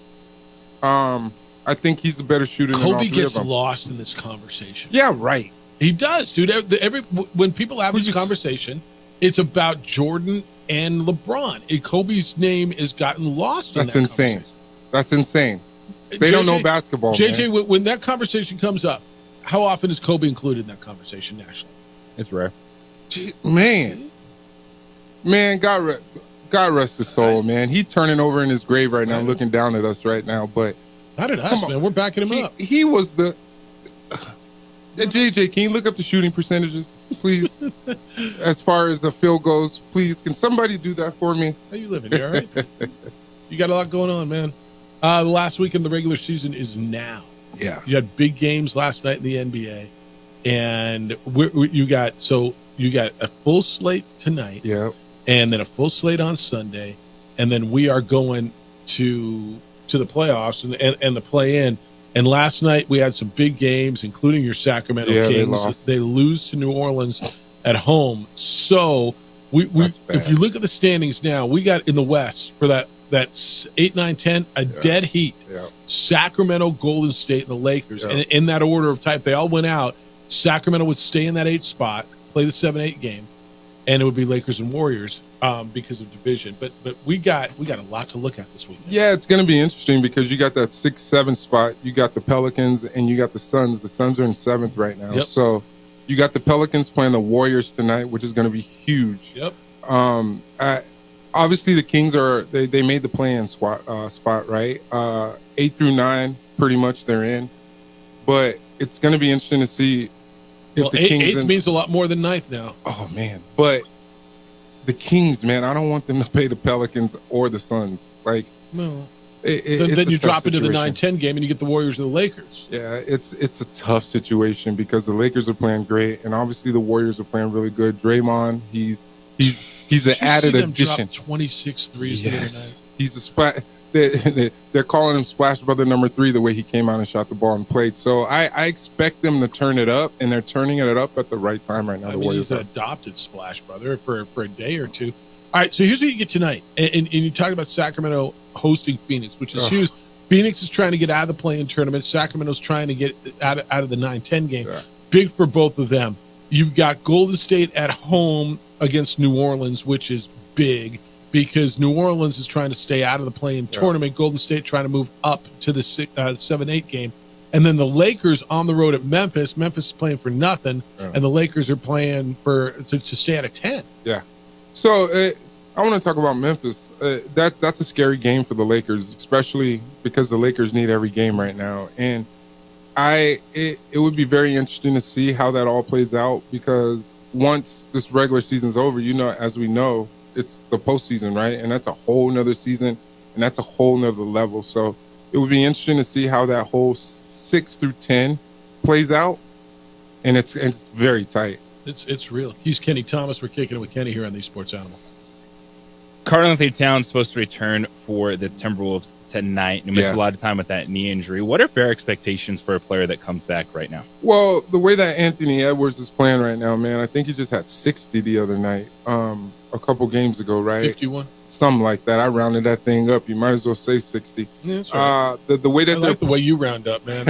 I think he's a better shooter than all three of them. Kobe gets lost in this conversation. Yeah, right. He does, dude. When people have this conversation, it's about Jordan and LeBron. Kobe's name has gotten lost in that insane. That's insane. They don't know basketball, JJ, man. When that conversation comes up, how often is Kobe included in that conversation nationally? It's rare. Man, God rest his soul, man. He's turning over in his grave right now, looking down at us right now. But not at us, man. We're backing him up. He was the JJ. Can you look up the shooting percentages, please? As far as the field goes, please. Can somebody do that for me? How you living? You all right? You got a lot going on, man. The last week in the regular season is now. Yeah. You had big games last night in the NBA, and you got a full slate tonight. Yeah. And then a full slate on Sunday, and then we are going to the playoffs and the play-in. And last night we had some big games, including your Sacramento Kings. They lose to New Orleans at home. So if you look at the standings now, we got in the West for that 8, 9, 10, dead heat. Yeah. Sacramento, Golden State, and the Lakers. And in that order of type, they all went out. Sacramento would stay in that 8 spot, play the 7-8 game, and it would be Lakers and Warriors because of division. But we got a lot to look at this weekend. Yeah, it's going to be interesting because you got that 6-7 spot. You got the Pelicans and you got the Suns. The Suns are in 7th right now. Yep. So you got the Pelicans playing the Warriors tonight, which is going to be huge. Yep. Obviously, the Kings they made the play-in spot, right? 8 through 9, pretty much they're in. But it's going to be interesting to see if the Kings. 8th means a lot more than 9th now. Oh man, but the Kings, man, I don't want them to play the Pelicans or the Suns. Like, no. Then you drop into the situation. 9-10 game and you get the Warriors or the Lakers. Yeah, it's a tough situation because the Lakers are playing great, and obviously the Warriors are playing really good. Draymond, he's an added addition. 26 threes the other night. He's a splash. They're calling him Splash Brother number 3 the way he came out and shot the ball and played. So I expect them to turn it up, and they're turning it up at the right time right now. I mean, he's an adopted Splash Brother for a day or two. All right, so here's what you get tonight. And you talk about Sacramento hosting Phoenix, which is huge. Phoenix is trying to get out of the play-in tournament. Sacramento's trying to get out of the 9-10 game. Yeah. Big for both of them. You've got Golden State at home against New Orleans, which is big because New Orleans is trying to stay out of the play-in tournament. Golden State trying to move up to the 7-8 game. And then the Lakers on the road at Memphis. Memphis is playing for nothing, and the Lakers are playing to stay out of 10. Yeah. So I want to talk about Memphis. That's a scary game for the Lakers, especially because the Lakers need every game right now. And it would be very interesting to see how that all plays out because once this regular season's over, as we know, it's the postseason, right? And that's a whole nother season, and that's a whole nother level. So it would be interesting to see how that whole 6 through 10 plays out, and it's very tight. It's real. He's Kenny Thomas. We're kicking it with Kenny here on the Sports Animal. Karl-Anthony Towns supposed to return for the Timberwolves tonight. He missed a lot of time with that knee injury. What are fair expectations for a player that comes back right now? Well, the way that Anthony Edwards is playing right now, man, I think he just had 60 the other night, a couple games ago, right? 51. Something like that. I rounded that thing up. You might as well say 60. Yeah, that's right. The way that I like the way you round up, man.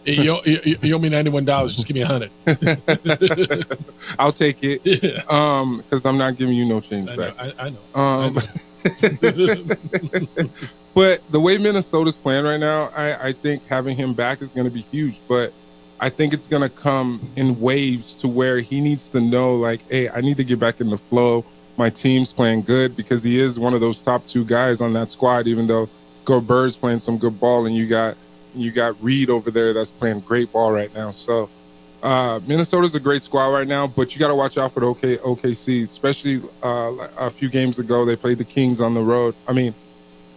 You owe me $91. Just give me $100. I'll take it. Because I'm not giving you no change back. I know. But the way Minnesota's playing right now, I think having him back is going to be huge. But I think it's going to come in waves to where he needs to know, like, hey, I need to get back in the flow. My team's playing good because he is one of those top 2 guys on that squad, even though Gobert's playing some good ball and you got Reed over there that's playing great ball right now. So Minnesota's a great squad right now, but you got to watch out for the OKC, especially a few games ago they played the Kings on the road. I mean,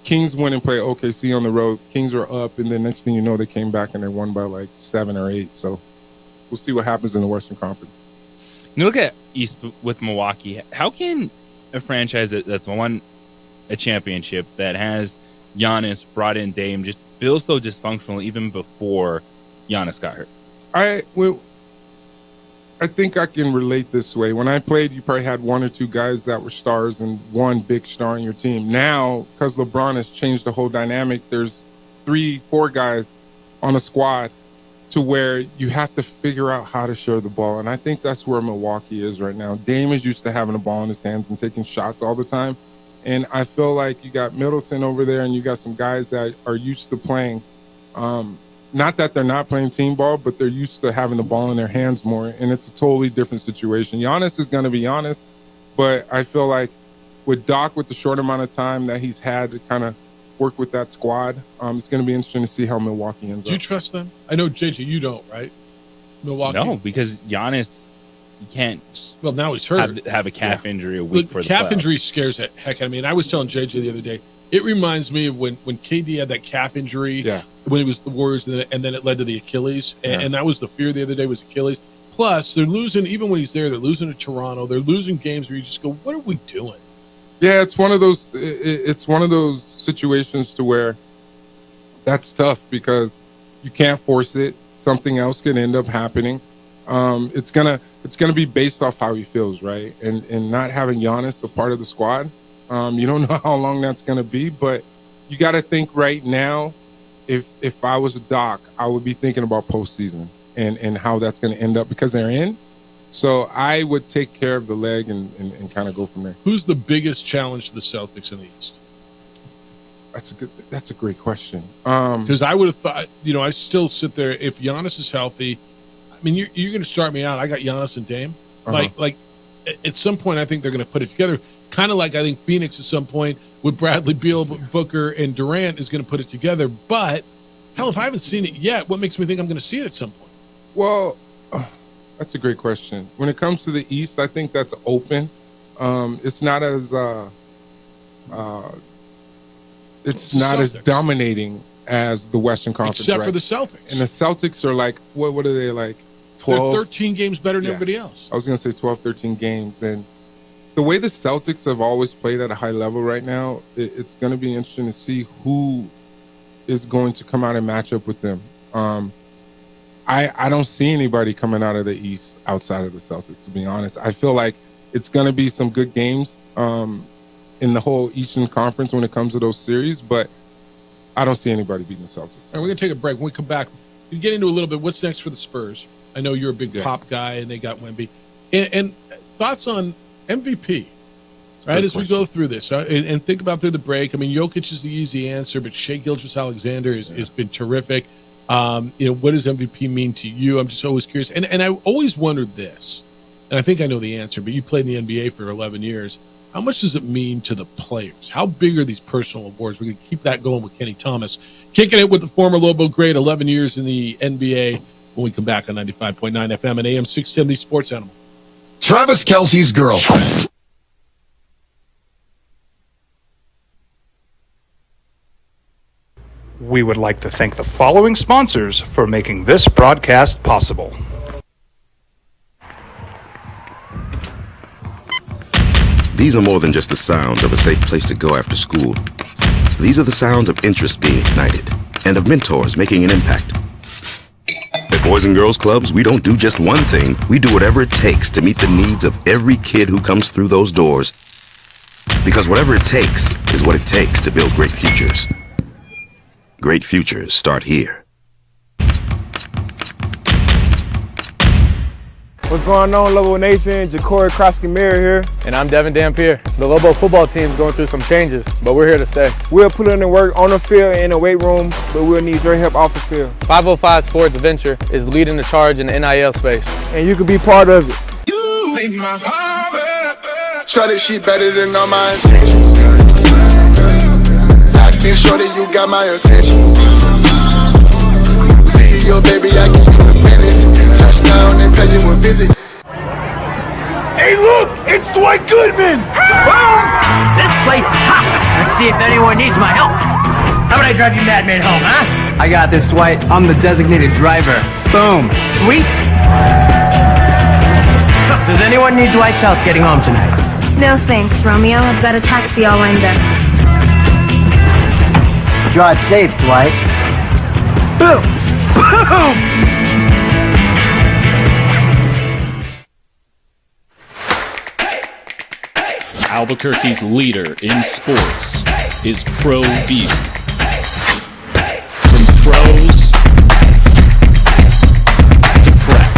Kings went and played OKC on the road. Kings were up, and then next thing you know, they came back and they won by like 7 or 8. So we'll see what happens in the Western Conference. You look at East with Milwaukee. How can a franchise that's won a championship that has Giannis, brought in Dame, just feel so dysfunctional even before Giannis got hurt? I think I can relate this way. When I played, you probably had 1 or 2 guys that were stars and one big star in your team. Now, because LeBron has changed the whole dynamic, there's 3, 4 guys on a squad to where you have to figure out how to share the ball. And I think that's where Milwaukee is right now. Dame is used to having the ball in his hands and taking shots all the time. And I feel like you got Middleton over there and you got some guys that are used to playing. Not that they're not playing team ball, but they're used to having the ball in their hands more. And it's a totally different situation. Giannis is going to be Giannis, but I feel like with Doc, with the short amount of time that he's had to kind of work with that squad, it's going to be interesting to see how Milwaukee ends up. Do you trust them? I know, JJ, you don't, right? Milwaukee? No, because Giannis, you can't. Well, now he's hurt. Have a calf injury a week for the calf playoffs. injury scares the heck out of me. And I was telling JJ the other day, It reminds me of when KD had that calf injury when he was the Warriors, and then it led to the Achilles. And that was the fear the other day was Achilles. Plus, they're losing, even when he's there, they're losing to Toronto. They're losing games where you just go, what are we doing? Yeah, it's one of those situations to where that's tough because you can't force it. Something else can end up happening. It's gonna be based off how he feels, right? And not having Giannis a part of the squad, you don't know how long that's gonna be, but you got to think right now. If I was a Doc, I would be thinking about postseason and how that's gonna end up because they're in. So I would take care of the leg and kind of go from there. Who's the biggest challenge to the Celtics in the East? That's a great question. Because I would have thought, I still sit there. If Giannis is healthy, I mean, you're going to start me out. I got Giannis and Dame. Like at some point, I think they're going to put it together. Kind of like I think Phoenix at some point with Bradley Beal, Booker, and Durant is going to put it together. But hell, if I haven't seen it yet, what makes me think I'm going to see it at some point? Well, that's a great question. When it comes to the East, I think that's open. It's not as as dominating as the Western Conference, except for the Celtics. And the Celtics are like, what are they like? 12? They're 13 games better than everybody else. I was going to say 12, 13 games. And the way the Celtics have always played at a high level right now, it's going to be interesting to see who is going to come out and match up with them. I don't see anybody coming out of the East outside of the Celtics, to be honest. I feel like it's going to be some good games in the whole Eastern Conference when it comes to those series, but I don't see anybody beating the Celtics. All right, we're going to take a break. When we come back, we get into a little bit what's next for the Spurs. I know you're a big pop guy, and they got Wemby. And thoughts on MVP, right, as we go through this. And think about through the break. I mean, Jokic is the easy answer, but Shai Gilgeous-Alexander has been terrific. What does MVP mean to you? I'm just always curious. And I always wondered this, and I think I know the answer, but you played in the NBA for 11 years. How much does it mean to the players? How big are these personal awards? We're going to keep that going with Kenny Thomas. Kicking it with the former Lobo great, 11 years in the NBA. When we come back on 95.9 FM and AM 610, the Sports Animal. Travis Kelce's girlfriend. We would like to thank the following sponsors for making this broadcast possible. These are more than just the sounds of a safe place to go after school. These are the sounds of interest being ignited and of mentors making an impact. At Boys and Girls Clubs, we don't do just one thing. We do whatever it takes to meet the needs of every kid who comes through those doors. Because whatever it takes is what it takes to build great futures. Great futures start here. What's going on, Lobo Nation? Ja'Cory Krosky-Miller here. And I'm Devin Dampier. The Lobo football team is going through some changes, but we're here to stay. We'll put in the work on the field and in the weight room, but we'll need your help off the field. 505 Sports Venture is leading the charge in the NIL space. And you can be part of it. You make my heart better. Try this shit better than all my intentions. I can show that you got my attention. See your baby, I get you the minutes. Touchdown and pay you a visit. Hey, look! It's Dwight Goodman! This place is hot. Let's see if anyone needs my help. How about I drive you madman home, huh? I got this, Dwight. I'm the designated driver. Boom. Sweet? Does anyone need Dwight's help getting home tonight? No thanks, Romeo. I've got a taxi all lined up. Drive safe, Dwight. Boom! Boom! Albuquerque's leader in sports is ProView. From pros to prep.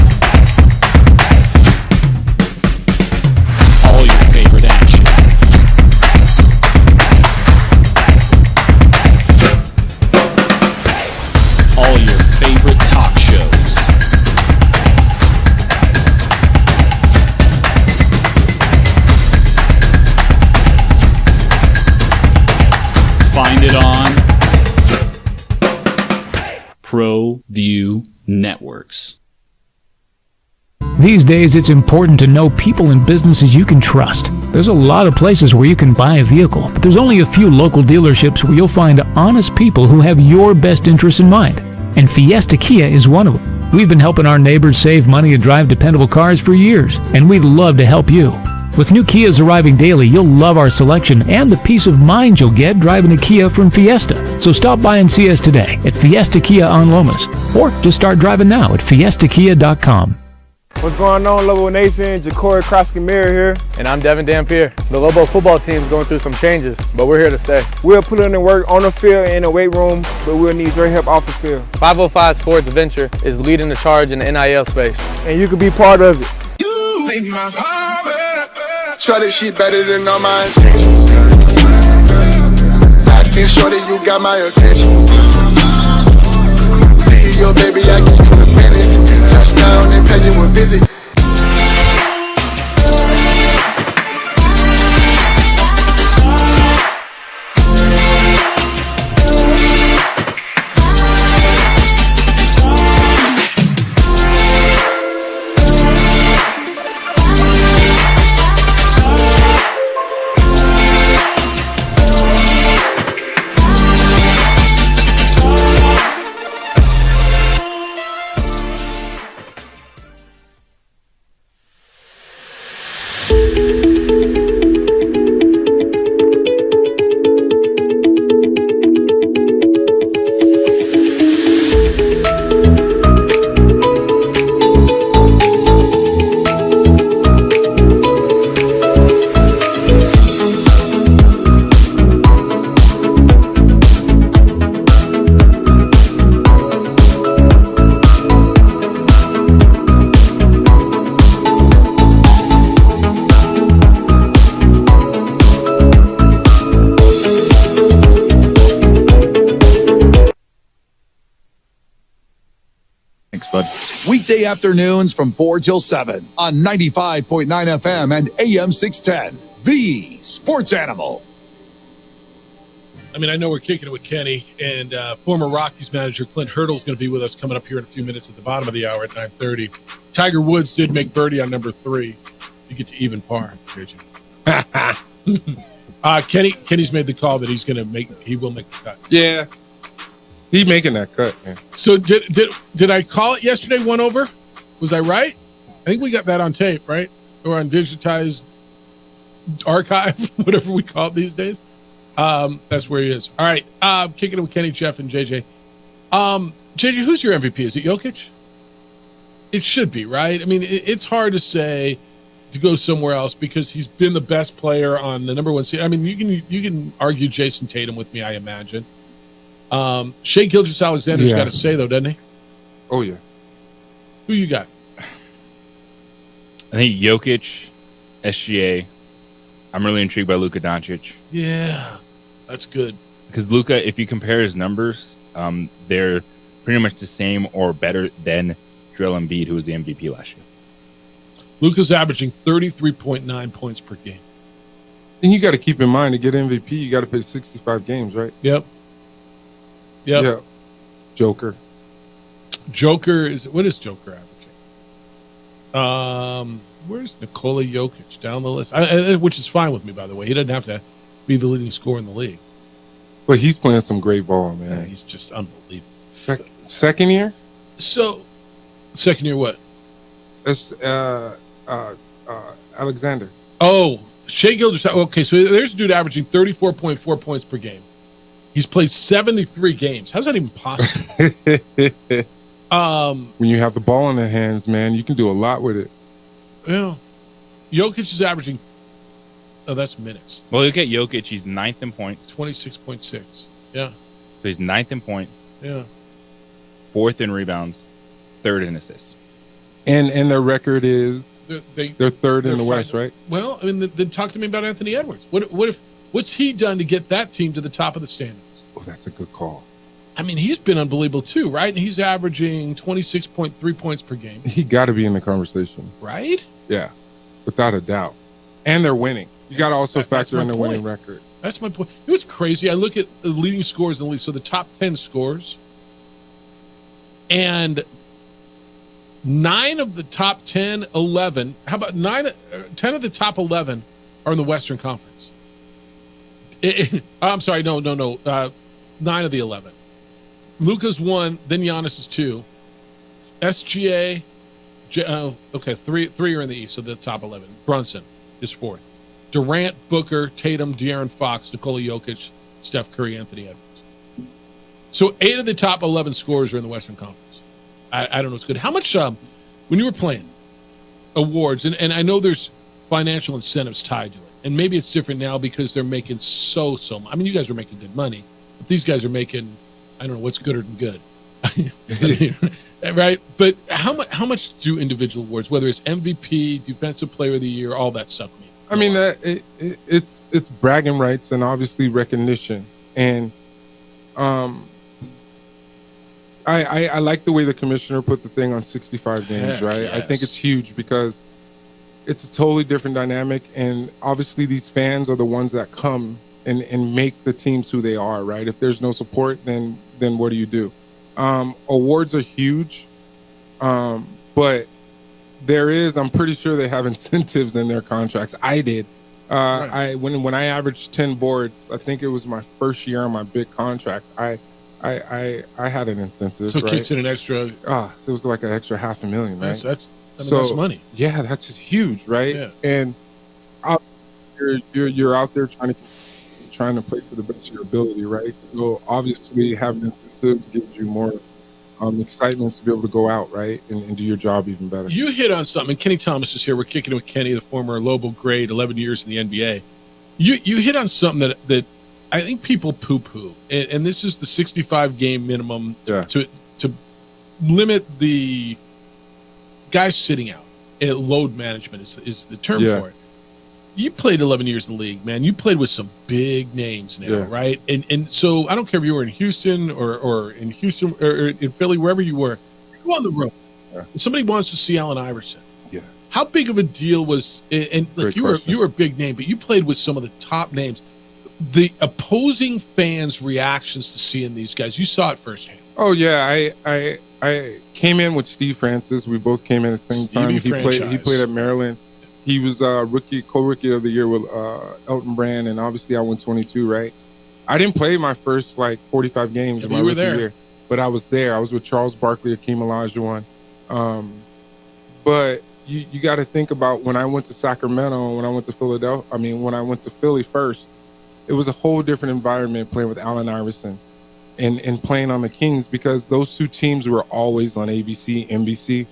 All your favorite action. All your favorite talk shows. Find it on ProView Networks. These days, it's important to know people and businesses you can trust. There's a lot of places where you can buy a vehicle, but there's only a few local dealerships where you'll find honest people who have your best interests in mind. And Fiesta Kia is one of them. We've been helping our neighbors save money and drive dependable cars for years, and we'd love to help you. With new Kias arriving daily, you'll love our selection and the peace of mind you'll get driving a Kia from Fiesta. So stop by and see us today at Fiesta Kia on Lomas, or just start driving now at fiestakia.com. What's going on, Lobo Nation? Ja'Cory Cross-Camara here. And I'm Devin Dampier. The Lobo football team's going through some changes, but we're here to stay. We'll put in the work on the field and in the weight room, but we'll need your help off the field. 505 Sports Venture is leading the charge in the NIL space. And you can be part of it. You make my heart better. Try this shit better than all my intentions. I think sure that you got my attention. See your baby, I get you the business. Touchdown and pay you a visit. Weekday afternoons from 4 till 7 on 95.9 FM and AM 610. The Sports Animal. I mean, I know we're kicking it with Kenny, and former Rockies manager Clint Hurdle's going to be with us coming up here in a few minutes at the bottom of the hour at 9:30. Tiger Woods did make birdie on number 3. You get to even par, Kenny's made the call that he will make the cut. Yeah. He making that cut, man. So did I call it yesterday? 1 over? Was I right? I think we got that on tape, right? Or on digitized archive, whatever we call it these days. That's where he is. All right. Kicking it with Kenny, Jeff, and JJ. JJ, who's your MVP? Is it Jokic? It should be, right? I mean, it's hard to say to go somewhere else because he's been the best player on the number 1 seed. I mean, you can argue Jason Tatum with me, I imagine. Shai Gilgeous-Alexander's got to say, though, doesn't he? Oh, yeah. Who you got? I think Jokic, SGA. I'm really intrigued by Luka Doncic. Yeah, that's good. Because Luka, if you compare his numbers, they're pretty much the same or better than Joel Embiid, who was the MVP last year. Luka's averaging 33.9 points per game. And you got to keep in mind, to get MVP, you got to play 65 games, right? Yep. Yeah. Joker is, what is Joker averaging? Where's Nikola Jokic down the list? Which is fine with me, by the way. He doesn't have to be the leading scorer in the league. But he's playing some great ball, man. Yeah, he's just unbelievable. Second year? So, second year what? That's Alexander. Oh, Shai Gilgeous. Okay, so there's a dude averaging 34.4 points per game. He's played 73 games. How's that even possible? When you have the ball in their hands, man, you can do a lot with it. Yeah. Jokic is averaging, that's minutes. Well, look at Jokic. He's 9th in points. 26.6. Yeah. So he's 9th in points. Yeah. 4th in rebounds. 3rd in assists. And their record is they're third in the West, right? Well, I mean, then talk to me about Anthony Edwards. What's he done to get that team to the top of the standings? Oh, that's a good call. I mean, he's been unbelievable too, right? And he's averaging 26.3 points per game. He got to be in the conversation. Right? Yeah, without a doubt. And they're winning. You got to also factor in their winning record. That's my point. It was crazy. I look at the leading scores in the league. So the top 10 scores. And 9 of the top 10, 11. How about 10 of the top 11 are are in the Western Conference. I'm sorry, no. 9 of the 11. Luka's 1, then Giannis is 2. SGA, three are in the East, so the top 11. Brunson is 4th. Durant, Booker, Tatum, De'Aaron Fox, Nikola Jokic, Steph Curry, Anthony Edwards. So 8 of the top 11 scorers are in the Western Conference. I don't know what's good. How much, when you were playing awards, and I know there's financial incentives tied to it, and maybe it's different now because they're making so much. I mean, you guys are making good money, but these guys are making, I don't know, what's gooder than good. Right? But how much do individual awards, whether it's MVP, Defensive Player of the Year, all that stuff mean? I mean, it's bragging rights and obviously recognition. And I like the way the commissioner put the thing on 65 games, right? Yes. I think it's huge because it's a totally different dynamic. And obviously these fans are the ones that come and make the teams who they are, right? If there's no support, then what do you do? Awards are huge, but I'm pretty sure they have incentives in their contracts. I did. Right. When I averaged 10 boards, I think it was my first year on my big contract. I had an incentive. So it kicks in an extra. So it was like an extra $500,000, right? That's money. Yeah, that's huge, right? Yeah. And you're out there trying to play to the best of your ability, right? So obviously having incentives gives you more excitement to be able to go out, right, and do your job even better. You hit on something. Kenny Thomas is here. We're kicking it with Kenny, the former Lobo great, 11 years in the NBA. You hit on something that I think people poo-poo, and this is the 65-game minimum to limit the guys sitting out. Load management is the term for it. You played 11 years in the league, man. You played with some big names now, right? And so I don't care if you were in Houston or in Houston or in Philly, wherever you were. You go on the road. Yeah. Somebody wants to see Allen Iverson. Yeah. How big of a deal was? And look, you were a big name, but you played with some of the top names. The opposing fans' reactions to seeing these guys, you saw it firsthand. Oh yeah, I came in with Steve Francis. We both came in at the same time. He played at Maryland. He was co-rookie of the year with Elton Brand, and obviously I won 22, right? I didn't play my first 45 games in my rookie year, but I was there. I was with Charles Barkley, Akeem Olajuwon. But you got to think about when I went to Sacramento, when I went to Philadelphia. I mean, when I went to Philly first, it was a whole different environment playing with Allen Iverson and playing on the Kings because those two teams were always on ABC, NBC.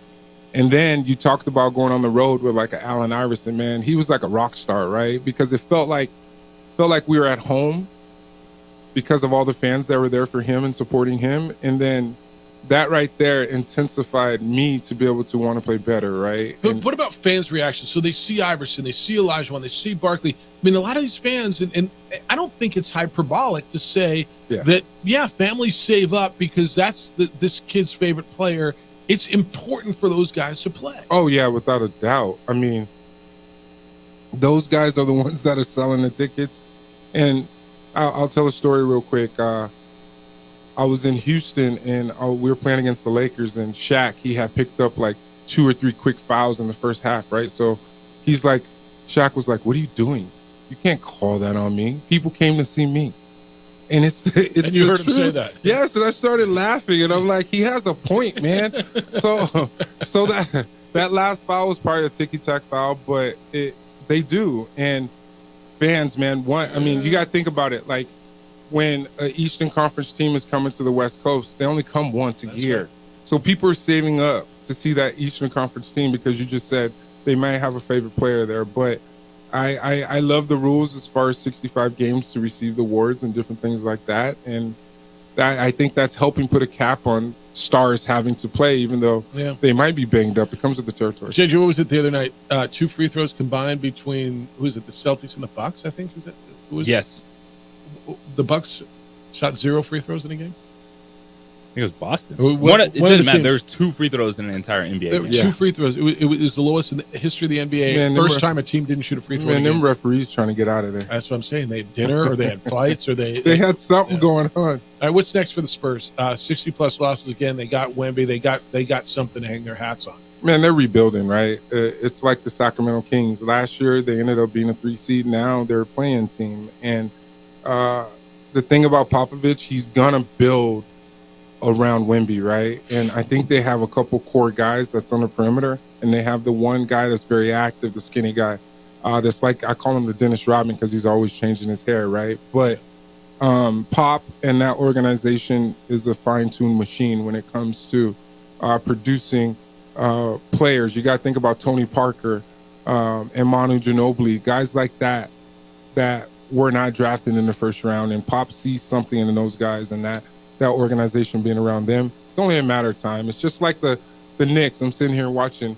And then you talked about going on the road with like an Allen Iverson, man. He was like a rock star, right? Because it felt like we were at home because of all the fans that were there for him and supporting him. And then that right there intensified me to be able to want to play better, right? But what about fans' reactions? So they see Iverson, they see Olajuwon, they see Barkley. I mean, a lot of these fans, and I don't think it's hyperbolic to say that, families save up because that's this kid's favorite player. It's important for those guys to play. Oh, yeah, without a doubt. I mean, those guys are the ones that are selling the tickets. And I'll tell a story real quick. I was in Houston, and we were playing against the Lakers, and Shaq, he had picked up like 2 or 3 quick fouls in the first half, right? So Shaq was like, what are you doing? You can't call that on me. People came to see me. And it's and you heard him say that. Yes, and I started laughing, and I'm like, he has a point, man. so that last foul was probably a ticky-tack foul, but they do. And fans, man, you got to think about it. Like, when an Eastern Conference team is coming to the West Coast, they only come once a year. Right. So people are saving up to see that Eastern Conference team because you just said they might have a favorite player there, but I love the rules as far as 65 games to receive the awards and different things like that. And I think that's helping put a cap on stars having to play, even though they might be banged up. It comes with the territory. JJ, what was it the other night? 2 free throws combined between, who is it, the Celtics and the Bucks, I think? Is it? Yes. The Bucks shot 0 free throws in a game? I think it was Boston. It didn't matter. There's 2 free throws in an entire NBA game. 2 free throws. It was the lowest in the history of the NBA. Man, first time a team didn't shoot a free throw. Man, them referees trying to get out of there. That's what I'm saying. They had dinner, or they had fights, or they had something going on. All right, what's next for the Spurs? 60+ losses again. They got Wemby. They got something to hang their hats on. Man, they're rebuilding, right? It's like the Sacramento Kings. Last year, they ended up being a 3 seed. Now they're a playing team. And the thing about Popovich, he's going to build around Wemby, right? And I think they have a couple core guys that's on the perimeter. And they have the one guy that's very active, the skinny guy. That's like, I call him the Dennis Rodman because he's always changing his hair, right? But Pop and that organization is a fine-tuned machine when it comes to producing players. You got to think about Tony Parker and Manu Ginobili, guys like that were not drafted in the first round. And Pop sees something in those guys, and that organization being around them, it's only a matter of time. It's just like the Knicks. I'm sitting here watching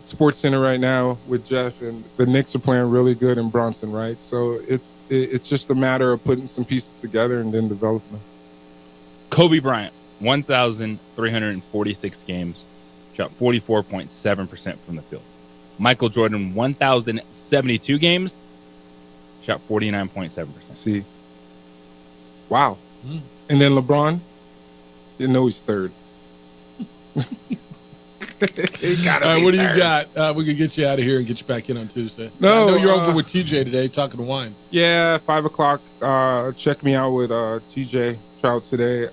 Sports Center right now with Jeff, and the Knicks are playing really good in Bronson, right? So it's just a matter of putting some pieces together and then developing them. Kobe Bryant, 1,346 games, shot 44.7% from the field. Michael Jordan, 1,072 games, shot 49.7%. See, wow. And then LeBron, you know he's third. All right, what do you got? We can get you out of here and get you back in on Tuesday. No, I know you're over with TJ today talking to wine. Yeah, 5 o'clock. Check me out with TJ Trout today.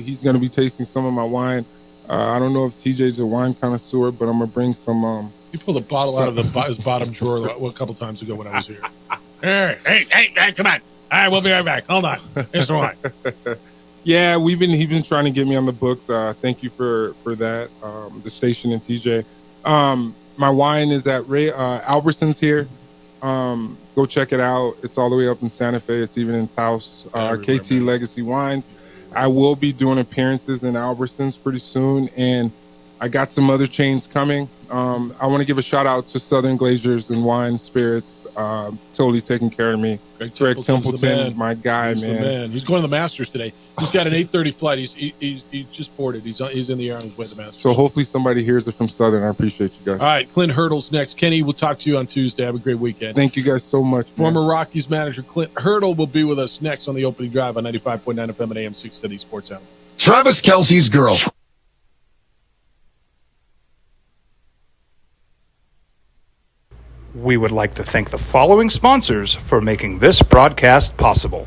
He's gonna be tasting some of my wine. I don't know if TJ's a wine connoisseur, but I'm gonna bring some. You pulled a bottle out of his bottom drawer a couple times ago when I was here. Hey, come on! All right, we'll be right back. Hold on. Here's the wine. Yeah, he's been trying to get me on the books. Thank you for that. The station and TJ. My wine is at Albertsons here. Go check it out. It's all the way up in Santa Fe. It's even in Taos. KT Legacy Wines. I will be doing appearances in Albertsons pretty soon, and I got some other chains coming. I want to give a shout out to Southern Glazers and Wine Spirits, totally taking care of me. Greg Templeton, my guy, man. He's going to the Masters today. He's got an 8:30 flight. He's just boarded. He's in the air on his way to the Masters. So hopefully somebody hears it from Southern. I appreciate you guys. All right, Clint Hurdle's next. Kenny, we'll talk to you on Tuesday. Have a great weekend. Thank you guys so much. Former Rockies manager Clint Hurdle will be with us next on the opening drive on 95.9 FM and AM 610 Sports Animal. Travis Kelce's girl. We would like to thank the following sponsors for making this broadcast possible.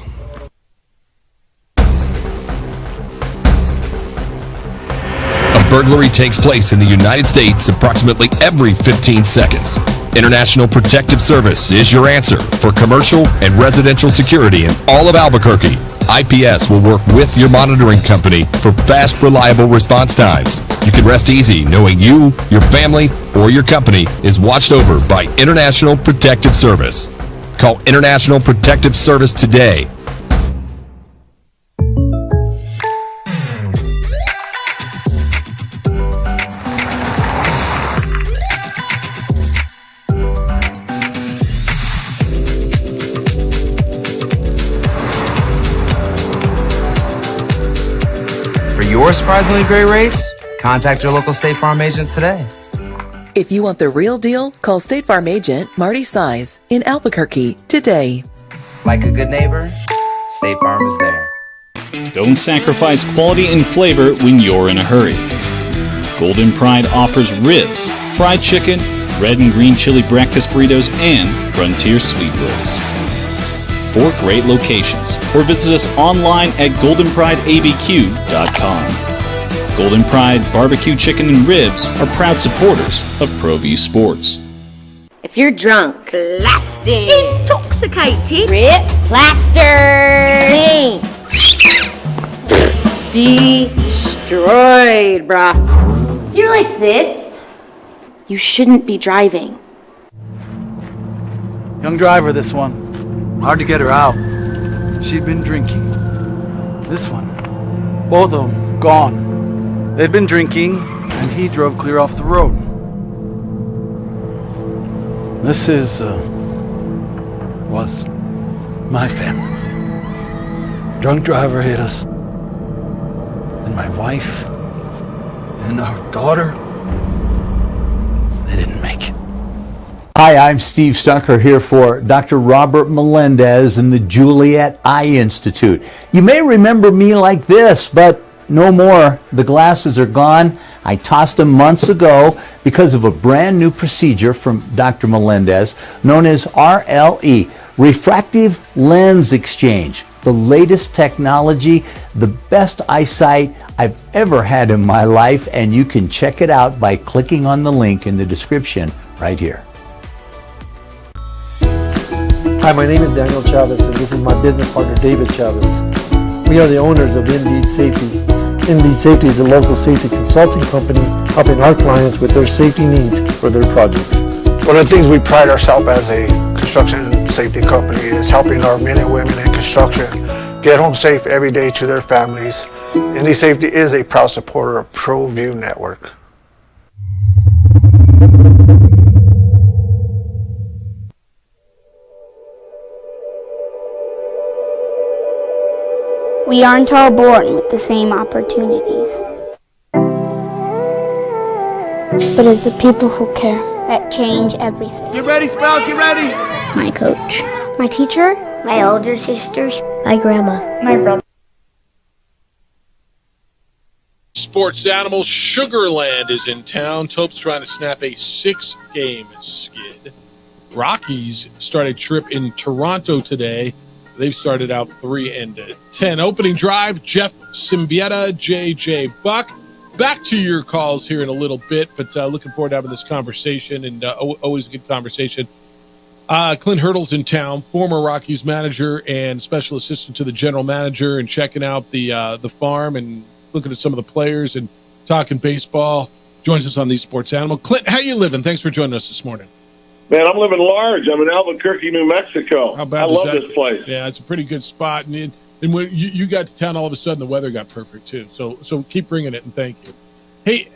A burglary takes place in the United States approximately every 15 seconds. International Protective Service is your answer for commercial and residential security in all of Albuquerque. IPS will work with your monitoring company for fast, reliable response times. You can rest easy knowing you, your family, or your company is watched over by International Protective Service. Call International Protective Service today. Your surprisingly great rates? Contact your local State Farm agent today. If you want the real deal, call State Farm agent Marty Size in Albuquerque today. Like a good neighbor, State Farm is there. Don't sacrifice quality and flavor when you're in a hurry. Golden Pride offers ribs, fried chicken, red and green chili breakfast burritos, and frontier sweet rolls. 4 great locations, or visit us online at goldenprideabq.com. Golden Pride Barbecue Chicken and Ribs are proud supporters of ProView Sports. If you're drunk, blasted, intoxicated, ripped, plastered, taint, destroyed, bruh. If you're like this, you shouldn't be driving. Young driver, this one. Hard to get her out. She'd been drinking. This one. Both of them gone. They'd been drinking, and he drove clear off the road. This was my family. Drunk driver hit us. And my wife and our daughter, they didn't make it. Hi, I'm Steve Stucker here for Dr. Robert Melendez and the Juliet Eye Institute. You may remember me like this, but no more. The glasses are gone. I tossed them months ago because of a brand new procedure from Dr. Melendez known as RLE, Refractive Lens Exchange. The latest technology, the best eyesight I've ever had in my life, and you can check it out by clicking on the link in the description right here. Hi, my name is Daniel Chavez, and this is my business partner, David Chavez. We are the owners of Indeed Safety. Indeed Safety is a local safety consulting company helping our clients with their safety needs for their projects. One of the things we pride ourselves as a construction safety company is helping our men and women in construction get home safe every day to their families. Indeed Safety is a proud supporter of ProView Network. We aren't all born with the same opportunities. But it's the people who care that change everything. Get ready, Sprout, get ready! My coach, my teacher, my older sisters, my grandma, my brother. Sports animal Sugarland is in town. Tope's trying to snap a 6-game skid. Rockies start a trip in Toronto today. They've started out 3-10. Opening drive, Jeff Symbieta, JJ Buck. Back to your calls here in a little bit, but looking forward to having this conversation, and always a good conversation. Clint Hurdle's in town, former Rockies manager and special assistant to the general manager, and checking out the farm and looking at some of the players and talking baseball. Joins us on the Sports Animal. Clint, how you living? Thanks for joining us this morning. Man, I'm living large. I'm in Albuquerque, New Mexico. How bad I love this place. Yeah, it's a pretty good spot. And when you got to town, all of a sudden the weather got perfect too. So keep bringing it, and thank you. Hey,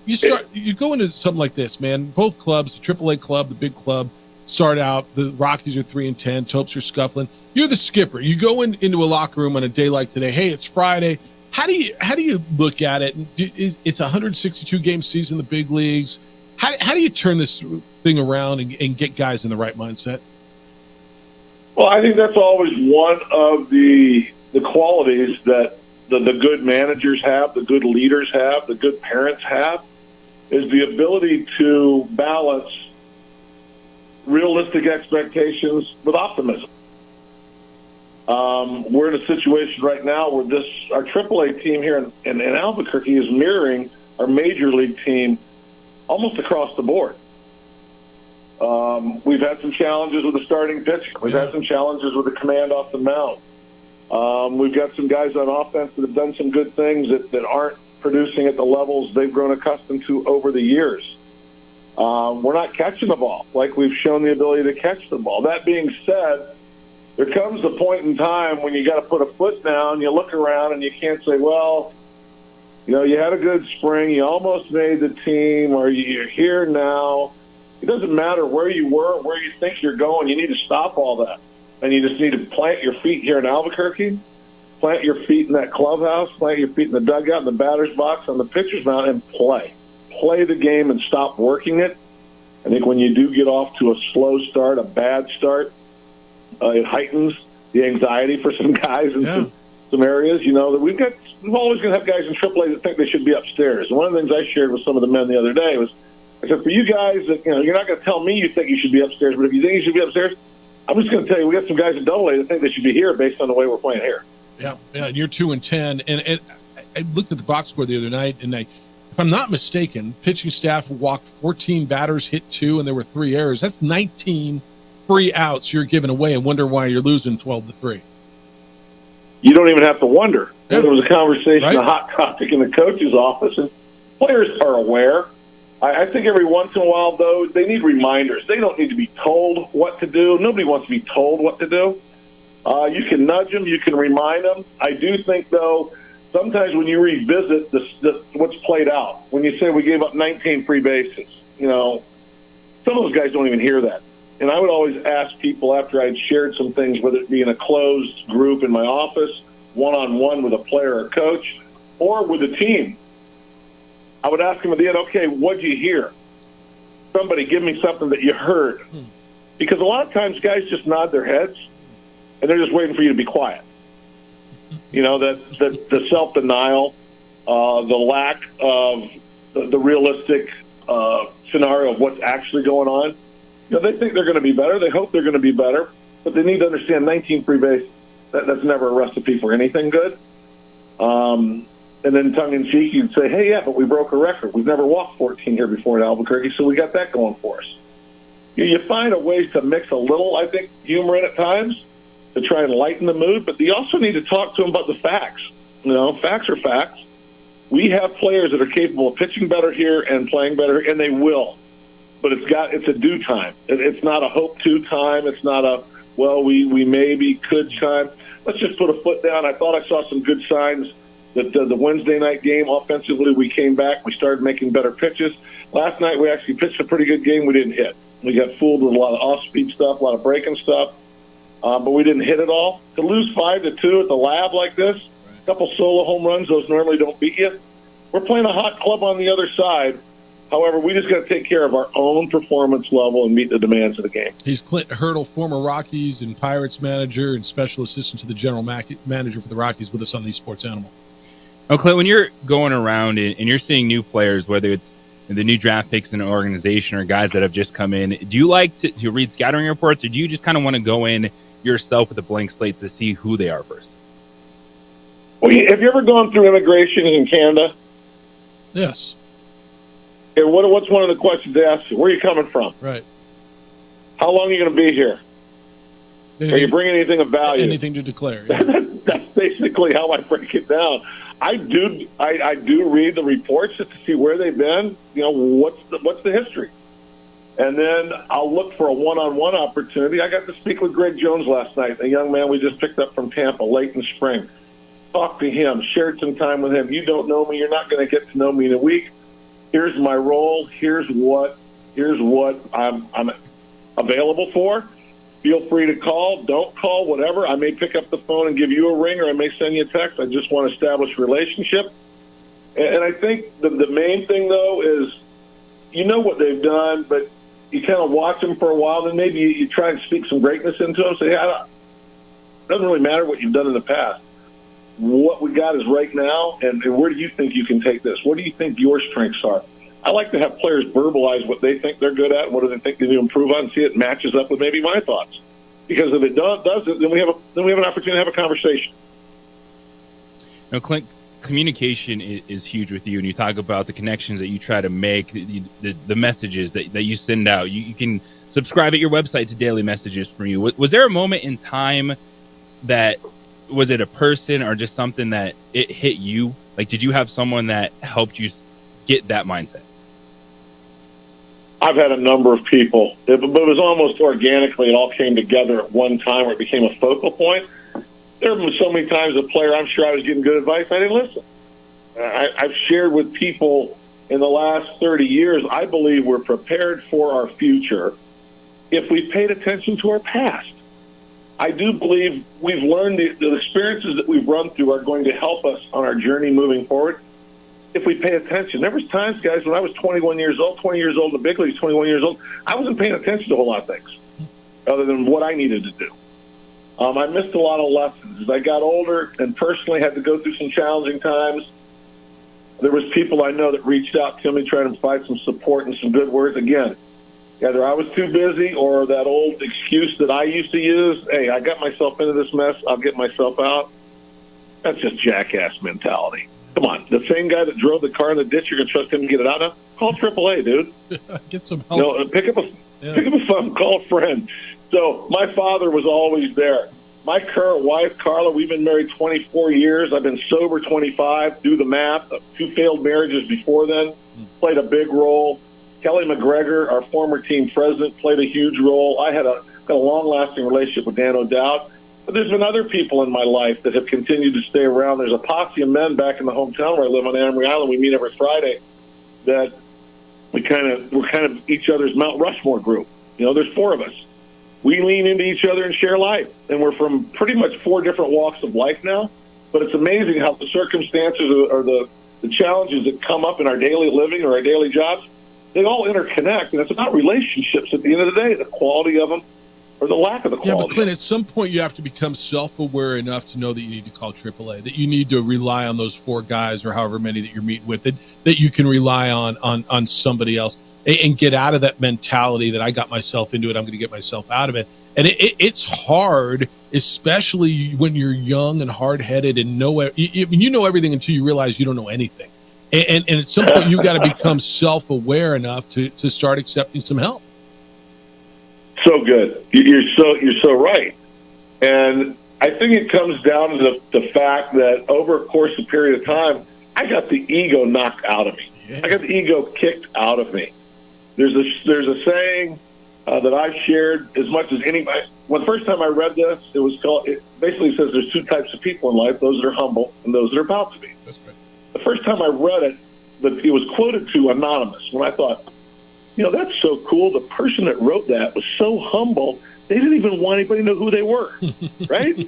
you go into something like this, man. Both clubs, the AAA club, the big club, start out. The Rockies are 3-10. Topes are scuffling. You're the skipper. You go into a locker room on a day like today. Hey, it's Friday. How do you look at it? It's a 162 game season in the big leagues. How do you turn this thing around and get guys in the right mindset? Well, I think that's always one of the qualities that the good managers have, the good leaders have, the good parents have, is the ability to balance realistic expectations with optimism. We're in a situation right now where our AAA team here in Albuquerque is mirroring our major league team almost across the board. We've had some challenges with the starting pitching. We've had some challenges with the command off the mound. We've got some guys on offense that have done some good things that aren't producing at the levels they've grown accustomed to over the years. We're not catching the ball like we've shown the ability to catch the ball. That being said, there comes a point in time when you got to put a foot down, you look around, and you can't say, well, you had a good spring, you almost made the team, or you're here now. It doesn't matter where you were, where you think you're going. You need to stop all that. And you just need to plant your feet here in Albuquerque, plant your feet in that clubhouse, plant your feet in the dugout, in the batter's box, on the pitcher's mound, and play. Play the game and stop working it. I think when you do get off to a slow start, a bad start, it heightens the anxiety for some guys in some areas. That we've always going to have guys in AAA that think they should be upstairs. And one of the things I shared with some of the men the other day was, I said, for you guys, that you're not going to tell me you think you should be upstairs, but if you think you should be upstairs, I'm just going to tell you, we got some guys in AA that think they should be here based on the way we're playing here. Yeah, and you're 2-10. And I looked at the box score the other night, and if I'm not mistaken, pitching staff walked 14 batters, hit 2, and there were 3 errors. That's 19 free outs you're giving away, and wonder why you're losing 12-3. You don't even have to wonder. Yeah. There was a conversation, a hot topic in the coach's office, and players are aware. I think every once in a while, though, they need reminders. They don't need to be told what to do. Nobody wants to be told what to do. You can nudge them. You can remind them. I do think, though, sometimes when you revisit what's played out, when you say we gave up 19 free bases, some of those guys don't even hear that. And I would always ask people after I'd shared some things, whether it be in a closed group in my office, one-on-one with a player or coach, or with a team, I would ask them at the end, okay, what'd you hear? Somebody give me something that you heard. Because a lot of times guys just nod their heads, and they're just waiting for you to be quiet. The self-denial, the lack of the realistic scenario of what's actually going on. They think they're going to be better. They hope they're going to be better, but they need to understand 19 free base. That's never a recipe for anything good. And then tongue-in-cheek, you'd say, hey, yeah, but we broke a record. We've never walked 14 here before in Albuquerque, so we got that going for us. You find a way to mix a little, I think, humor in at times to try and lighten the mood, but you also need to talk to them about the facts. Facts are facts. We have players that are capable of pitching better here and playing better, and they will. But it's a due time. It's not a hope to time. It's not a, well, we maybe could time. Let's just put a foot down. I thought I saw some good signs that the Wednesday night game, offensively, we came back. We started making better pitches. Last night, we actually pitched a pretty good game. We didn't hit. We got fooled with a lot of off-speed stuff, a lot of breaking stuff, but we didn't hit it all. To lose 5-2 at the Lab like this, a couple solo home runs, those normally don't beat you. We're playing a hot club on the other side. However, we just got to take care of our own performance level and meet the demands of the game. He's Clint Hurdle, former Rockies and Pirates manager and special assistant to the general manager for the Rockies, with us on the Sports Animal. Oh, Clint, when you're going around and you're seeing new players, whether it's the new draft picks in an organization or guys that have just come in, do you like to read scouting reports, or do you just kind of want to go in yourself with a blank slate to see who they are first? Well, have you ever gone through immigration in Canada? Yes. And what's one of the questions they ask you? Where are you coming from? Right. How long are you going to be here? Are you bringing anything of value? Anything to declare. Yeah. That's basically how I break it down. I do read the reports just to see where they've been. What's the history, and then I'll look for a one-on-one opportunity. I got to speak with Greg Jones last night, a young man we just picked up from Tampa late in spring. Talked to him, shared some time with him. You don't know me. You're not going to get to know me in a week. Here's my role. Here's what I'm available for. Feel free to call. Don't call, whatever. I may pick up the phone and give you a ring, or I may send you a text. I just want to establish a relationship. And I think the main thing, though, is you know what they've done, but you kind of watch them for a while, and maybe you try and speak some greatness into them. Say, hey, it doesn't really matter what you've done in the past. What we got is right now, and where do you think you can take this? What do you think your strengths are? I like to have players verbalize what they think they're good at and what do they think they need to improve on, and see it matches up with maybe my thoughts. Because if it doesn't, then we have an opportunity to have a conversation. Now, Clint, communication is huge with you, and you talk about the connections that you try to make, the messages that you send out. You can subscribe at your website to daily messages from you. Was there a moment in time that, was it a person or just something that it hit you? Like, did you have someone that helped you get that mindset? I've had a number of people, but it was almost organically. It all came together at one time where it became a focal point. There have been so many times a player, I'm sure I was getting good advice, I didn't listen. I've shared with people in the last 30 years, I believe we're prepared for our future if we paid attention to our past. I do believe we've learned the experiences that we've run through are going to help us on our journey moving forward if we pay attention. There was times, guys, when I was 20 years old in the big leagues, 21 years old, I wasn't paying attention to a whole lot of things other than what I needed to do. I missed a lot of lessons. As I got older and personally had to go through some challenging times, there was people I know that reached out to me trying to provide some support and some good words. Again, either I was too busy or that old excuse that I used to use, hey, I got myself into this mess, I'll get myself out. That's just jackass mentality. Come on, the same guy that drove the car in the ditch, you're going to trust him to get it out now? Call AAA, dude. Get some help. Pick up a phone, call a friend. So my father was always there. My current wife, Carla, we've been married 24 years. I've been sober 25. Do the math. 2 failed marriages before then. Played a big role. Kelly McGregor, our former team president, played a huge role. I had a long-lasting relationship with Dan O'Dowd. But there's been other people in my life that have continued to stay around. There's a posse of men back in the hometown where I live on Anna Marie Island. We meet every Friday. That we're kind of each other's Mount Rushmore group. There's 4 of us. We lean into each other and share life. And we're from pretty much 4 different walks of life now. But it's amazing how the circumstances or the challenges that come up in our daily living or our daily jobs, they all interconnect. And it's about relationships at the end of the day, the quality of them. or the lack of the quality. Yeah, but Clint, at some point you have to become self-aware enough to know that you need to call AAA, that you need to rely on those 4 guys or however many that you're meeting with, that you can rely on somebody else and get out of that mentality that I got myself into it, I'm going to get myself out of it. And it's hard, especially when you're young and hard-headed and you know everything until you realize you don't know anything. And at some point you've got to become self-aware enough to start accepting some help. So good. You're so right. And I think it comes down to the fact that over a course of period of time, I got the ego knocked out of me. Yeah. I got the ego kicked out of me. There's a saying that I've shared as much as anybody. When the first time I read this, it basically says there's 2 types of people in life, those that are humble and those that are about to be. That's right. The first time I read it, it was quoted to anonymous, when I thought, that's so cool. The person that wrote that was so humble, they didn't even want anybody to know who they were, right?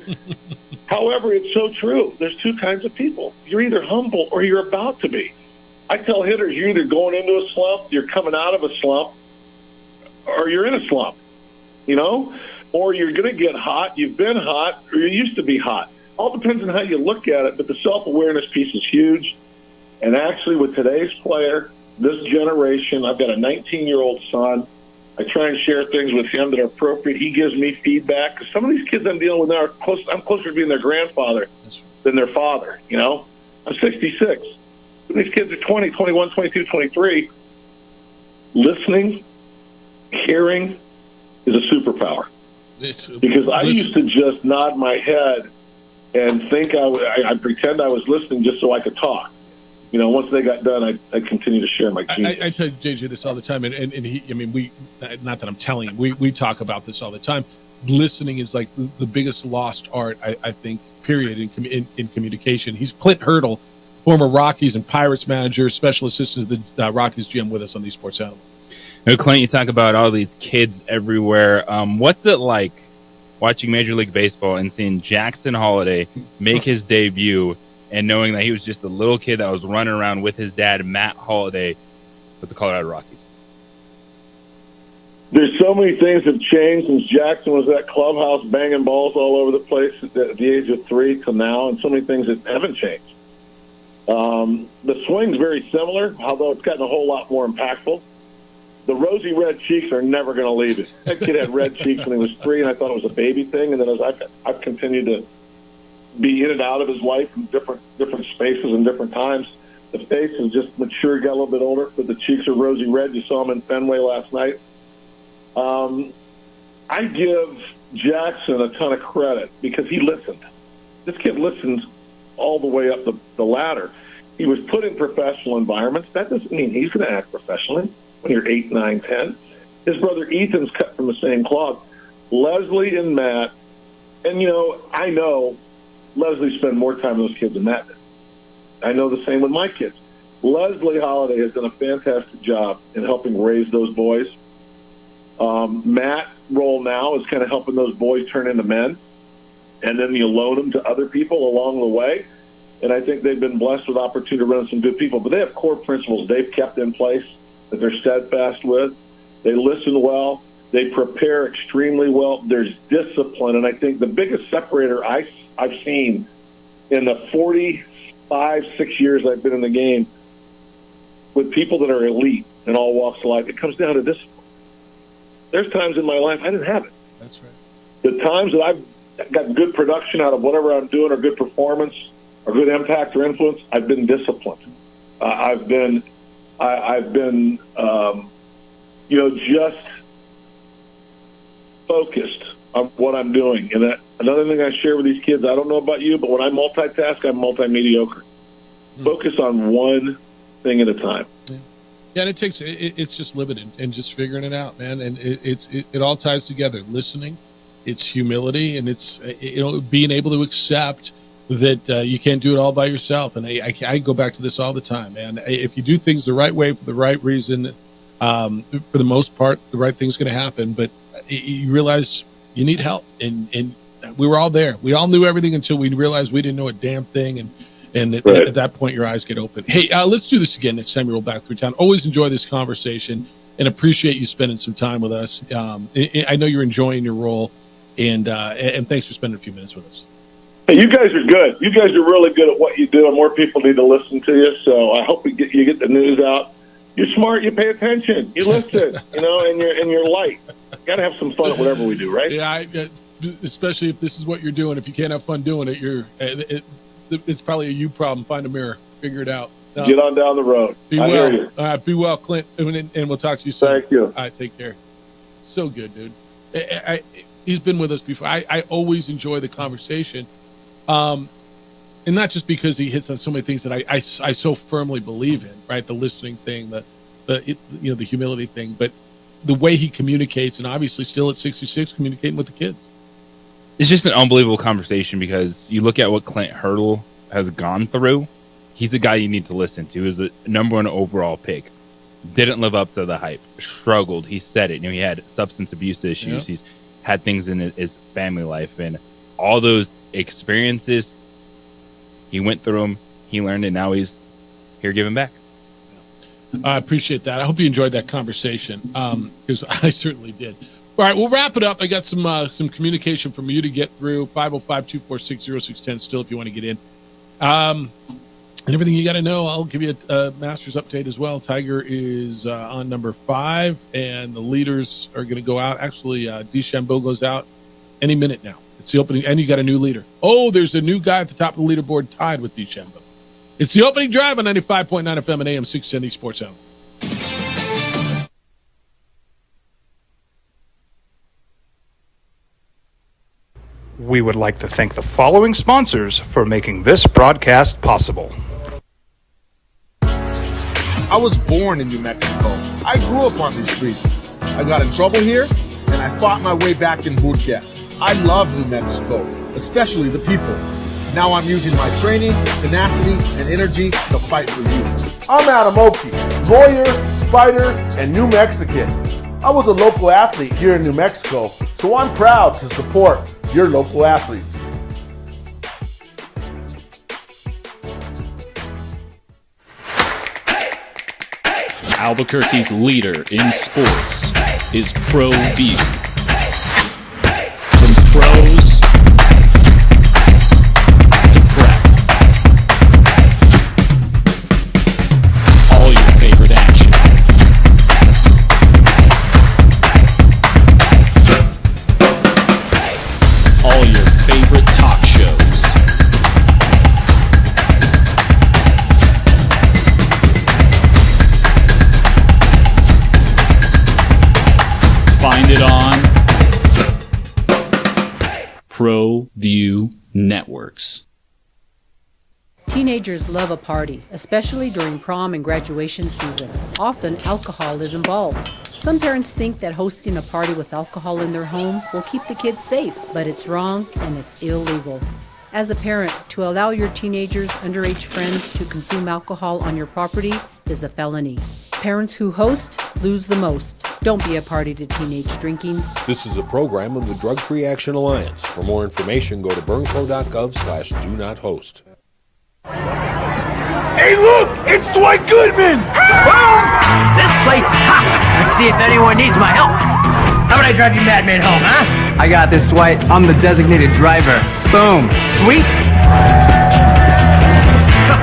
However, it's so true. There's 2 kinds of people. You're either humble or you're about to be. I tell hitters, you're either going into a slump, you're coming out of a slump, or you're in a slump, or you're going to get hot, you've been hot, or you used to be hot. All depends on how you look at it, but the self-awareness piece is huge. And actually, with today's player, this generation, I've got a 19-year-old son. I try and share things with him that are appropriate. He gives me feedback. Because some of these kids I'm dealing with now I'm closer to being their grandfather than their father, I'm 66. These kids are 20, 21, 22, 23. Listening, hearing is a superpower. Because I used to just nod my head and think I pretend I was listening just so I could talk. Once they got done, I'd continue to share my genius. I tell JJ this all the time, and he, we, not that I'm telling him, we talk about this all the time. Listening is like the biggest lost art, I think, period, in communication. He's Clint Hurdle, former Rockies and Pirates manager, special assistant to the Rockies GM with us on the Sports Animal. Now, Clint, you talk about all these kids everywhere. What's it like watching Major League Baseball and seeing Jackson Holliday make his debut and knowing that he was just a little kid that was running around with his dad, Matt Holliday, with the Colorado Rockies? There's so many things have changed since Jackson was at clubhouse banging balls all over the place at the age of 3 to now, and so many things that haven't changed. The swing's very similar, although it's gotten a whole lot more impactful. The rosy red cheeks are never going to leave it. That kid had red cheeks when he was 3, and I thought it was a baby thing. And then as I've continued to be in and out of his life in different spaces and different times, the face has just matured, got a little bit older, but the cheeks are rosy red. You saw him in Fenway last night. I give Jackson a ton of credit because he listened. This kid listened all the way up the ladder. He was put in professional environments. That doesn't mean he's going to act professionally when you're 8, 9, 10. His brother Ethan's cut from the same cloth. Leslie and Matt, and I know Leslie spent more time with those kids than Matt did. I know the same with my kids. Leslie Holliday has done a fantastic job in helping raise those boys. Matt's role now is kind of helping those boys turn into men, and then you loan them to other people along the way. And I think they've been blessed with opportunity to run some good people. But they have core principles they've kept in place that they're steadfast with. They listen well. They prepare extremely well. There's discipline. And I think the biggest separator I've seen in the 45, 6 years I've been in the game with people that are elite in all walks of life, it comes down to discipline. There's times in my life I didn't have it. That's right. The times that I've got good production out of whatever I'm doing or good performance or good impact or influence, I've been disciplined. I've been just focused on what I'm doing. And another thing I share with these kids, I don't know about you, but when I multitask, I'm multi-mediocre. Focus on one thing at a time. Yeah, and it's just limited and just figuring it out, man. And it all ties together. Listening, it's humility, and it's being able to accept that you can't do it all by yourself. And I go back to this all the time, man. If you do things the right way for the right reason, for the most part, the right thing's going to happen. But you realize you need help, and we were all there. We all knew everything until we realized we didn't know a damn thing, and at that point, your eyes get open. Hey, let's do this again next time you roll back through town. Always enjoy this conversation. and appreciate you spending some time with us. I know you're enjoying your role, and thanks for spending a few minutes with us. Hey, you guys are good. You guys are really good at what you do, and more people need to listen to you. So I hope you get the news out. You're smart. You pay attention. You listen. And you're light. Got to have some fun at whatever we do, right? Yeah, especially if this is what you're doing. If you can't have fun doing it, it's probably a you problem. Find a mirror. Figure it out. Get on down the road. Be well. Hear you. All right, be well, Clint, and we'll talk to you soon. Thank you. All right, take care. So good, dude. He's been with us before. I always enjoy the conversation, and not just because he hits on so many things that I so firmly believe in, right? The listening thing, the humility thing, but the way he communicates, and obviously still at 66, communicating with the kids. It's just an unbelievable conversation because you look at what Clint Hurdle has gone through. He's a guy you need to listen to. He was a number 1 overall pick. Didn't live up to the hype. Struggled. He said it. He had substance abuse issues. Yeah. He's had things in his family life. And all those experiences, he went through them. He learned it. Now he's here giving back. I appreciate that. I hope you enjoyed that conversation because I certainly did. All right, we'll wrap it up. I got some communication from you to get through. 505-246-0610 still if you want to get in. And everything you got to know, I'll give you a Masters update as well. Tiger is on number 5, and the leaders are going to go out. Actually, DeChambeau goes out any minute now. It's the opening, and you got a new leader. Oh, there's a new guy at the top of the leaderboard tied with DeChambeau. It's the opening drive on 95.9 FM and AM 610 Sports Zone. We would like to thank the following sponsors for making this broadcast possible. I was born in New Mexico. I grew up on these streets. I got in trouble here, and I fought my way back in boot camp. I love New Mexico, especially the people. Now I'm using my training, tenacity, and energy to fight for you. I'm Adam Oki, lawyer, fighter, and New Mexican. I was a local athlete here in New Mexico, so I'm proud to support your local athletes. Albuquerque's leader in sports is ProView. From pros to prep, all your favorite action. All your favorite talk shows. Find it on ProView Networks. Teenagers love a party, especially during prom and graduation season. Often, alcohol is involved. Some parents think that hosting a party with alcohol in their home will keep the kids safe, but it's wrong and it's illegal. As a parent, to allow your teenagers' underage friends to consume alcohol on your property is a felony. Parents who host lose the most. Don't be a party to teenage drinking. This is a program of the Drug Free Action Alliance. For more information, go to burnco.gov/do-not-host. Hey, look! It's Dwight Goodman! Boom! This place is hot. Let's see if anyone needs my help. How about I drive you madman home, huh? I got this, Dwight. I'm the designated driver. Boom. Sweet?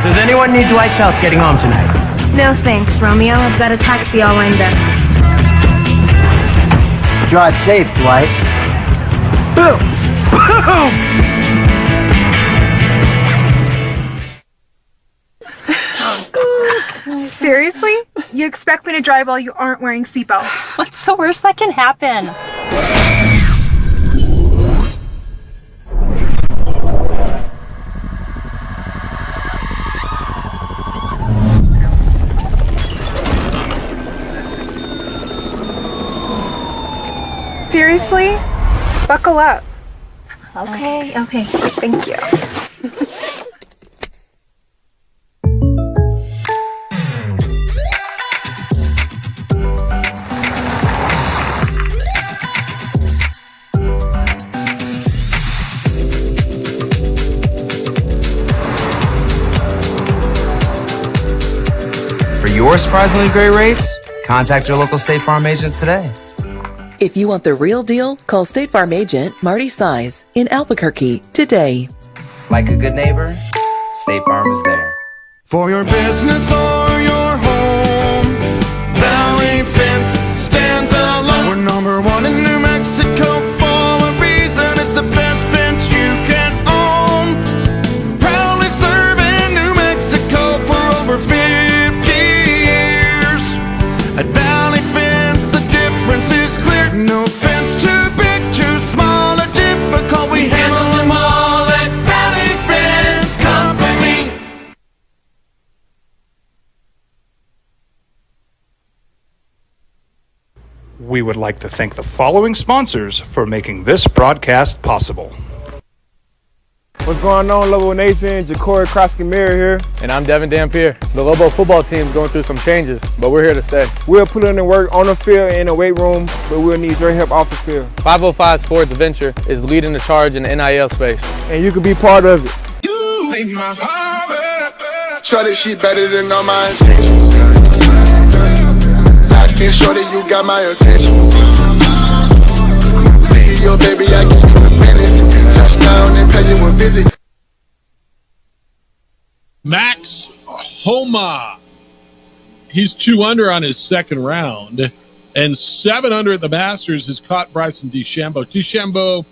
Does anyone need Dwight's help getting home tonight? No thanks, Romeo. I've got a taxi all lined up. Drive safe, Dwight. Boom! Boom! Seriously? You expect me to drive while you aren't wearing seatbelts? What's the worst that can happen? Seriously? Buckle up. Okay. Thank you. For your surprisingly great rates, Contact your local State Farm agent today. If you want the real deal, call State Farm agent Marty Size in Albuquerque today. Like a good neighbor, State Farm is there. For your business or your home, Valley Fence stands alone. We're number one in New Mexico for a reason. It's the best fence you can own. Proudly serving New Mexico for over 50 years. At Valley Fence, the difference is clear. No fence too big, too small, or difficult. We handle them all at Valley Fence Company. We would like to thank the following sponsors for making this broadcast possible. What's going on, Lobo Nation? Ja'Cory Krosky-Miller here. And I'm Devin Dampier. The Lobo football team's going through some changes, but we're here to stay. We'll put in the work on the field and in the weight room, but we'll need your help off the field. 505 Sports Venture is leading the charge in the NIL space. And you can be part of it. You make my heart better. Shorty, she better than all my intentions. I can show that you got my attention. CEO, baby, I get you the business. Touchdown and pay you a visit. Max Homa. He's 2 under on his second round, and 7 under at the Masters has caught Bryson DeChambeau. DeChambeau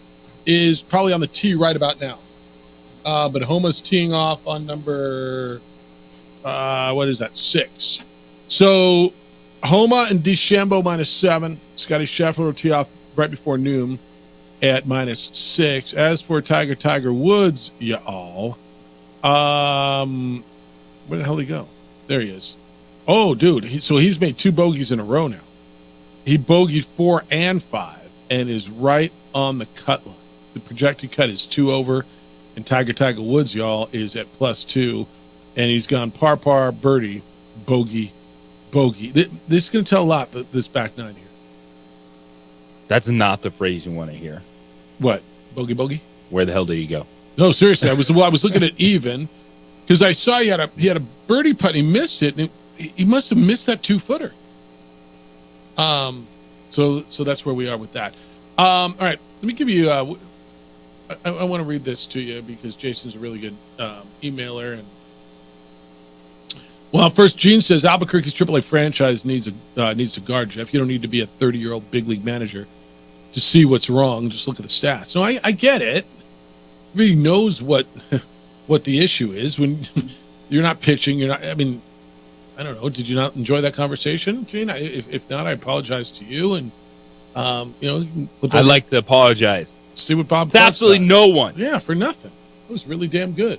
is probably on the tee right about now. But Homa's teeing off on number, 6. So Homa and DeChambeau -7. Scotty Scheffler will tee off right before noon at -6. As for Tiger Woods, y'all, where the hell did he go? There he is. Oh, dude. He's made 2 bogeys in a row now. He bogeyed 4 and 5 and is right on the cut line. The projected cut is 2 over, and Tiger Woods, y'all, is at +2, and he's gone par, birdie, bogey. This is going to tell a lot, this back nine here. That's not the phrase you want to hear. What? Bogey? Where the hell did he go? No, seriously. I was looking at even because I saw he had a birdie putt. And he missed it, and he must have missed that 2-footer. So that's where we are with that. All right, let me give you. I want to read this to you because Jason's a really good emailer. And well, first, Gene says Albuquerque's AAA franchise needs to guard, Jeff. You don't need to be a 30-year-old big league manager to see what's wrong. Just look at the stats. No, I get it. Everybody knows what the issue is when you're not pitching. You're not. I mean, I don't know. Did you not enjoy that conversation, Gene? If not, I apologize to you. And I'd like to apologize. See what Bob. It's absolutely no one. Yeah, for nothing. It was really damn good.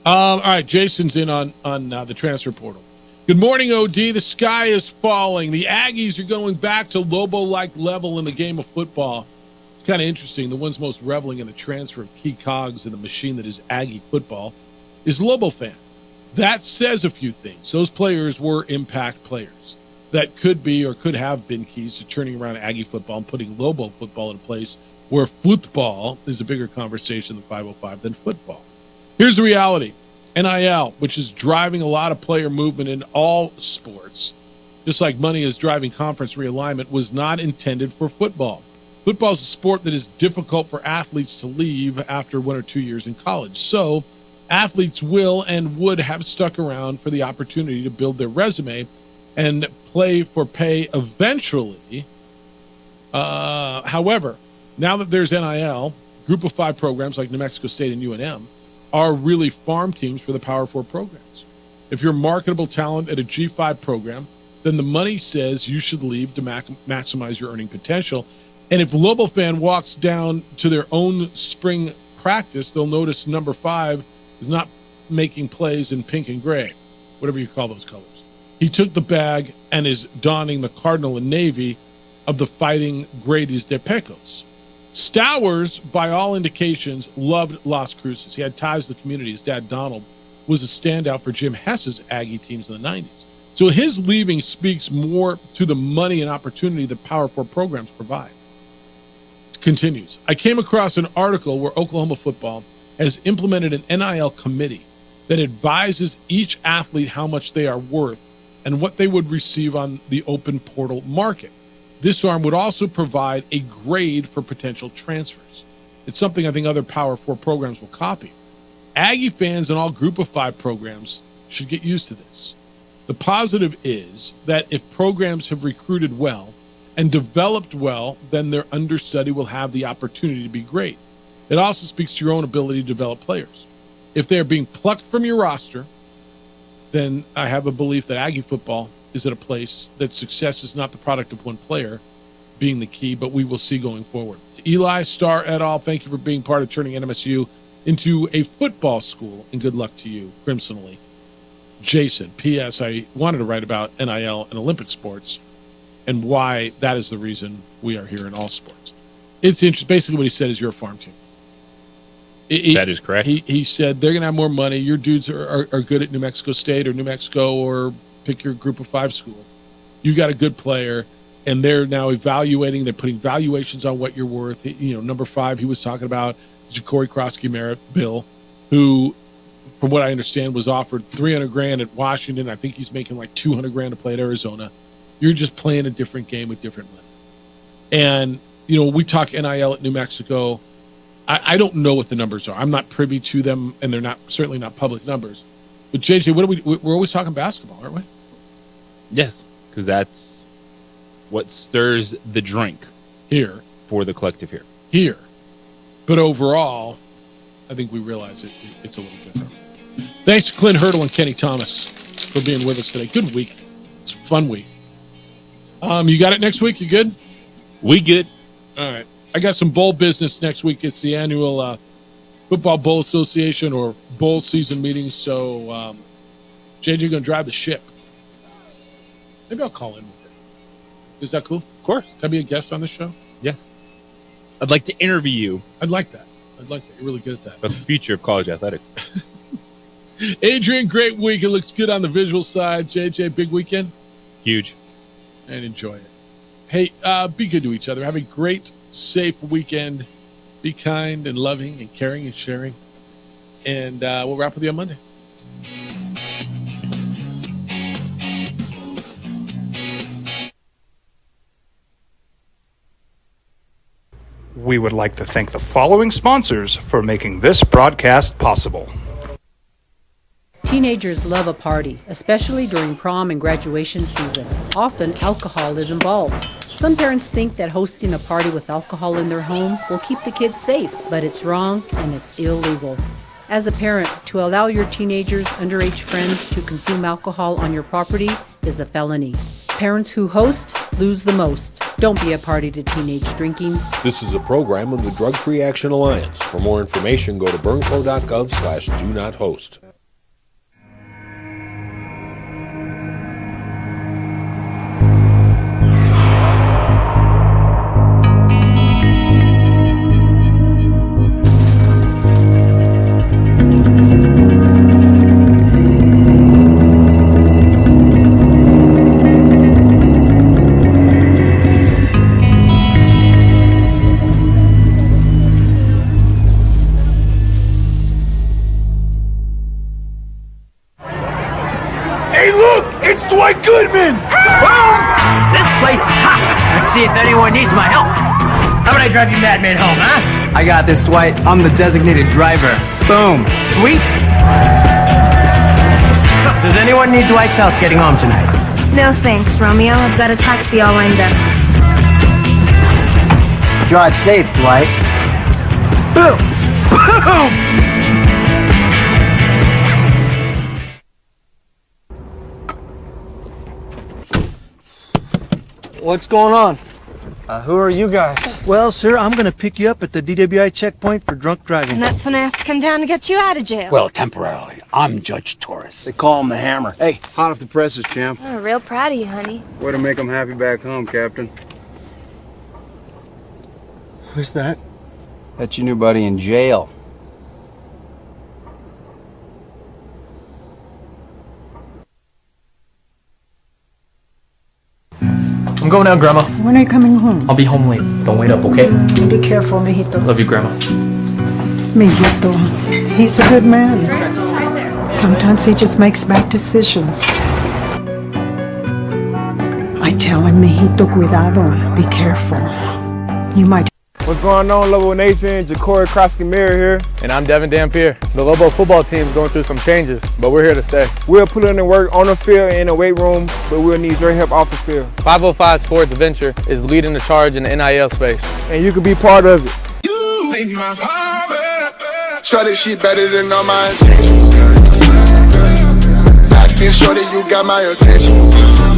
All right, Jason's in on the transfer portal. Good morning, OD. The sky is falling. The Aggies are going back to Lobo-like level in the game of football. It's kind of interesting. The ones most reveling in the transfer of key cogs in the machine that is Aggie football is Lobo fan. That says a few things. Those players were impact players that could be or could have been keys to turning around Aggie football and putting Lobo football in a place where football is a bigger conversation than 505 than football. Here's the reality. NIL, which is driving a lot of player movement in all sports, just like money is driving conference realignment, was not intended for football. Football is a sport that is difficult for athletes to leave after 1 or 2 years in college. So athletes will and would have stuck around for the opportunity to build their resume and play for pay eventually. However, now that there's NIL, Group of 5 programs like New Mexico State and UNM are really farm teams for the Power 4 programs. If you're marketable talent at a G5 program, then the money says you should leave to maximize your earning potential. And if Lobo fan walks down to their own spring practice, they'll notice number 5 is not making plays in pink and gray, whatever you call those colors. He took the bag and is donning the Cardinal and Navy of the Fighting Grady's de Pecos. Stowers, by all indications, loved Las Cruces. He had ties to the community. His dad, Donald, was a standout for Jim Hess's Aggie teams in the 90s. So his leaving speaks more to the money and opportunity that Power 4 programs provide. It continues. I came across an article where Oklahoma football has implemented an NIL committee that advises each athlete how much they are worth and what they would receive on the open portal market. This arm would also provide a grade for potential transfers. It's something I think other Power 4 programs will copy. Aggie fans and all Group of 5 programs should get used to this. The positive is that if programs have recruited well and developed well, then their understudy will have the opportunity to be great. It also speaks to your own ability to develop players. If they're being plucked from your roster, then I have a belief that Aggie football is at a place that success is not the product of one player being the key, but we will see going forward. To Eli, Starr, et al., thank you for being part of turning NMSU into a football school, and good luck to you, crimsonally. Jason, P.S. I wanted to write about NIL and Olympic sports and why that is the reason we are here in all sports. It's interesting. Basically what he said is you're a farm team. That is correct. He said they're going to have more money. Your dudes are good at New Mexico State or New Mexico or pick your Group of 5 school. You got a good player, and they're now evaluating. They're putting valuations on what you're worth. Number 5, he was talking about Ja'Cory Krosky Bill, who, from what I understand, was offered $300,000 at Washington. I think he's making like $200,000 to play at Arizona. You're just playing a different game with different money. And, we talk NIL at New Mexico. I don't know what the numbers are. I'm not privy to them, and they're certainly not public numbers. But JJ, we're always talking basketball, aren't we? Yes, because that's what stirs the drink here for the collective here. But overall, I think we realize it's a little different. Thanks to Clint Hurdle and Kenny Thomas for being with us today. Good week. It's a fun week. You got it next week? You good? We good. All right. I got some bowl business next week. It's the annual Football Bowl Association or bowl season meeting. So JJ going to drive the ship. Maybe I'll call in. Is that cool? Of course. Can I be a guest on this show? Yes. I'd like to interview you. I'd like that. You're really good at that. About the future of college athletics. Adrian, great week. It looks good on the visual side. JJ, big weekend? Huge. And enjoy it. Hey, be good to each other. Have a great, safe weekend. Be kind and loving and caring and sharing. And we'll wrap with you on Monday. We would like to thank the following sponsors for making this broadcast possible. Teenagers love a party, especially during prom and graduation season. Often, alcohol is involved. Some parents think that hosting a party with alcohol in their home will keep the kids safe, but it's wrong and it's illegal. As a parent, to allow your teenagers' underage friends to consume alcohol on your property is a felony. Parents who host lose the most. Don't be a party to teenage drinking. This is a program of the Drug Free Action Alliance. For more information, go to burnco.gov/do-not-host. Dwight Goodman! Boom! This place is hot. Let's see if anyone needs my help. How about I drive you madman home, huh? I got this, Dwight. I'm the designated driver. Boom. Sweet? Does anyone need Dwight's help getting home tonight? No thanks, Romeo. I've got a taxi all lined up. Drive safe, Dwight. Boom! Boom! What's going on? Who are you guys? Well, sir, I'm going to pick you up at the DWI checkpoint for drunk driving. And that's when I have to come down to get you out of jail. Well, temporarily. I'm Judge Torres. They call him the Hammer. Hey, hot off the presses, champ. I'm real proud of you, honey. Way to make them happy back home, Captain. Who's that? That's your new buddy in jail. I'm going out, Grandma. When are you coming home? I'll be home late. Don't wait up, okay? Be careful, mijito. Love you, Grandma. Mijito. He's a good man. Sometimes he just makes bad decisions. I tell him, mijito, cuidado, be careful. You might. What's going on, Lobo Nation? Ja'Cory Krosky-Miller here. And I'm Devin Dampier. The Lobo football team is going through some changes, but we're here to stay. We'll put in the work on the field and in the weight room, but we'll need your help off the field. 505 Sports Venture is leading the charge in the NIL space. And you can be part of it. Shorty, she better than all my attention. Locked in, shorty, you got my attention.